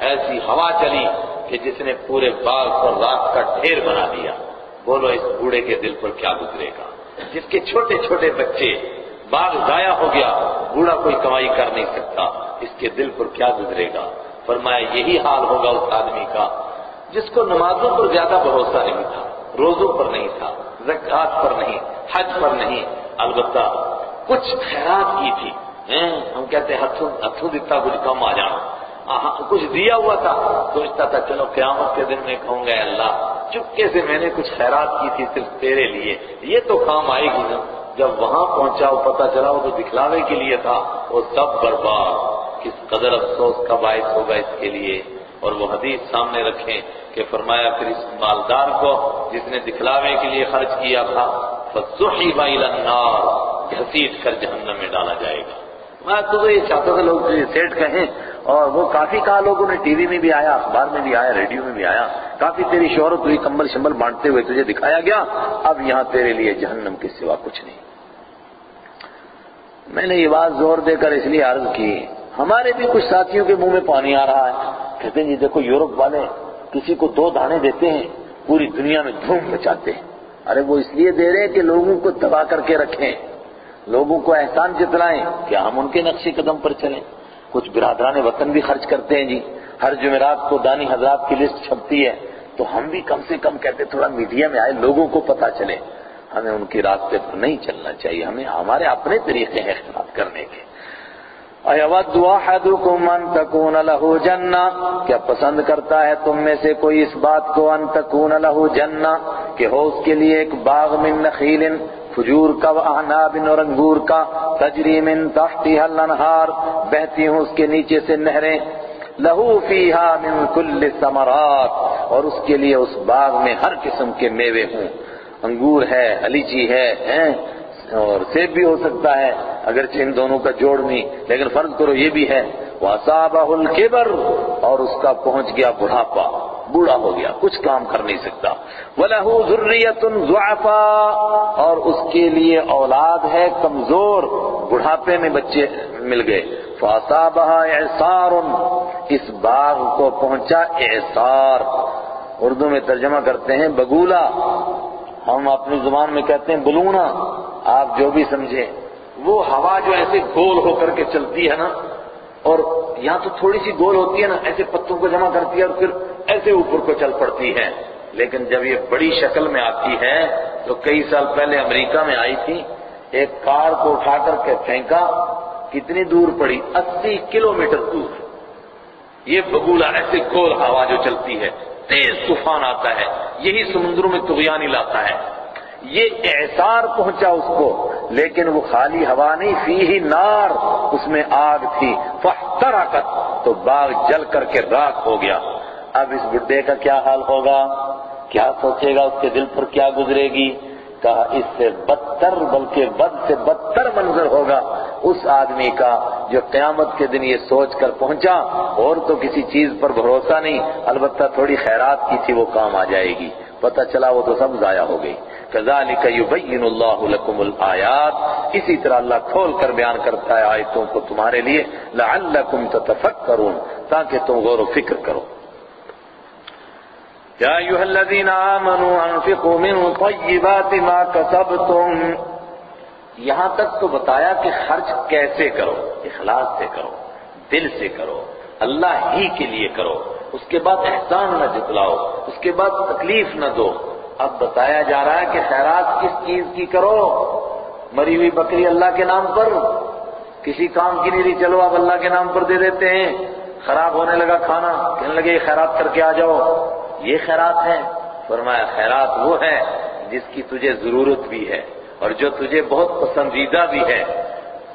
S1: ایسی ہوا چلی کہ جس نے پورے باغ پر راکھ کا ڈھیر بنا دیا۔ بولو اس بوڑھے کے دل پر کیا گزرے گا؟ جس کے چھوٹے چھوٹے بچے، باغ ضائع ہو گیا، بوڑھا کوئی کمائی کر نہیں سکتا، اس کے دل پر کیا گزرے گا؟ فرمایا یہی حال ہوگا اس آدمی کا جس کو نمازوں پر زیادہ بھروسہ نہیں تھا، روزوں پر نہیں تھا، زکوٰۃ پر نہیں، حج پر نہیں، البتہ کچھ خیرات کی تھی۔ ہم کہتے ہیں ہتھوں دیتا کچھ کم آ جانا، کچھ دیا ہوا تھا، سوچتا تھا چلو قیامت کے دن میں کہوں گا اللہ چپکے سے میں نے کچھ خیرات کی تھی صرف تیرے لیے، یہ تو کام آئے گی نا۔ جب وہاں پہنچا وہ پتہ چلا وہ تو دکھلاوے کے لیے تھا، وہ سب برباد۔ کس قدر افسوس کا باعث ہوگا اس کے لیے۔ اور وہ حدیث سامنے رکھیں کہ فرمایا پھر اس مالدار کو جس نے دکھلاوے کے لیے خرچ کیا تھا فَسُحِبَ إِلَى النَّارِ، گھسیٹ کر جہنم میں ڈالا جائے گا۔ میں تو یہ چاہتا تھا لوگ سیٹ کہیں، اور وہ کافی کہا لوگوں نے، ٹی وی میں بھی آیا، اخبار میں بھی آیا، ریڈیو میں بھی آیا، کافی تیری شہرت ہوئی، کمبل شمبل بانٹتے ہوئے تجھے دکھایا گیا، اب یہاں تیرے لیے جہنم کے سوا کچھ نہیں۔ میں نے یہ بات زور دے کر اس لیے عرض کی، ہمارے بھی کچھ ساتھیوں کے منہ میں پانی آ رہا ہے، کہتے ہیں جی دیکھو یورپ والے کسی کو 2 دانے دیتے ہیں پوری دنیا میں دھوم مچاتے ہیں۔ ارے وہ اس لیے دے رہے ہیں کہ لوگوں کو تباہ کر کے رکھیں، لوگوں کو احسان جتلائیں، کیا ہم ان کے نقش قدم پر چلیں؟ کچھ برادران وطن بھی خرچ کرتے ہیں جی، ہر جمعرات کو دانی حضرات کی لسٹ چھپتی ہے، تو ہم بھی کم سے کم کہتے تھوڑا میڈیا میں آئے، لوگوں کو پتہ چلے۔ ہمیں ان کے راستے پر نہیں چلنا چاہیے، ہمیں ہمارے اپنے طریقے ہیں اختلاف کرنے کے۔ اَيَوَدُّ أَحَدُكُمْ أَن تَكُونَ لَهُ جَنَّةٌ، کیا پسند کرتا ہے تم میں سے کوئی اس بات کو ان تکون لہ جنہ، کہ ہو اس کے لیے ایک باغ من نخیل، کھجور کا، واعناب، اور انگور کا، تجری من تحتها الانہار، بہتی ہوں اس کے نیچے سے نہریں، لہو فیہا من کل الثمرات، اور اس کے لیے اس باغ میں ہر قسم کے میوے ہوں، انگور ہے، لیچی ہے، اور سیب بھی ہو سکتا ہے، اگرچہ ان دونوں کا جوڑ نہیں، لیکن فرض کرو یہ بھی ہے، وَأَصَابَهُ الْكِبَرُ، اور اس کا پہنچ گیا بڑھاپا، بوڑھا ہو گیا، کچھ کام کر نہیں سکتا، وَلَهُ ذُرِّيَّةٌ ضُعَفَاءُ، اور اس کے لیے اولاد ہے کمزور، بڑھاپے میں بچے مل گئے، فَأَصَابَهَا إِعْصَارٌ، اس باغ کو پہنچا اعصار، اردو میں ترجمہ کرتے ہیں بگولا، ہم اپنی زبان میں کہتے ہیں بلونا، آپ جو بھی سمجھیں، وہ ہوا جو ایسے گول ہو کر کے چلتی ہے نا، اور یہاں تو تھوڑی سی گول ہوتی ہے نا، ایسے پتوں کو جمع کرتی ہے اور پھر ایسے اوپر کو چل پڑتی ہے، لیکن جب یہ بڑی شکل میں آتی ہے تو کئی سال پہلے امریکہ میں آئی تھی، ایک کار کو اٹھا کر کے پھینکا، کتنی دور پڑی؟ 80 کلومیٹر دور۔ یہ بگولا ایسے گول ہوا جو چلتی ہے، تیز طوفان آتا ہے، یہی سمندروں میں طغیان لاتا ہے، یہ اعصار پہنچا اس کو، لیکن وہ خالی ہوا نہیں، فیہ نار، اس میں آگ تھی، فاحترقت، تو باغ جل کر کے راکھ ہو گیا۔ اب اس بڈھے کا کیا حال ہوگا؟ کیا سوچے گا؟ اس کے دل پر کیا گزرے گی؟ کہا اس سے بدتر، بلکہ بد سے بدتر منظر ہوگا اس آدمی کا جو قیامت کے دن یہ سوچ کر پہنچا اور تو کسی چیز پر بھروسہ نہیں، البتہ تھوڑی خیرات کی تھی وہ کام آ جائے گی، پتہ چلا وہ تو سب ضائع ہو گئی. کذالک یبین اللہ لکم الآیات، اسی طرح اللہ کھول کر بیان کرتا ہے آیتوں کو تمہارے لیے، لعلکم تتفکرون، تاکہ تم غور و فکر کرو. یا ایھا الذین آمنوا انفقوا من طیبات ما کسبتم، یہاں تک تو بتایا کہ خرچ کیسے کرو، اخلاص سے کرو، دل سے کرو، اللہ ہی کے لیے کرو، اس کے بعد احسان نہ جتلاؤ، اس کے بعد تکلیف نہ دو. اب بتایا جا رہا ہے کہ خیرات کس چیز کی کرو. مری ہوئی بکری اللہ کے نام پر، کسی کام کی نہیں، چلو اب اللہ کے نام پر دے دیتے ہیں. خراب ہونے لگا کھانا، کہنے لگے یہ خیرات کر کے آ جاؤ، یہ خیرات ہے؟ فرمایا خیرات وہ ہے جس کی تجھے ضرورت بھی ہے اور جو تجھے بہت پسندیدہ بھی ہے.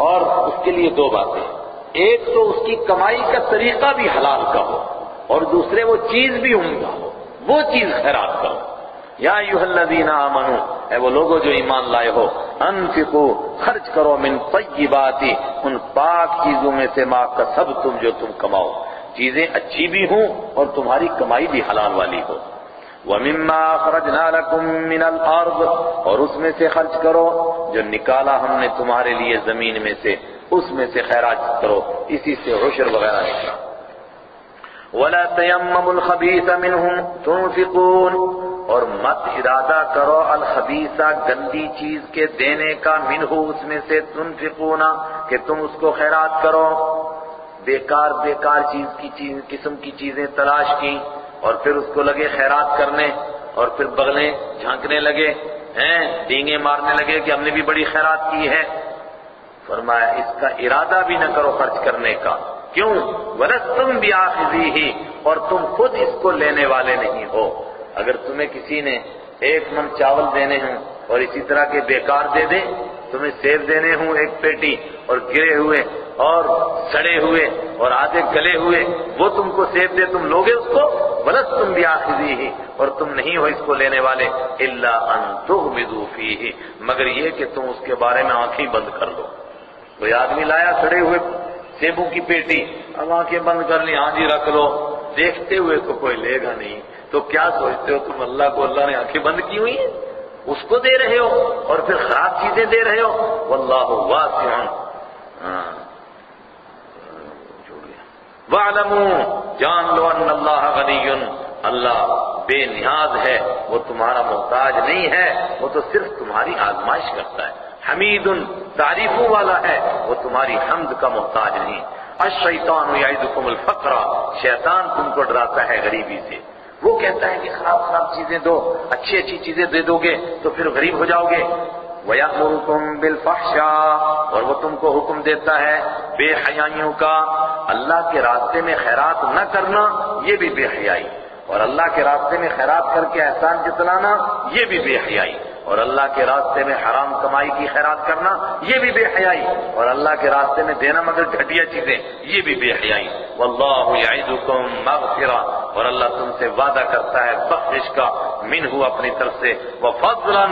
S1: اور اس کے لیے دو باتیں، ایک تو اس کی کمائی کا طریقہ بھی حلال کا ہو، اور دوسرے وہ چیز بھی عمدہ ہو، وہ چیز خیرات کرو. یا ایھا الذین آمنوا، اے وہ لوگوں جو ایمان لائے ہو، انفقوا، خرچ کرو، من طیبات، ان پاک چیزوں میں سے، ما کسبتم، جو تم کماؤ، چیزیں اچھی بھی ہوں اور تمہاری کمائی بھی حلال والی ہو. وَمِمَّا أَخْرَجْنَا لَكُم مِّنَ الْأَرْضِ، اور اس میں سے خرچ کرو جو نکالا ہم نے تمہارے لیے زمین میں سے، اس میں سے خیرات کرو، اسی سے عشر وغیرہ نکلا. وَلَا تَيَمَّمُوا الْخَبِيثَ مِنْهُ تُنْفِقُونَ، اور مت ارادہ کرو الخبیث، گندی چیز کے دینے کا، منہ، اس میں سے، تنفقون، کہ تم اس کو خیرات کرو. بیکار قسم کی چیزیں تلاش کی اور پھر اس کو لگے خیرات کرنے، اور پھر بغلیں جھانکنے لگے، ڈینگیں مارنے لگے کہ ہم نے بھی بڑی خیرات کی ہے. فرمایا اس کا ارادہ بھی نہ کرو خرچ کرنے کا. کیوں؟ وَلَسْتُمْ بِآخِذِيهِ، اور تم خود اس کو لینے والے نہیں ہو. اگر تمہیں کسی نے 1 من چاول دینے ہوں اور اسی طرح کے بیکار دے دیں، تمہیں سیب دینے ہوں 1 پیٹی اور گرے ہوئے اور سڑے ہوئے اور آدھے گلے ہوئے، وہ تم کو سیب دے، تم لوگے اس کو؟ وَلَسْتُمْ بِآخِذِيهِ، اور تم نہیں ہو اس کو لینے والے، إِلَّا أَن تُغْمِضُوا فِيهِ، مگر یہ کہ تم اس کے بارے میں آنکھیں بند کر لو. کوئی آدمی لایا سڑے ہوئے سیبوں کی پیٹی، اب آنکھیں بند کر لی، ہاں جی رکھ لو، دیکھتے ہوئے تو کوئی لے گا نہیں. تو کیا سوچتے ہو تم اللہ کو اللہ نے آنکھیں بند کی ہوئی ہیں؟ اس کو دے رہے ہو اور پھر خراب چیزیں دے رہے ہو. واللہ واسع، وَاعْلَمُوا، جان لو، ان اللہ غنی، اللہ بے نیاز ہے، وہ تمہارا محتاج نہیں ہے، وہ تو صرف تمہاری آزمائش کرتا ہے. حمید، تعریفوں والا ہے، وہ تمہاری حمد کا محتاج نہیں. الشیطان یعدکم الفقر، شیطان تم کو ڈراتا ہے غریبی سے. وہ کہتا ہے کہ خراب چیزیں دو، اچھی چیزیں دے دو گے تو پھر غریب ہو جاؤ گے. وَيَأْمُرُكُمْ بِالْفَحْشَاءِ، اور وہ تم کو حکم دیتا ہے بے حیائیوں کا. اللہ کے راستے میں خیرات نہ کرنا یہ بھی بے حیائی، اور اللہ کے راستے میں خیرات کر کے احسان جتلانا یہ بھی بے حیائی، اور اللہ کے راستے میں حرام کمائی کی خیرات کرنا یہ بھی بے حیائی، اور اللہ کے راستے میں دینا مگر گھٹیا چیزیں یہ بھی بے حیائی. واللہ یعدکم مغفرہ، اور اللہ تم سے وعدہ کرتا ہے بخشش کا، منہ، اپنی طرف سے، وفضلا،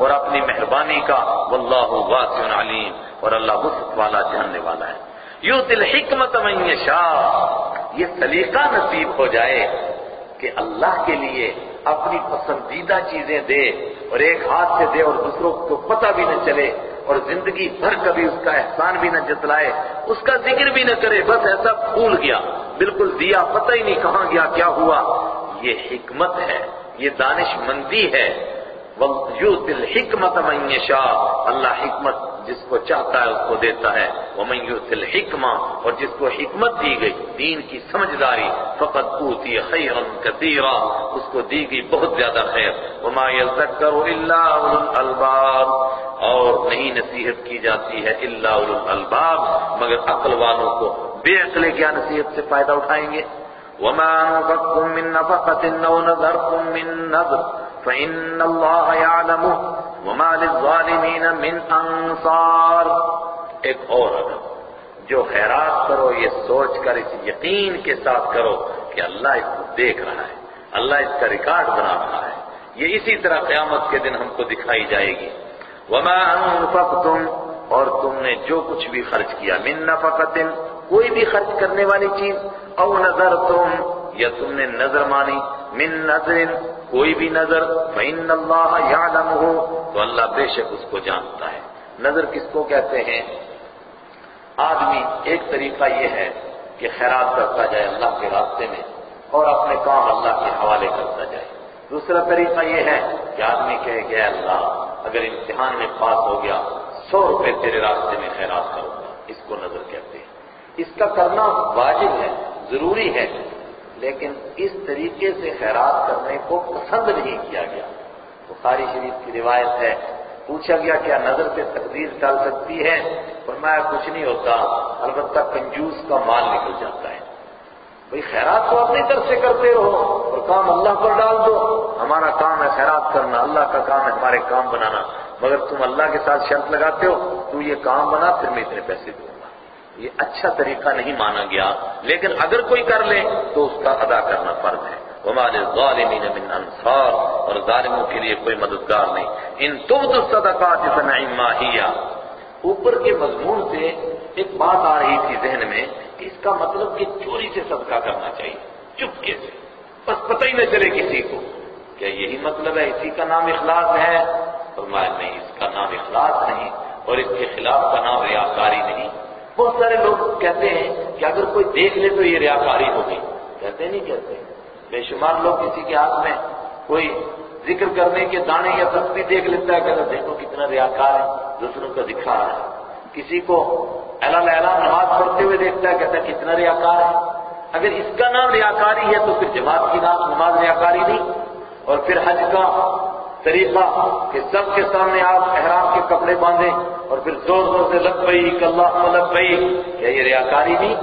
S1: اور اپنی مہربانی کا. واللہ واسع علیم، اور اللہ وسعت والا جاننے والا ہے. یؤتی الحکمت من یشاء، یہ سلیقہ نصیب ہو جائے کہ اللہ کے لیے اپنی پسندیدہ چیزیں دے اور ایک ہاتھ سے دے اور دوسروں کو پتہ بھی نہ چلے، اور زندگی بھر کبھی اس کا احسان بھی نہ جتلائے، اس کا ذکر بھی نہ کرے، بس ایسا بھول گیا، بالکل دیا پتہ ہی نہیں کہاں گیا کیا ہوا. یہ حکمت ہے، یہ دانش مندی ہے. یؤتی الحکمت من یشاء، اللہ حکمت جس کو چاہتا ہے اس کو دیتا ہے. ومن یؤت الحکمہ، اور جس کو حکمت دی گئی، دین کی سمجھداری، فقد اوتی خیرا کثیرا، اس کو دی گئی بہت زیادہ خیر. وما یذکر الا اولو الالباب، اور نہیں نصیحت کی جاتی ہے الا اولو الالباب، مگر عقل والوں کو. بے عقلے کیا نصیحت سے فائدہ اٹھائیں گے؟ وما انفقتم من نفقۃ او نذرتم من نذر فإن اللہ يعلمه وما للظالمین من انصار. ایک اور ادب، جو خیرات کرو یہ سوچ کر، اس یقین کے ساتھ کرو کہ اللہ اس کو دیکھ رہا ہے، اللہ اس کا ریکارڈ بنا رہا ہے. یہ اسی طرح قیامت کے دن ہم کو دکھائی جائے گی. وما انفقتم، اور تم نے جو کچھ بھی خرچ کیا، من نفقۃ، کوئی بھی خرچ کرنے والی چیز، او نذرتم، یا تم نے نظر مانی، من نظر کوئی بھی نظر، فإن اللہ یعلمہ تو اللہ بے شک اس کو جانتا ہے۔ نظر کس کو کہتے ہیں؟ آدمی ایک طریقہ یہ ہے کہ خیرات کرتا جائے اللہ کے راستے میں اور اپنے کام اللہ کے حوالے کرتا جائے۔ دوسرا طریقہ یہ ہے کہ آدمی کہے کہ اے اللہ اگر امتحان میں پاس ہو گیا 100 روپے تیرے راستے میں خیرات کروں گا، اس کو نظر کہتے ہیں۔ اس کا کرنا واجب ہے، ضروری ہے، لیکن اس طریقے سے خیرات کرنے کو پسند نہیں کیا گیا۔ بخاری شریف کی روایت ہے، پوچھا گیا کیا نظر سے تقدیر ٹال سکتی ہے؟ فرمایا کچھ نہیں ہوتا، البتہ کنجوس کا مال نکل جاتا ہے۔ بھئی خیرات تو اپنی طرف سے کرتے رہو اور کام اللہ پر ڈال دو۔ ہمارا کام ہے خیرات کرنا، اللہ کا کام ہے ہمارے کام بنانا، مگر تم اللہ کے ساتھ شرط لگاتے ہو تو یہ کام بنا پھر میں اتنے پیسے دوں گا۔ یہ اچھا طریقہ نہیں مانا گیا، لیکن اگر کوئی کر لے تو اس کا ادا کرنا فرض ہے۔ وَمَا لِلظَّالِمِينَ مِنْ أَنصَارٍ اور ظالموں کے لیے کوئی مددگار نہیں۔ إِن تُبْدُوا الصَّدَقَاتِ فَنِعِمَّا هِيَ اوپر کے مضمون سے ایک بات آ رہی تھی ذہن میں کہ اس کا مطلب کہ چوری سے صدقہ کرنا چاہیے، چپکے سے، بس پتہ ہی نہ چلے کسی کو۔ کیا یہی مطلب ہے اسی کا نام اخلاص ہے؟ فرمایا نہیں، اس کا نام اخلاص نہیں اور اس کے خلاف کا نام ریاکاری نہیں۔ بہت سارے لوگ کہتے ہیں کہ اگر کوئی دیکھ لے تو یہ ریاکاری ہوگی، کہتے نہیں کہتے؟ بے شمار لوگ کسی کے ہاتھ میں کوئی ذکر کرنے کے دانے یا تسبیح دیکھ لیتا ہے، کہتا دیکھو کتنا ریاکار ہے، دوسروں کا دکھا رہا ہے۔ کسی کو اعلان نماز پڑھتے ہوئے دیکھتا ہے، کہتا ہے کتنا ریاکار ہے۔ اگر اس کا نام ریاکاری ہے تو پھر جماعت کی نماز ریاکاری نہیں، اور پھر حج کا طریقہ کہ سب کے سامنے آپ احرام کے کپڑے باندھیں اور پھر زور زور سے لبیک اللہم لبیک، کیا یہ ریاکاری نہیں؟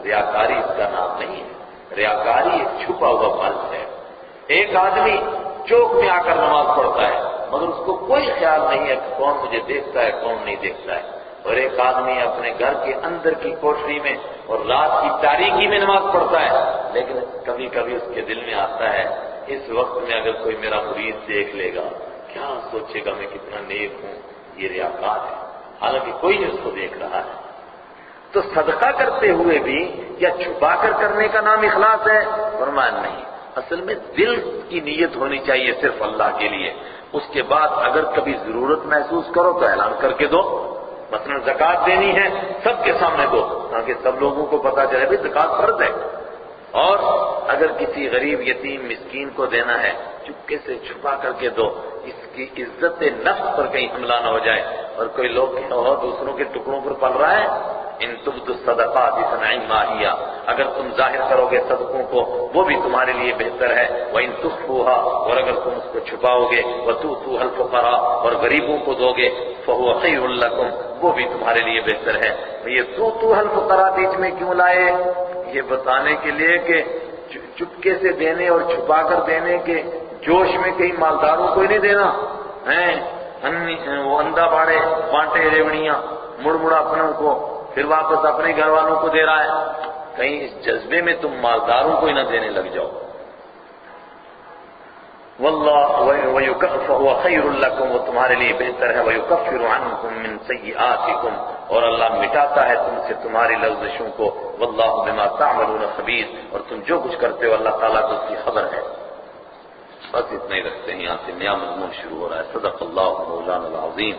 S1: ریاکاری اس کا نام نہیں ہے۔ ریاکاری ایک چھپا ہوا مرض ہے۔ ایک آدمی چوک میں آ کر نماز پڑھتا ہے مگر اس کو کوئی خیال نہیں ہے کہ کون مجھے دیکھتا ہے کون نہیں دیکھتا ہے، اور ایک آدمی اپنے گھر کے اندر کی کوٹری میں اور رات کی تاریکی میں نماز پڑھتا ہے، لیکن کبھی کبھی اس کے دل میں آتا ہے اس وقت میں اگر کوئی میرا مرید دیکھ لے گا کیا سوچے گا میں کتنا نیک ہوں، یہ ریاکار ہے، حالانکہ کوئی نہیں اس کو دیکھ رہا ہے۔ تو صدقہ کرتے ہوئے بھی کیا چھپا کر کرنے کا نام اخلاص ہے؟ فرمایا نہیں، اصل میں دل کی نیت ہونی چاہیے صرف اللہ کے لیے۔ اس کے بعد اگر کبھی ضرورت محسوس کرو تو اعلان کر کے دو، مثلا زکوٰۃ دینی ہے سب کے سامنے دو تاکہ سب لوگوں کو پتا چلے بھائی زکوٰۃ فرض ہے، اور اگر کسی غریب یتیم مسکین کو دینا ہے چپکے سے چھپا کر کے دو، اس کی عزت نفس پر کہیں حملہ نہ ہو جائے اور کوئی لوگ دوسروں کے ٹکڑوں پر پل رہا ہے۔ ان تبدوا الصدقات فنعما هي اگر تم ظاہر کرو گے صدقوں کو وہ بھی تمہارے لیے بہتر ہے، وان تخفوها اور اگر تم اس کو چھپاؤ گے، وتؤتوها الفقراء اور غریبوں کو دو گے، فهو خير لكم وہ بھی تمہارے لیے بہتر ہے۔ یہ تؤتوها الفقراء بیچ میں کیوں لائے؟ یہ بتانے کے لیے کہ چپکے سے دینے اور چھپا کر دینے کے جوش میں کہیں مالداروں کو ہی نہیں دینا ہے، وہ اندھا باڑے بانٹے ریوڑیاں مڑ مڑ اپنوں کو پھر واپس اپنے گھر والوں کو دے رہا ہے، کہیں اس جذبے میں تم مالداروں کو ہی نہ دینے لگ جاؤ۔ واللہ وَهُوَ خَيْرٌ لَكُمْ وہ تمہارے لیے بہتر ہے، وَيُكَفِّرُ عَنْكُمْ مِنْ سَيِّئَاتِكُمْ اور اللہ مٹاتا ہے تم سے تمہاری لغزشوں کو، واللہ بما تعملون خبیر اور تم جو کچھ کرتے ہو اللہ تعالیٰ کو اس کی خبر ہے۔ بس اتنا ہی رکھتے ہیں، یہاں سے نیا مضمون شروع ہو رہا ہے۔ صدق اللہ مولانا العظیم۔